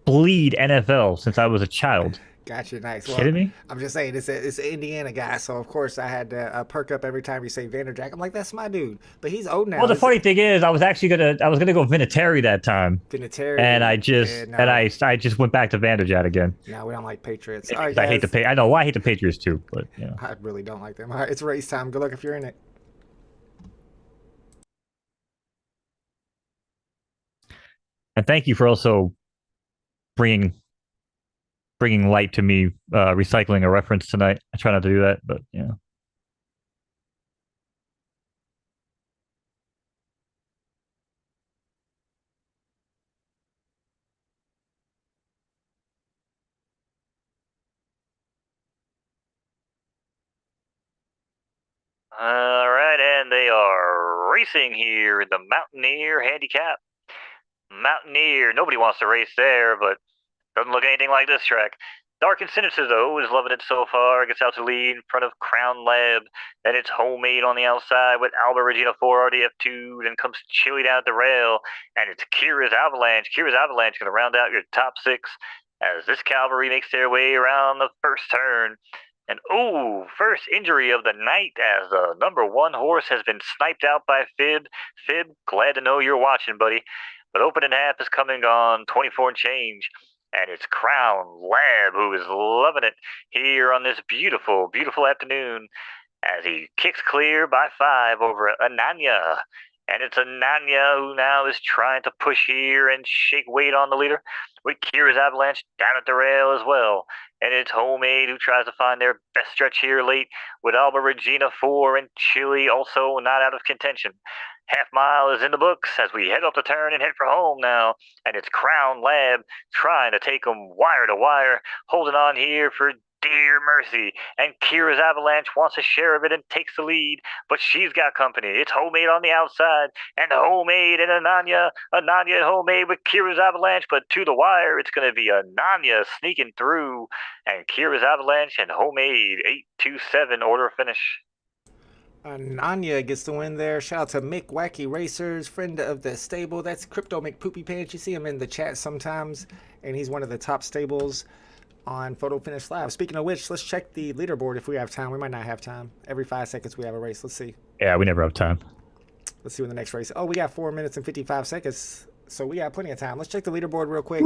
bleed NFL since I was a child. Gotcha, nice. Well, Kidding me? I'm just saying, it's an Indiana guy, so of course I had to perk up every time you say Vanderjagt. I'm like, that's my dude, but he's old now. Well, the funny thing is, I was gonna go Vinatieri that time, Vinatieri, and I just went back to Vanderjagt again. No, we don't like Patriots. All right, I guys. hate the I know why I hate the Patriots too, but I really don't like them. All right, it's race time. Good luck if you're in it. And thank you for also bringing light to me recycling a reference tonight. I try not to do that, but All right, and they are racing here in the Mountaineer Handicap. Mountaineer, nobody wants to race there, but doesn't look anything like this track. Dark and Sinister, though, is loving it so far. Gets out to lead in front of Crown Lab. Then it's Homemade on the outside with Alba Regina 4 RDF2. Then comes Chili down at the rail. And it's Kira's Avalanche. Kira's Avalanche going to round out your top six as this cavalry makes their way around the first turn. And first injury of the night as the number one horse has been sniped out by Fib. Fib, glad to know you're watching, buddy. But opening half is coming on 24 and change. And it's Crown Lab who is loving it here on this beautiful, beautiful afternoon as he kicks clear by 5 over Ananya. And it's Ananya who now is trying to push here and shake weight on the leader with Kira's Avalanche down at the rail as well. And it's Homemade who tries to find their best stretch here late with Alba Regina 4 and Chili also not out of contention. Half mile is in the books as we head up the turn and head for home now. And it's Crown Lab trying to take them wire to wire, holding on here for dear mercy. And Kira's Avalanche wants a share of it and takes the lead, but she's got company. It's Homemade on the outside, and Homemade and Ananya. Ananya and Homemade with Kira's Avalanche, but to the wire, it's going to be Ananya sneaking through. And Kira's Avalanche and Homemade 8-2-7 order finish. Nanya gets the win there. Shout out to Mick Wacky Racers, friend of the stable. That's Crypto McPoopy Pants. You see him in the chat sometimes, and he's one of the top stables on Photo Finish Live. Speaking of which, let's check the leaderboard if we have time. We might not have time. Every 5 seconds we have a race. Let's see. Yeah, we never have time. Let's see when the next race. Oh, we got 4 minutes and 55 seconds. So we got plenty of time. Let's check the leaderboard real quick.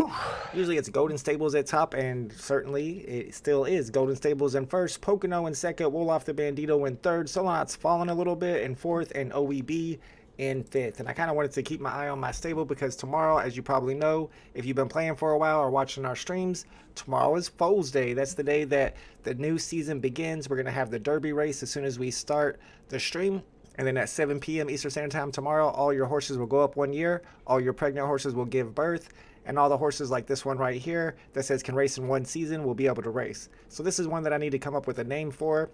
Usually it's Golden Stables at top, and certainly it still is. Golden Stables in first, Pocono in second, Wolof the Bandito in third, Solonat's fallen a little bit in fourth, and OEB in fifth. And I kind of wanted to keep my eye on my stable because tomorrow, as you probably know, if you've been playing for a while or watching our streams, tomorrow is Foals Day. That's the day that the new season begins. We're going to have the Derby race as soon as we start the stream. And then at 7 p.m. Eastern Standard Time tomorrow, all your horses will go up 1 year. All your pregnant horses will give birth. And all the horses like this one right here that says can race in 1 season will be able to race. So this is one that I need to come up with a name for.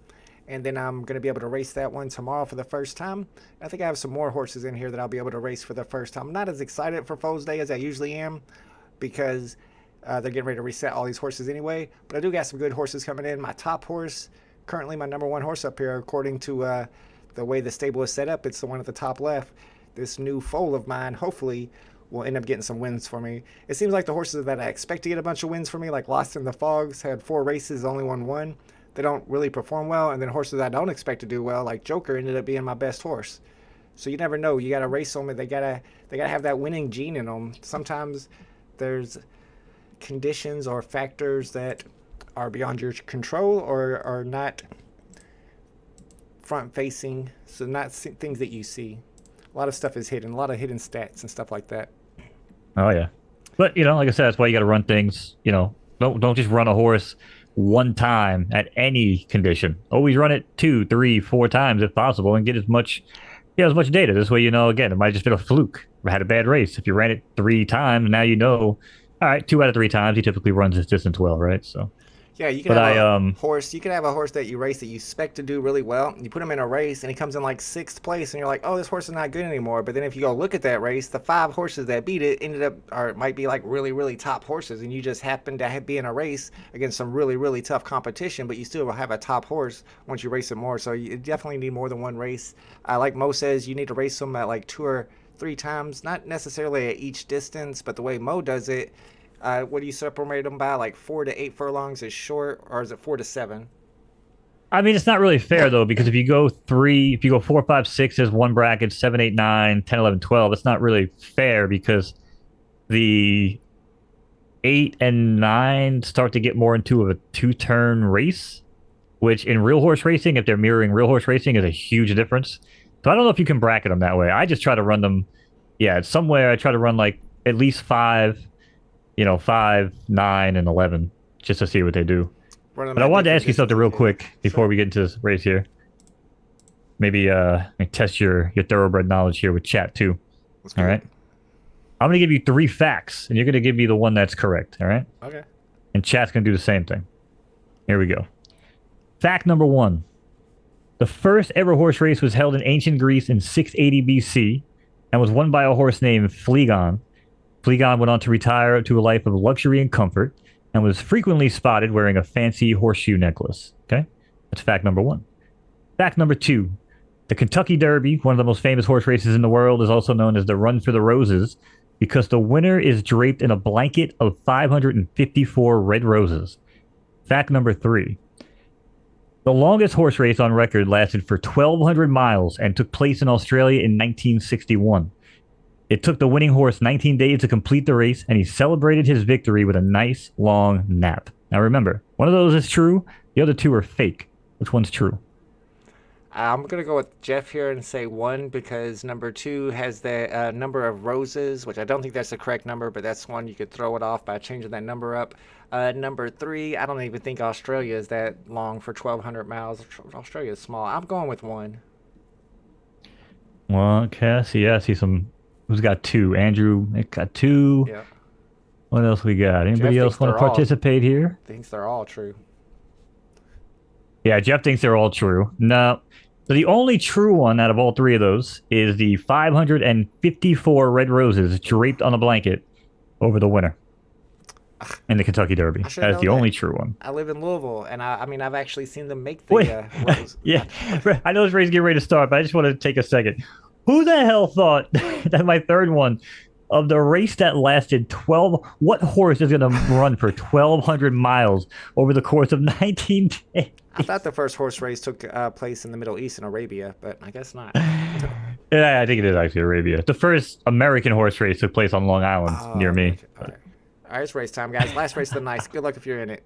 And then I'm going to be able to race that one tomorrow for the first time. I think I have some more horses in here that I'll be able to race for the first time. I'm not as excited for Foals Day as I usually am because they're getting ready to reset all these horses anyway. But I do got some good horses coming in. My top horse, currently my number one horse up here, according to the way the stable is set up, it's the one at the top left. This new foal of mine, hopefully, will end up getting some wins for me. It seems like the horses that I expect to get a bunch of wins for me, like Lost in the Fogs, had 4 races, only won 1. They don't really perform well. And then horses I don't expect to do well, like Joker, ended up being my best horse. So you never know. You got to race them, and they gotta have that winning gene in them. Sometimes there's conditions or factors that are beyond your control or are not front facing, so not things that you see. A lot of stuff is hidden, a lot of hidden stats and stuff like that. Oh yeah, but like I said, that's why you got to run things. Don't just run a horse one time at any condition. Always run it 2, 3, 4 times if possible, and get as much data. This way, again, it might have just been a fluke. I had a bad race. If you ran it 3 times, now all right, 2 out of 3 times he typically runs his distance well, right? So. Yeah, you can have a horse. You can have a horse that you race that you expect to do really well. You put him in a race, and he comes in like 6th place, and you're like, "Oh, this horse is not good anymore." But then if you go look at that race, the 5 horses that beat it ended up, or it might be like really, really top horses, and you just happen to be in a race against some really, really tough competition. But you still will have a top horse once you race it more. So you definitely need more than one race. Like Mo says, you need to race them at like 2 or 3 times, not necessarily at each distance, but the way Mo does it. What do you separate them by? Like 4 to 8 furlongs is short, or is it 4 to 7? I mean, it's not really fair though, because if you go 4, 5, 6 as one bracket, 7, 8, 9, 10, 11, 12, it's not really fair because the 8 and 9 start to get more into a 2-turn race, which in real horse racing, if they're mirroring real horse racing, is a huge difference. So I don't know if you can bracket them that way. I just try to run them. Yeah, somewhere I try to run like at least 5. 5, 9, and 11, just to see what they do. But I wanted to ask you something real quick before we get into this race here. Maybe test your thoroughbred knowledge here with chat too. All right. I'm gonna give you 3 facts, and you're gonna give me the one that's correct. All right. Okay. And chat's gonna do the same thing. Here we go. Fact number 1: The first ever horse race was held in ancient Greece in 680 BC and was won by a horse named Phlegon. Phlegon went on to retire to a life of luxury and comfort and was frequently spotted wearing a fancy horseshoe necklace. Okay, that's fact number one. Fact number two: the Kentucky Derby, one of the most famous horse races in the world, is also known as the Run for the Roses because the winner is draped in a blanket of 554 red roses. Fact number three: the longest horse race on record lasted for 1,200 miles and took place in Australia in 1961. It took the winning horse 19 days to complete the race, and he celebrated his victory with a nice long nap. Now remember, one of those is true, the other two are fake. Which one's true? I'm gonna go with Jeff here and say one because number two has the number of roses, which I don't think that's the correct number, but that's one you could throw it off by changing that number up. Number three, I don't even think Australia is that long for 1,200 miles. Australia is small. I'm going with one. Well, okay, I see some. Who's got two? Andrew got two. Yeah. What else we got? Jeff Anybody else thinks want to they're all participate here? thinks they're all true. Yeah, Jeff thinks they're all true. No. So the only true one out of all three of those is the 554 red roses draped on a blanket over the winner in the Kentucky Derby. I should That's know the that. only true one. I live in Louisville, and I mean, I've actually seen them make Wait, the rose. yeah, I know this race is getting ready to start, but I just want to take a second. Who the hell thought that my third one of the race that lasted 12? What horse is going to run for 1,200 miles over the course of 19 days? I thought the first horse race took place in the Middle East in Arabia, but I guess not. Yeah, I think it is actually Arabia. The first American horse race took place on Long Island near me. Okay. All right, it's race time, guys. Last race of the night. Good luck if you're in it.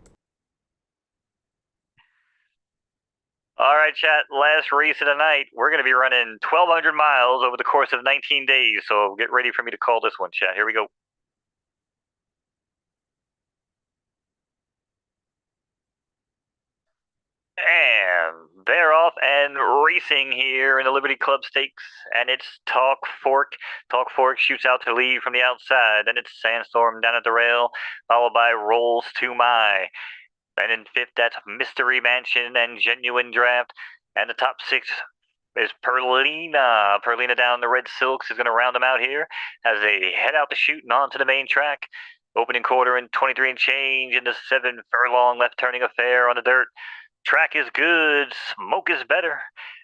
All right, chat. Last race of the night. We're going to be running 1,200 miles over the course of 19 days. So get ready for me to call this one, chat. Here we go. And they're off and racing here in the Liberty Club Stakes. And it's Talk Fork. Talk Fork shoots out to lead from the outside. Then it's Sandstorm down at the rail, followed by Rolls to My. And in fifth, that's Mystery Mansion and Genuine Draft. And the top six is Perlina. Perlina down the Red Silks is going to round them out here as they head out the chute and onto the main track. Opening quarter in 23 and change in the 7 furlong left turning affair on the dirt. Track is good, smoke is better,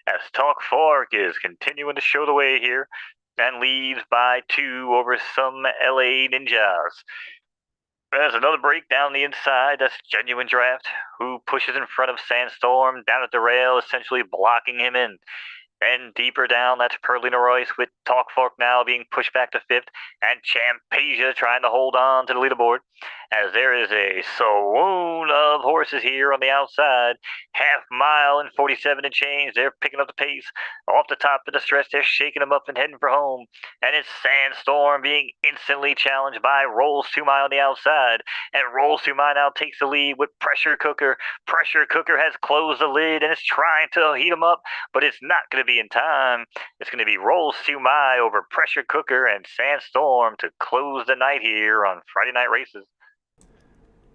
as Talk Fork is continuing to show the way here and leads by 2 over some LA Ninjas. There's another break down the inside. That's Genuine Draft, who pushes in front of Sandstorm down at the rail, essentially blocking him in. Then deeper down, that's Perlina Royce with Talk Fork now being pushed back to 5th, and Champasia trying to hold on to the leaderboard, as there is a swoon of horses here on the outside. Half mile and 47 and change. They're picking up the pace. Off the top of the stretch, they're shaking them up and heading for home. And it's Sandstorm being instantly challenged by Rolls to My on the outside. And Rolls to My now takes the lead with Pressure Cooker. Pressure Cooker has closed the lid and is trying to heat them up, but it's not going to be in time. It's going to be Rolls to My over Pressure Cooker and Sandstorm to close the night here on Friday Night Races.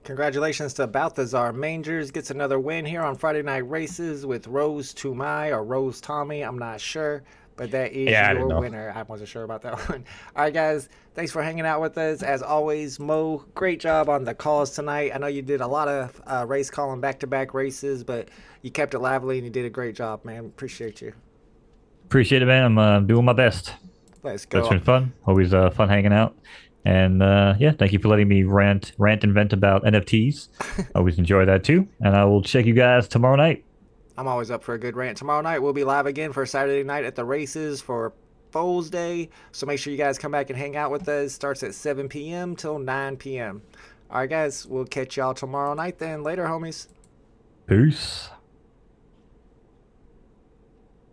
Congratulations to Balthazar Mangers. Gets another win here on Friday Night Races with Rose to My or Rose Tommy. I'm not sure, but that is your winner. I wasn't sure about that one. All right, guys. Thanks for hanging out with us. As always, Mo, great job on the calls tonight. I know you did a lot of race calling back-to-back races, but you kept it lively and you did a great job, man. Appreciate you. Appreciate it, man. I'm doing my best. Let's go. It's been fun. Always fun hanging out. And yeah, thank you for letting me rant and vent about NFTs. Always enjoy that too. And I will check you guys tomorrow night. I'm always up for a good rant. Tomorrow night we'll be live again for Saturday night at the races for Foles Day. So make sure you guys come back and hang out with us. Starts at 7 p.m. till 9 p.m. All right, guys. We'll catch y'all tomorrow night then. Later, homies. Peace.